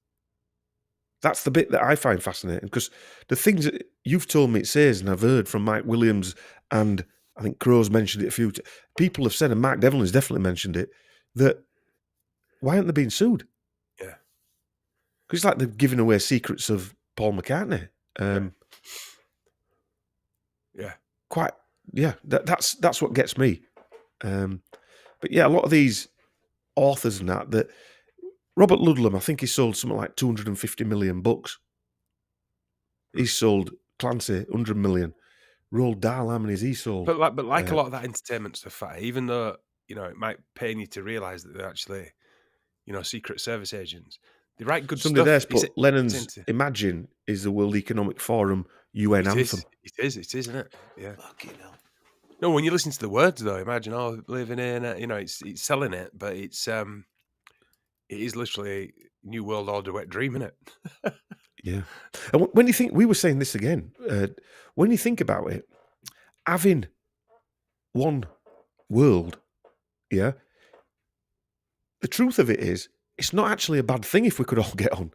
Speaker 14: That's the bit that I find fascinating, because the things that you've told me it says, and I've heard from Mike Williams, and I think Crow's mentioned it a few times. People have said, and Mark Devlin has definitely mentioned it, that why aren't they being sued?
Speaker 15: Yeah.
Speaker 14: Because it's like they're giving away secrets of Paul McCartney. That's what gets me. But yeah, a lot of these authors and that Robert Ludlum, I think he sold something like 250 million books. He's sold Clancy 100 million. Roald Dahl, how many has he sold?
Speaker 15: But like a lot of that entertainment stuff, even though it might pain you to realise that they're actually Secret Service agents. They write good
Speaker 14: Somebody
Speaker 15: stuff.
Speaker 14: There's put Lennon's Imagine is the World Economic Forum UN anthem.
Speaker 15: It is, isn't it? Yeah. No, when you listen to the words though, imagine living in it's selling it, but it is literally New World Order wet dream, isn't it?
Speaker 14: Yeah. And when you think, we were saying this again, when you think about it, having one world, the truth of it is, it's not actually a bad thing if we could all get on.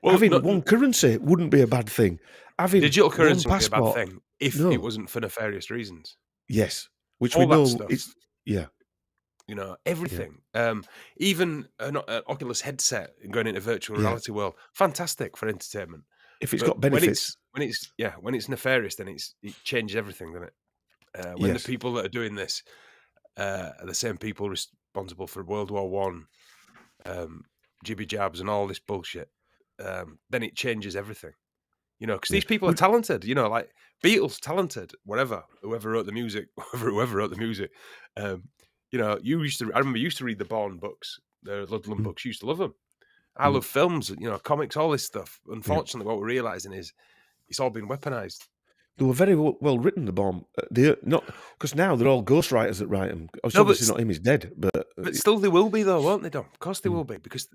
Speaker 14: Well, having one currency wouldn't be a bad thing. Having
Speaker 15: digital currency
Speaker 14: would
Speaker 15: be a bad thing if it wasn't for nefarious reasons.
Speaker 14: Yes, which
Speaker 15: all
Speaker 14: we know
Speaker 15: stuff,
Speaker 14: it's
Speaker 15: everything. Even an Oculus headset and going into virtual reality world, fantastic for entertainment.
Speaker 14: If it's got benefits,
Speaker 15: when it's nefarious, then it changes everything, doesn't it? When the people that are doing this are the same people responsible for World War One. Jibby jabs and all this bullshit, then it changes everything. You know, because these people are talented. You know, like Beatles, talented. Whoever wrote the music, whoever wrote the music. You know, I remember you used to read the Bourne books, the Ludlum books. You used to love them. I love films, you know, comics, all this stuff. Unfortunately, what we're realizing is it's all been weaponized.
Speaker 14: They were very well written, the Bomb. Not because now they're all ghostwriters that write them.
Speaker 15: No,
Speaker 14: Obviously, not him; he's dead. But
Speaker 15: still, they will be though, won't they, Dom? Of course, they will be because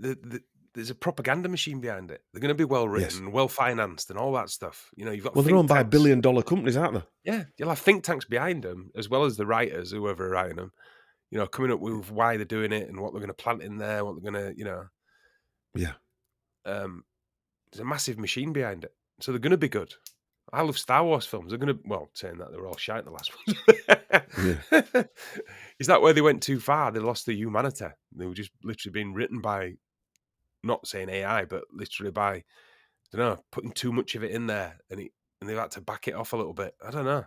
Speaker 15: there's a propaganda machine behind it. They're going to be well written, and well financed, and all that stuff. You know, you've got
Speaker 14: they're owned by billion-dollar companies, aren't they?
Speaker 15: Yeah, you'll have think tanks behind them as well as the writers, whoever are writing them. You know, coming up with why they're doing it and what they're going to plant in there, what they're going to, you know.
Speaker 14: Yeah.
Speaker 15: There's a massive machine behind it, so they're going to be good. I love Star Wars films. They're going to, well, saying that, they were all shite, the last ones. Is that where they went too far? They lost their humanity. They were just literally being written by, not saying AI, but literally by, I don't know, putting too much of it in there, and they've had to back it off a little bit. I don't know.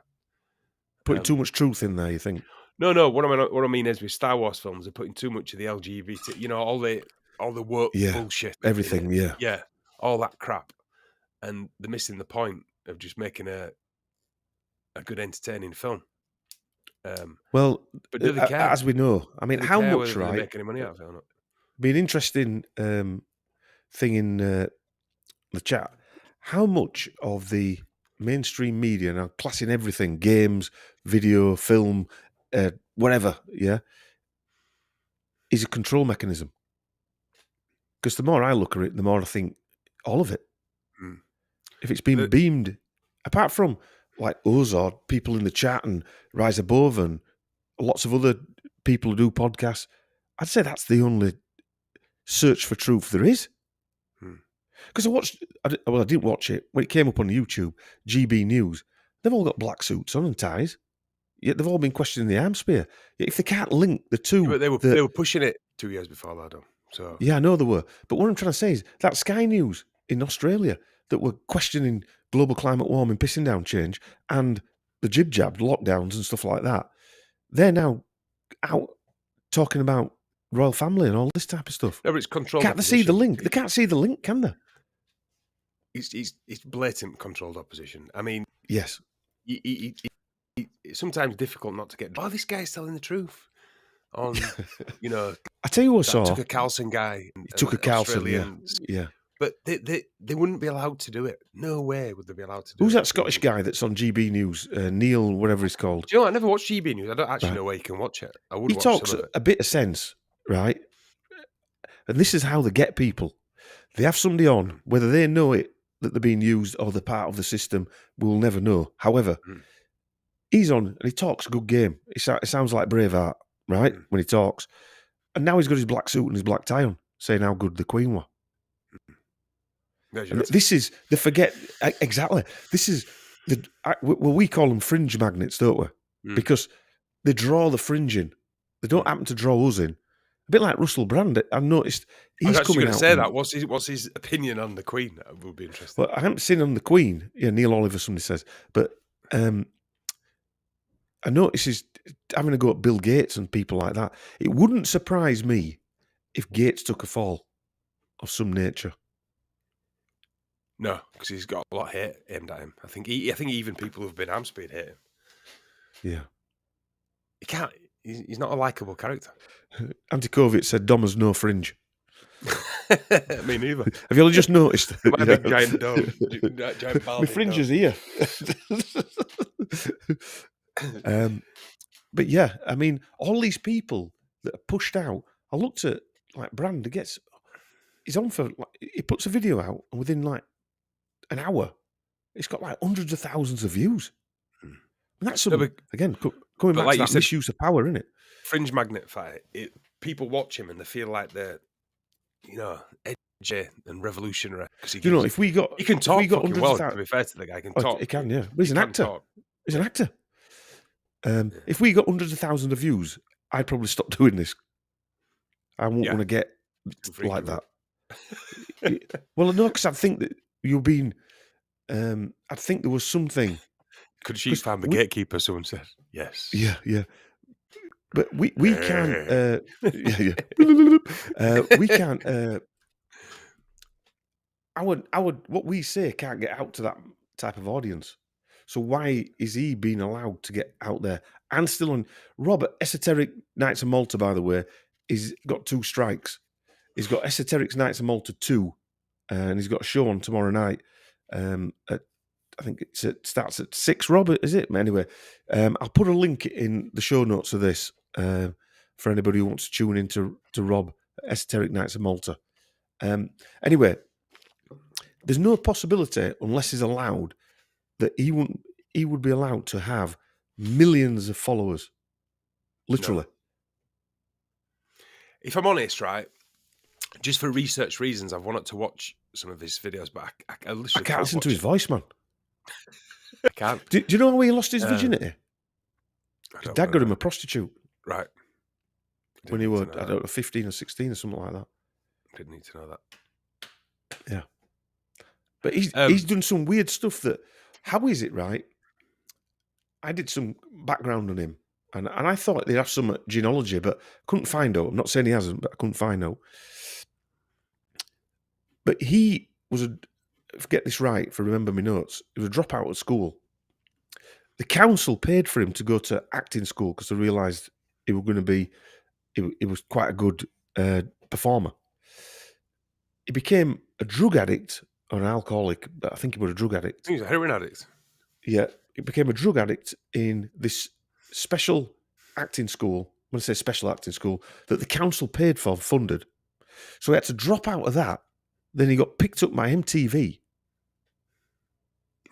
Speaker 14: Putting too much truth in there, you think?
Speaker 15: No. What I mean is with Star Wars films, they're putting too much of the LGBT, you know, all the woke bullshit,
Speaker 14: everything,
Speaker 15: yeah, all that crap, and they're missing the point of just making a good, entertaining film.
Speaker 14: Well,
Speaker 15: but do they care?
Speaker 14: As we know, I mean, how much, right?
Speaker 15: Make any money out of it or not?
Speaker 14: Be an interesting thing in the chat. How much of the mainstream media, now classing everything, games, video, film, whatever, is a control mechanism? Because the more I look at it, the more I think all of it. If it's been beamed, apart from like Ozod, people in the chat and Rise Above and lots of other people who do podcasts, I'd say that's the only search for truth there is. Because I didn't watch it. When it came up on YouTube, GB News, they've all got black suits on and ties. Yet they've all been questioning the arms spear. Yet if they can't link the two...
Speaker 15: Yeah, but they were pushing it 2 years before that, though. So.
Speaker 14: Yeah, I know they were. But what I'm trying to say is that Sky News in Australia that were questioning global climate warming, pissing down change, and the jib-jab, lockdowns and stuff like that, they're now out talking about royal family and all this type of stuff.
Speaker 15: No, but it's controlled.
Speaker 14: Can't they see the link? They can't see the link, can they?
Speaker 15: It's blatant controlled opposition. I mean,
Speaker 14: yes.
Speaker 15: It's sometimes difficult not to get, oh, this guy's telling the truth. On, you know,
Speaker 14: I tell you what,
Speaker 15: Tucker Carlson guy.
Speaker 14: Tucker Carlson, yeah.
Speaker 15: But they wouldn't be allowed to do it. No way would they be allowed to do it.
Speaker 14: Who's that Scottish guy that's on GB News? Neil, whatever he's called.
Speaker 15: Do you know, I never watched GB News. I don't actually know where you can watch it. I would.
Speaker 14: He talks a bit of sense, right? And this is how they get people. They have somebody on, whether they know it, that they're being used or they're part of the system, we'll never know. However, he's on and he talks a good game. It sounds like Braveheart, right? When he talks. And now he's got his black suit and his black tie on, saying how good the Queen were. This is the forget exactly. This is we call them fringe magnets, don't we? Because they draw the fringe in. They don't happen to draw us in. A bit like Russell Brand. I noticed he's coming out.
Speaker 15: Say that. What's his opinion on the Queen? That would be interesting.
Speaker 14: Well, I haven't seen on the Queen. Yeah, Neil Oliver, somebody says, but I notice he's having a go at Bill Gates and people like that. It wouldn't surprise me if Gates took a fall of some nature.
Speaker 15: No, because he's got a lot of hate aimed at him. I think even people who've been Amspeed hate him.
Speaker 14: Yeah.
Speaker 15: He can't. He's not a likable character.
Speaker 14: Anti-COVID said Dom has no fringe.
Speaker 15: Me neither.
Speaker 14: Have you only just noticed?
Speaker 15: My big giant dome. Giant
Speaker 14: my fringe is here. But yeah, I mean, all these people that are pushed out. I looked at like Brand. He's on for. He puts a video out, and within like an hour, it's got like hundreds of thousands of views. And that's something, again, coming back to that misuse of power, isn't it?
Speaker 15: Fringe magnet fight. People watch him and they feel like they're, edgy and revolutionary.
Speaker 14: If we got,
Speaker 15: he can talk.
Speaker 14: If we got
Speaker 15: fucking well. To be fair to the guy, he can talk.
Speaker 14: He can, yeah. But he's an actor. He's an actor. If we got hundreds of thousands of views, I'd probably stop doing this. I won't want to get like that. Well, no, because I think that you're being. I think there was something.
Speaker 15: Could she find the gatekeeper? Someone said yes.
Speaker 14: Yeah. But we can't. We can't. what we say can't get out to that type of audience. So why is he being allowed to get out there and still on? Robert, Esoteric Knights of Malta, by the way, he's got 2 strikes. He's got Esoteric Knights of Malta 2, and he's got a show on tomorrow night. I think starts at 6, Robert, is it? Anyway, I'll put a link in the show notes of this for anybody who wants to tune in to Rob, Esoteric Knights of Malta. Anyway, there's no possibility, unless he's allowed, that he would be allowed to have millions of followers. Literally.
Speaker 15: No. If I'm honest, right, just for research reasons, I've wanted to watch some of his videos, but I literally
Speaker 14: can't listen to his voice, man.
Speaker 15: I can't.
Speaker 14: Do you know how he lost his virginity? His dad got him a prostitute.
Speaker 15: Right.
Speaker 14: When he was, I don't know, 15 or 16 or something like that.
Speaker 15: Didn't need to know that.
Speaker 14: Yeah. But he's done some weird stuff that, how is it, right? I did some background on him, and I thought they'd have some genealogy, but couldn't find out. I'm not saying he hasn't, but I couldn't find out. But he was get this right, if I remember my notes, he was a dropout at school. The council paid for him to go to acting school because they realised he was going to be, he was quite a good performer. He became a drug addict or an alcoholic, but I think he was a drug addict.
Speaker 15: He was a heroin addict.
Speaker 14: Yeah, he became a drug addict in this special acting school, when I say special acting school, that the council paid for, funded. So he had to drop out of that. Then he got picked up by MTV.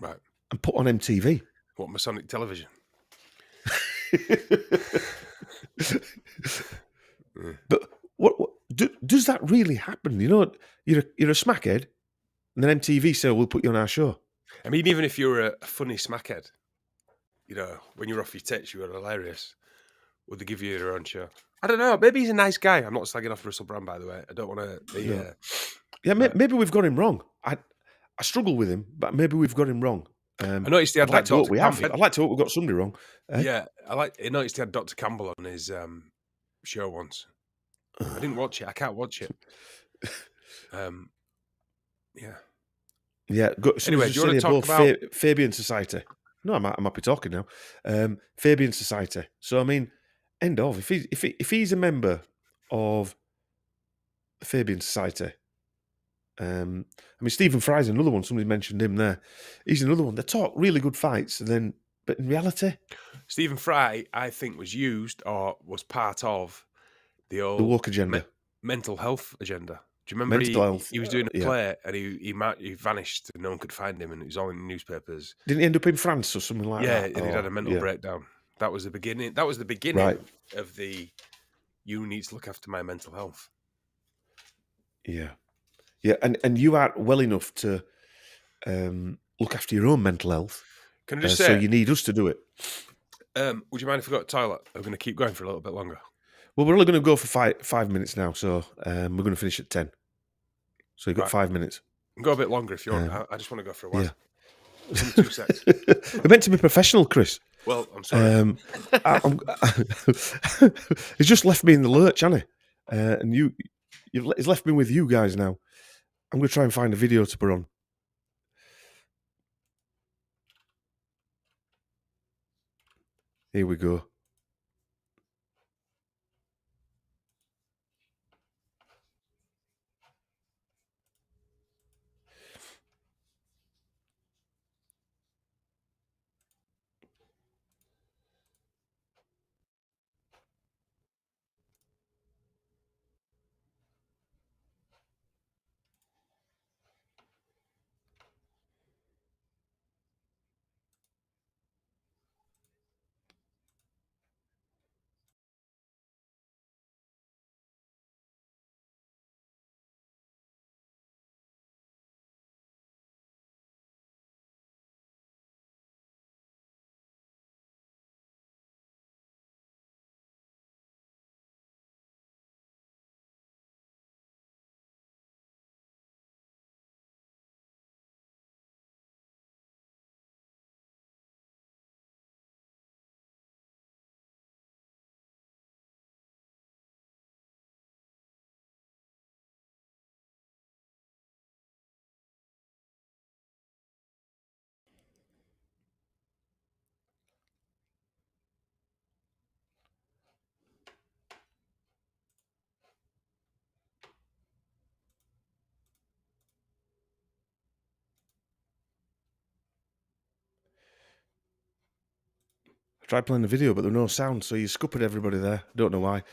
Speaker 15: Right.
Speaker 14: And put on MTV.
Speaker 15: What, Masonic television?
Speaker 14: But what does that really happen? You know, you're a smackhead, and then MTV say, we'll put you on our show.
Speaker 15: I mean, even if you're a funny smackhead, you know, when you're off your tits, you were hilarious. Would they give you your own show? I don't know. Maybe he's a nice guy. I'm not slagging off Russell Brand, by the way. I don't want to be...
Speaker 14: Yeah, maybe we've got him wrong. I struggle with him, but maybe we've got him wrong.
Speaker 15: I noticed he had
Speaker 14: I'd like to hope we've got somebody wrong.
Speaker 15: Yeah, I noticed he had Dr. Campbell on his show once. I didn't watch it. I can't watch it. Yeah.
Speaker 14: Yeah.
Speaker 15: Anyway, do you want to talk about
Speaker 14: Fabian Society? No, I'm happy talking now. Fabian Society. So I mean, end of. If he's a member of the Fabian Society. I mean, Stephen Fry's another one. Somebody mentioned him there. He's another one. They talk really good fights, but in reality,
Speaker 15: Stephen Fry, I think, was used or was part of the
Speaker 14: woke agenda,
Speaker 15: mental health agenda. Do you remember he was doing a play and he vanished and no one could find him and it was all in the newspapers.
Speaker 14: Didn't he end up in France or something like that?
Speaker 15: Yeah, and he'd had a mental breakdown. That was the beginning. That was the beginning of the you need to look after my mental health.
Speaker 14: Yeah. Yeah, and you are well enough to look after your own mental health.
Speaker 15: Can I just say...
Speaker 14: So you need us to do it.
Speaker 15: Would you mind if I go to the toilet? I'm going to keep going for a little bit longer.
Speaker 14: Well, we're only going to go for 5 minutes now, so we're going to finish at 10. So you've got 5 minutes.
Speaker 15: Go a bit longer if you want. I just want to go for a while. Yeah. 2 seconds.
Speaker 14: We're meant to be professional, Chris.
Speaker 15: Well, I'm sorry.
Speaker 14: He's just left me in the lurch, hasn't he? And he's left me with you guys now. I'm going to try and find a video to put on. Here we go. tried playing the video, but there was no sound, so you scuppered everybody there. Don't know why.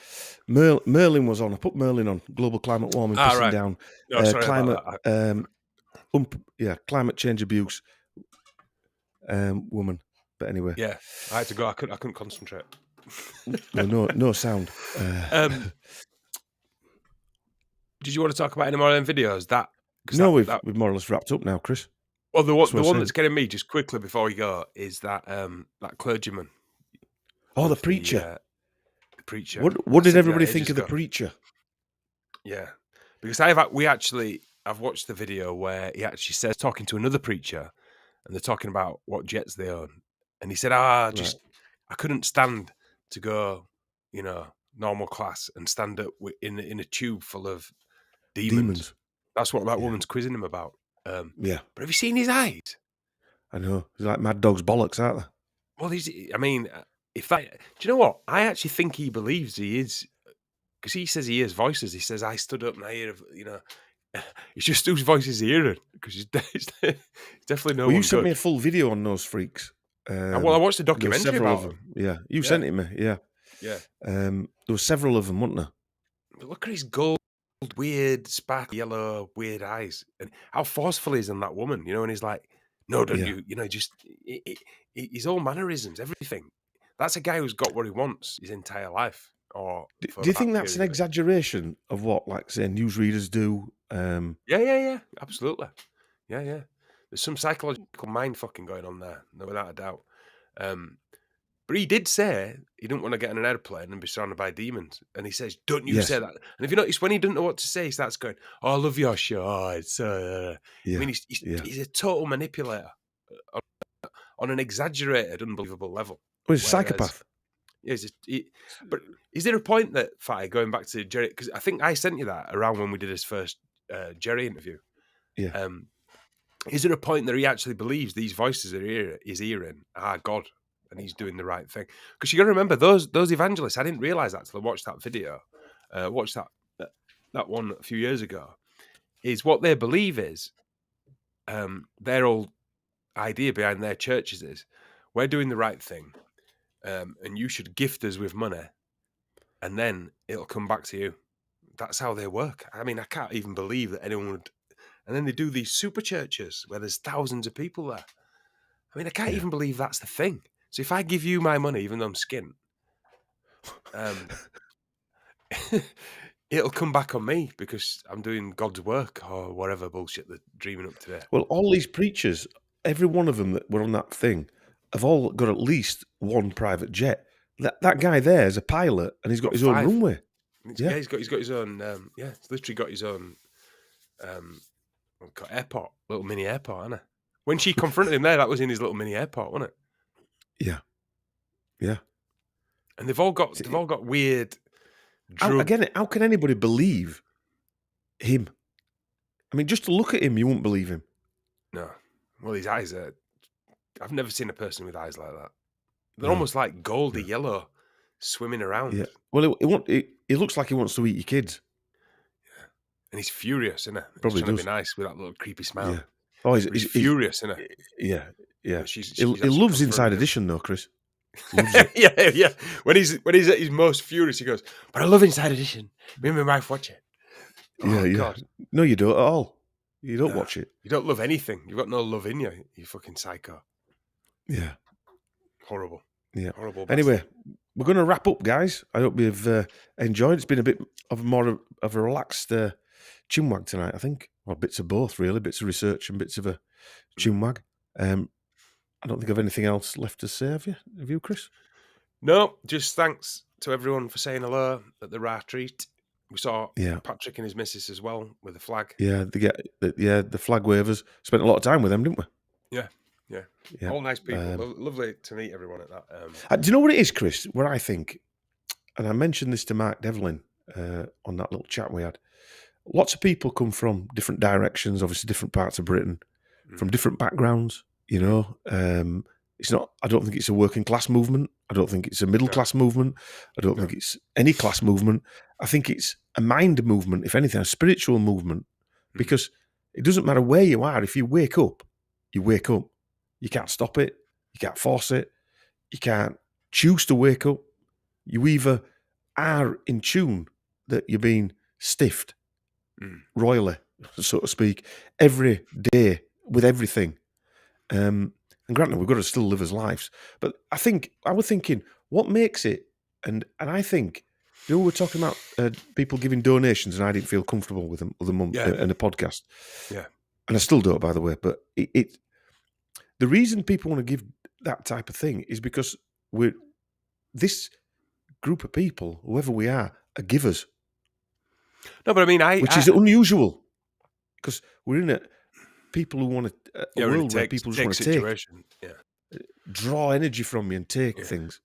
Speaker 14: Merlin was on. I put Merlin on. Global climate warming, pissing
Speaker 15: right.
Speaker 14: down.
Speaker 15: No, sorry
Speaker 14: climate,
Speaker 15: about that.
Speaker 14: Climate change abuse, woman. But anyway.
Speaker 15: Yeah, I had to go. I couldn't concentrate.
Speaker 14: No sound.
Speaker 15: Did you want to talk about any more of them videos?
Speaker 14: No, we've more or less wrapped up now, Chris.
Speaker 15: Well, the one that's getting me just quickly before we go is that clergyman.
Speaker 14: Oh, the preacher.
Speaker 15: The preacher.
Speaker 14: What did everybody think of the preacher?
Speaker 15: Yeah, because I've watched the video where he actually says, talking to another preacher, and they're talking about what jets they own, and he said, I couldn't stand to go, normal class and stand up in a tube full of demons. That's what that woman's quizzing him about.
Speaker 14: Yeah.
Speaker 15: But have you seen his eyes?
Speaker 14: I know. He's like Mad Dog's bollocks, aren't they?
Speaker 15: Well, do you know what? I actually think he believes he is, because he says he hears voices. He says, I stood up and I hear, it's just whose voice he's hearing, because he's definitely no one.
Speaker 14: You sent me a full video on those freaks.
Speaker 15: I watched the documentary about them.
Speaker 14: Yeah, you sent it me. Yeah.
Speaker 15: Yeah.
Speaker 14: There were several of them, weren't there?
Speaker 15: But look at his gold, weird, sparkly yellow, weird eyes, and how forceful he is on that woman, and he's like, no, don't you, just his own mannerisms, everything. That's a guy who's got what he wants his entire life. Or
Speaker 14: do you think that's an exaggeration of what, like, say, newsreaders do?
Speaker 15: Yeah, absolutely. Yeah. There's some psychological mind fucking going on there, no, without a doubt. But he did say he didn't want to get on an airplane and be surrounded by demons. And he says, don't you say that. And if you notice, when he doesn't know what to say, he starts going, oh, I love your show. Oh, it's I mean, he's a total manipulator on an exaggerated, unbelievable level.
Speaker 14: Well, he's a psychopath.
Speaker 15: Yeah, but is there a point that, Fatty, going back to Jerry, because I think I sent you that around when we did his first Jerry interview.
Speaker 14: Yeah.
Speaker 15: Is there a point that he actually believes these voices he's hearing are God and he's doing the right thing? Because you got to remember, those evangelists, I didn't realize that till I watched that video, watched that one a few years ago, is what they believe is their whole idea behind their churches is, we're doing the right thing, and you should gift us with money, and then it'll come back to you. That's how they work. I mean, I can't even believe that anyone would. And then they do these super churches where there's thousands of people there. I mean, I can't even believe that's the thing. So if I give you my money, even though I'm skint, it'll come back on me because I'm doing God's work or whatever bullshit they're dreaming up today.
Speaker 14: Well, all these preachers, every one of them that were on that thing, have all got at least one private jet. That guy there is a pilot, and he's got his own runway.
Speaker 15: Yeah, he's got his own. He's literally got his own. Airport, little mini airport, isn't it? When she confronted him there, that was in his little mini airport, wasn't it?
Speaker 14: Yeah.
Speaker 15: And they've all got weird.
Speaker 14: How can anybody believe him? I mean, just to look at him, you won't believe him.
Speaker 15: No. Well, his eyes are. I've never seen a person with eyes like that. They're almost like goldy yellow, swimming around.
Speaker 14: Yeah. Well, it looks like he wants to eat your kids.
Speaker 15: And he's furious, isn't it?
Speaker 14: Probably
Speaker 15: he's trying
Speaker 14: does.
Speaker 15: to be nice with that little creepy smile.
Speaker 14: Yeah. Oh,
Speaker 15: he's furious, isn't it?
Speaker 14: Yeah.
Speaker 15: He
Speaker 14: loves Inside Edition, though, Chris. Loves it.
Speaker 15: yeah. When he's at his most furious, he goes, "But I love Inside Edition. Me and my wife watch it."
Speaker 14: Oh, God. No, you don't at all. You don't watch it.
Speaker 15: You don't love anything. You've got no love in you. You fucking psycho.
Speaker 14: Yeah.
Speaker 15: Horrible.
Speaker 14: Yeah.
Speaker 15: Horrible.
Speaker 14: Anyway, we're going to wrap up, guys. I hope you've enjoyed. It's been a bit of more of a relaxed chinwag tonight, I think. Or bits of both, really. Bits of research and bits of a chinwag. I don't think I've anything else left to say, have you? Have you, Chris?
Speaker 15: No, just thanks to everyone for saying hello at the Ra Treat. We saw Patrick and his missus as well with the flag.
Speaker 14: Yeah, the flag wavers. Spent a lot of time with them, didn't we?
Speaker 15: Yeah. All nice people. Lovely to meet everyone at that.
Speaker 14: Do you know what it is, Chris? Where I think, and I mentioned this to Mark Devlin on that little chat we had, lots of people come from different directions, obviously different parts of Britain, from different backgrounds, It's not. I don't think it's a working class movement. I don't think it's a middle class movement. I don't think it's any class movement. I think it's a mind movement, if anything, a spiritual movement, because it doesn't matter where you are. If you wake up, you wake up. You can't stop it. You can't force it. You can't choose to wake up, you either are in tune that you're being stiffed royally, so to speak, every day with everything. And granted, we've got to still live as lives. But I was thinking, what makes it? And I think, we were talking about people giving donations, and I didn't feel comfortable with them in a podcast.
Speaker 15: Yeah.
Speaker 14: And I still don't, by the way. But the reason people want to give that type of thing is because this group of people, whoever we are givers.
Speaker 15: No, but I mean,
Speaker 14: which is unusual, because we're in people who want a world where people just want to draw energy from you and take things.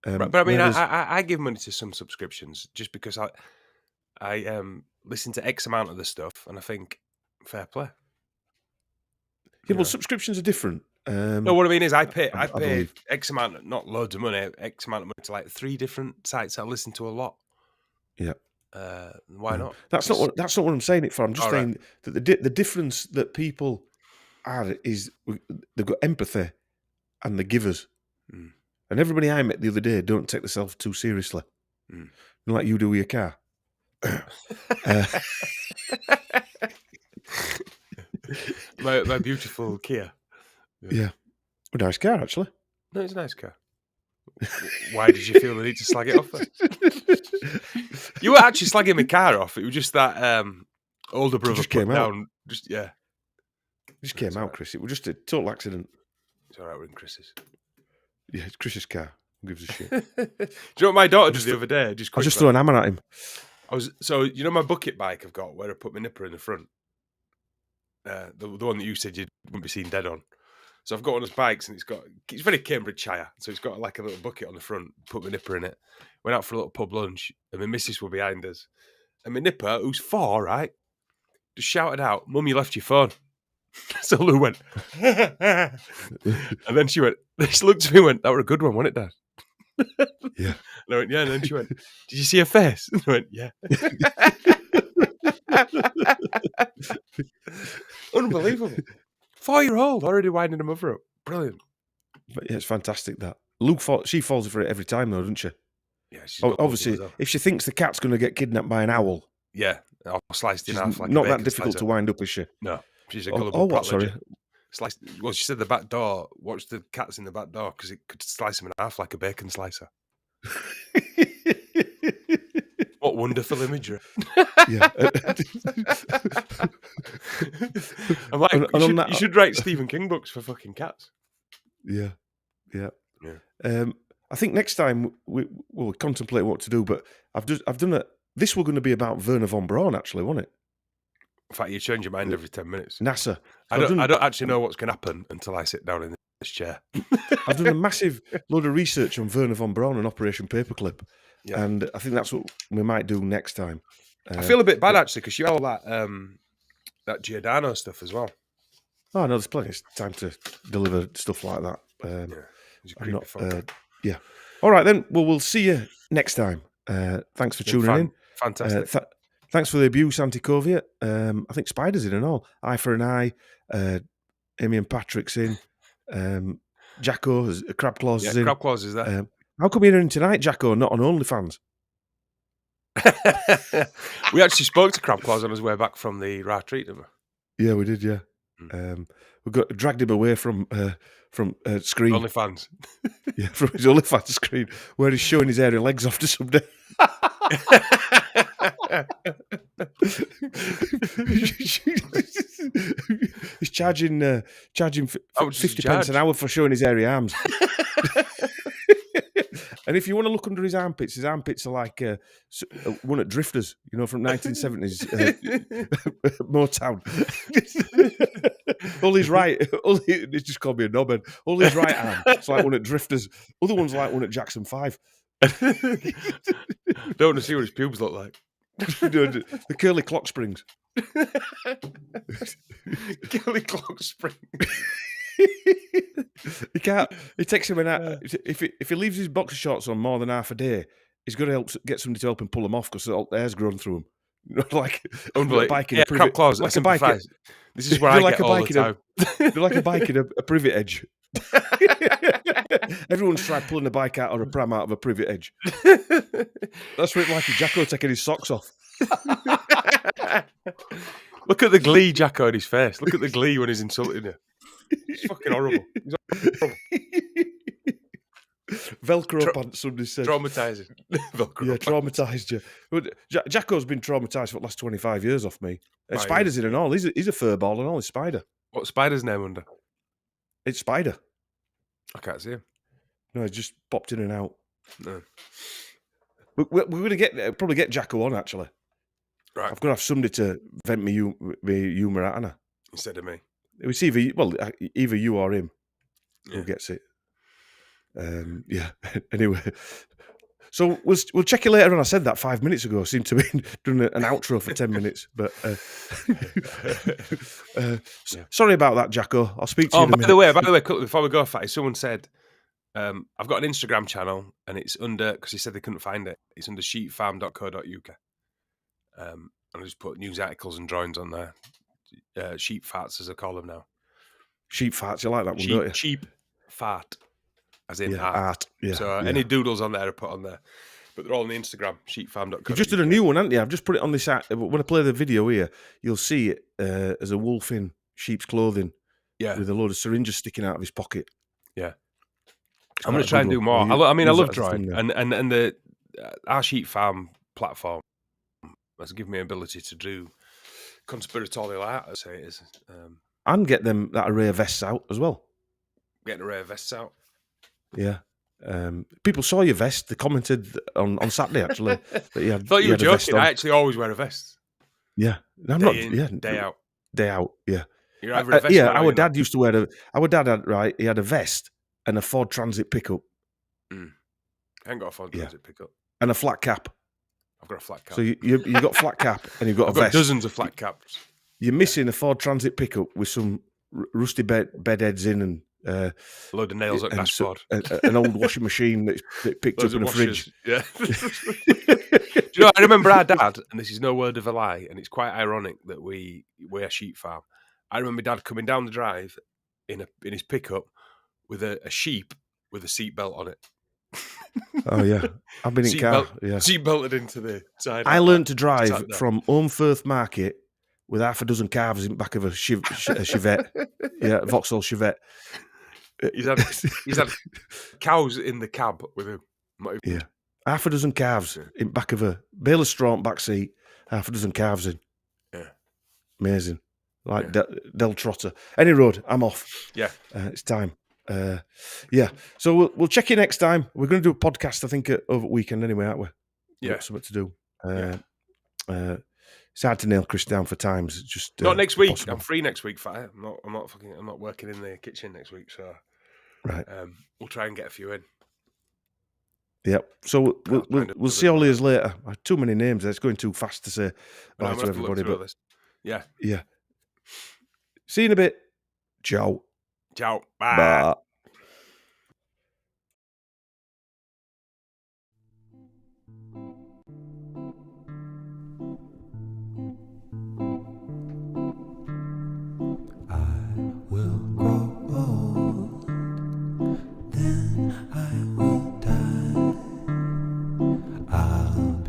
Speaker 15: But I mean, I give money to some subscriptions just because I listen to X amount of the stuff, and I think fair play.
Speaker 14: Yeah, well, subscriptions are different.
Speaker 15: No, what I mean is I pay
Speaker 14: believe.
Speaker 15: X amount, not loads of money, X amount of money to like 3 different sites I listen to a lot.
Speaker 14: Yeah.
Speaker 15: Why not?
Speaker 14: That's not what I'm saying it for. I'm just saying that the difference that people are is they've got empathy and the givers. And everybody I met the other day don't take themselves too seriously. Like you do with your car.
Speaker 15: my beautiful Kia.
Speaker 14: Yeah. A nice car, actually.
Speaker 15: No, it's a nice car. Why did you feel the need to slag it off then? You were actually slagging my car off. It was just that older brother
Speaker 14: just came
Speaker 15: down.
Speaker 14: It just came out, Chris. It was just a total accident.
Speaker 15: It's all right, we're in Chris's.
Speaker 14: Yeah, it's Chris's car. Who gives a shit?
Speaker 15: Do you know what my daughter did the other day?
Speaker 14: I just threw an hammer at him.
Speaker 15: You know my bucket bike I've got where I put my nipper in the front? The one that you said you wouldn't be seen dead on. So I've got one of those bikes, and it's very Cambridgeshire, so it's got like a little bucket on the front, put my nipper in it. Went out for a little pub lunch, and my missus were behind us. And my nipper, who's 4, right, just shouted out, "Mum, you left your phone." So Lou went, and then she looked at me and went, "That were a good one, wasn't it, Dad?"
Speaker 14: Yeah.
Speaker 15: And I went, "Yeah." And then she went, "Did you see her face?" And I went, "Yeah." Unbelievable. 4-year-old already winding her mother up. Brilliant.
Speaker 14: But yeah, it's fantastic that. She falls for it every time though, doesn't she?
Speaker 15: Yeah.
Speaker 14: Obviously, if she thinks the cat's going to get kidnapped by an owl.
Speaker 15: Yeah. I'll slice it in half like
Speaker 14: not
Speaker 15: a
Speaker 14: that difficult to wind up, is she?
Speaker 15: No. She's a gullible
Speaker 14: what, sorry?
Speaker 15: Well, she said the back door. Watch the cats in the back door because it could slice them in half like a bacon slicer. What wonderful imagery.
Speaker 14: Yeah.
Speaker 15: I'm like, you should write Stephen King books for fucking cats.
Speaker 14: Yeah. I think next time we'll contemplate what to do, but I've done it. This was going to be about Werner von Braun, actually, wasn't it?
Speaker 15: In fact, you change your mind every 10 minutes.
Speaker 14: NASA.
Speaker 15: I don't actually know what's going to happen until I sit down in this chair.
Speaker 14: I've done a massive load of research on Werner von Braun and Operation Paperclip. Yeah. And I think that's what we might do next time.
Speaker 15: I feel a bit bad, actually, because you have all that Giordano stuff as well.
Speaker 14: Oh, no, there's plenty of time to deliver stuff like that. Yeah. All right, then. Well, we'll see you next time. Thanks for tuning in.
Speaker 15: Fantastic.
Speaker 14: Thanks for the abuse, Anticoviat. I think Spider's in and all. Eye for an Eye. Amy and Patrick's in. Jacko, Crab Claws is in.
Speaker 15: Crab Claws is there.
Speaker 14: How come you're in tonight, Jacko, not on OnlyFans?
Speaker 15: We actually spoke to Crab Claws on his way back from the Raw Treat, didn't we?
Speaker 14: Yeah, we did, yeah. We dragged him away from screen.
Speaker 15: OnlyFans.
Speaker 14: Yeah, from his OnlyFans screen, where he's showing his hairy legs off to somebody. He's charging 50 pence an hour for showing his hairy arms. And if you want to look under his armpits are like one at Drifters, from 1970s Motown. It's just called me a knobhead. All his right arm, it's like one at Drifters. Other one's like one at Jackson 5.
Speaker 15: Don't want to see what his pubes look like.
Speaker 14: The curly clock springs.
Speaker 15: Curly clock springs.
Speaker 14: He can't. It takes him an hour. If he leaves his boxer shorts on more than half a day, he's got to get somebody to help him pull them off because the hair's grown through him. Like a bike in a privet.
Speaker 15: Crab Claws. This is where I get all the time.
Speaker 14: They're like a bike in a privet edge. Everyone's tried pulling a bike out or a pram out of a privet edge. That's what it's like Jacko taking his socks off.
Speaker 15: Look at the glee Jacko in his face. Look at the glee when he's insulting you. It's fucking horrible. Horrible.
Speaker 14: Velcro pants, somebody said.
Speaker 15: Traumatising.
Speaker 14: Traumatised you. Jacko's been traumatised for the last 25 years off me. Spider's in and all. He's a fur ball and all. He's Spider.
Speaker 15: What's Spider's name under?
Speaker 14: It's Spider.
Speaker 15: I can't see him.
Speaker 14: No, he just popped in and out.
Speaker 15: No.
Speaker 14: We're going to probably get Jacko on, actually.
Speaker 15: Right.
Speaker 14: I've got to have somebody to vent me humour at, Anna.
Speaker 15: Instead of me.
Speaker 14: It's either you or him who gets it. Yeah. Anyway, so we'll check you later on. I said that 5 minutes ago. I seem to be doing an outro for 10 minutes, but sorry about that, Jacko. I'll speak to you in a minute.
Speaker 15: By the way, quickly, before we go, Fatty, someone said I've got an Instagram channel and it's under, because he said they couldn't find it. It's under sheepfarm.co.uk. And I just put news articles and drawings on there. Sheep farts, as I call them now.
Speaker 14: Sheep farts, you like that one, don't you?
Speaker 15: Sheep fart. As in
Speaker 14: art. Yeah,
Speaker 15: so any doodles on there are put on there. But they're all on the Instagram, sheepfarm.co.
Speaker 14: You've just done a new one, haven't you? I've just put it on this app. When I play the video here, you'll see it as a wolf in sheep's clothing with a load of syringes sticking out of his pocket.
Speaker 15: Yeah. I'm going to try and do more. I love drawing. And the our Sheep Farm platform has given me the ability to do conspiratorial art, I'd say it is.
Speaker 14: And get them that array of vests out as well.
Speaker 15: Get an array of vests out.
Speaker 14: Yeah. People saw your vest. They commented on Saturday, actually. That you had,
Speaker 15: I thought you were joking. I actually always wear a vest.
Speaker 14: Yeah. No, I'm
Speaker 15: day
Speaker 14: not.
Speaker 15: In,
Speaker 14: yeah.
Speaker 15: Day out.
Speaker 14: Day out, yeah.
Speaker 15: You're either a vest
Speaker 14: our dad used to wear our dad had, right, he had a vest and a Ford Transit pickup.
Speaker 15: I ain't got a Ford Transit pickup.
Speaker 14: And a flat cap.
Speaker 15: I've got a flat cap.
Speaker 14: So you got flat cap and you've got
Speaker 15: I've
Speaker 14: a
Speaker 15: got
Speaker 14: vest.
Speaker 15: Dozens of flat caps.
Speaker 14: You're missing a Ford Transit pickup with some rusty bed heads in and
Speaker 15: a load of nails at dashboard.
Speaker 14: An old washing machine that's picked up in a fridge.
Speaker 15: Yeah. Do you know, I remember our dad, and this is no word of a lie, and it's quite ironic that we're a sheep farm. I remember Dad coming down the drive in his pickup with a sheep with a seatbelt on it.
Speaker 14: Oh yeah, I've been in car. Yeah,
Speaker 15: seat belted into the side.
Speaker 14: I learned to drive from Holmfirth Market with half a dozen calves in the back of a Chevette. Yeah, Vauxhall Chevette.
Speaker 15: He's had cows in the cab with him.
Speaker 14: Yeah, half a dozen calves in the back of a bale of straw in back seat. Half a dozen calves in.
Speaker 15: Yeah,
Speaker 14: amazing. Like Del Trotter. Any road, I'm off.
Speaker 15: Yeah,
Speaker 14: it's time. Yeah, so we'll check you next time. We're going to do a podcast, I think, over the weekend anyway, aren't we?
Speaker 15: Yeah,
Speaker 14: got something to do. It's hard to nail Chris down for times. It's just
Speaker 15: not next week.
Speaker 14: possible.
Speaker 15: I'm free next week. I'm not working in the kitchen next week. So
Speaker 14: right,
Speaker 15: we'll try and get a few in.
Speaker 14: Yep. So we'll see all these later. Too many names. It's going too fast to say bye to everybody. But
Speaker 15: yeah.
Speaker 14: See you in a bit. Ciao.
Speaker 15: Ciao. Bye.
Speaker 14: Bye.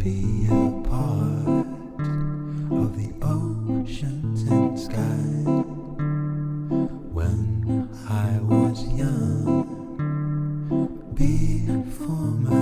Speaker 16: Be a part of the oceans and sky. When I was young, before my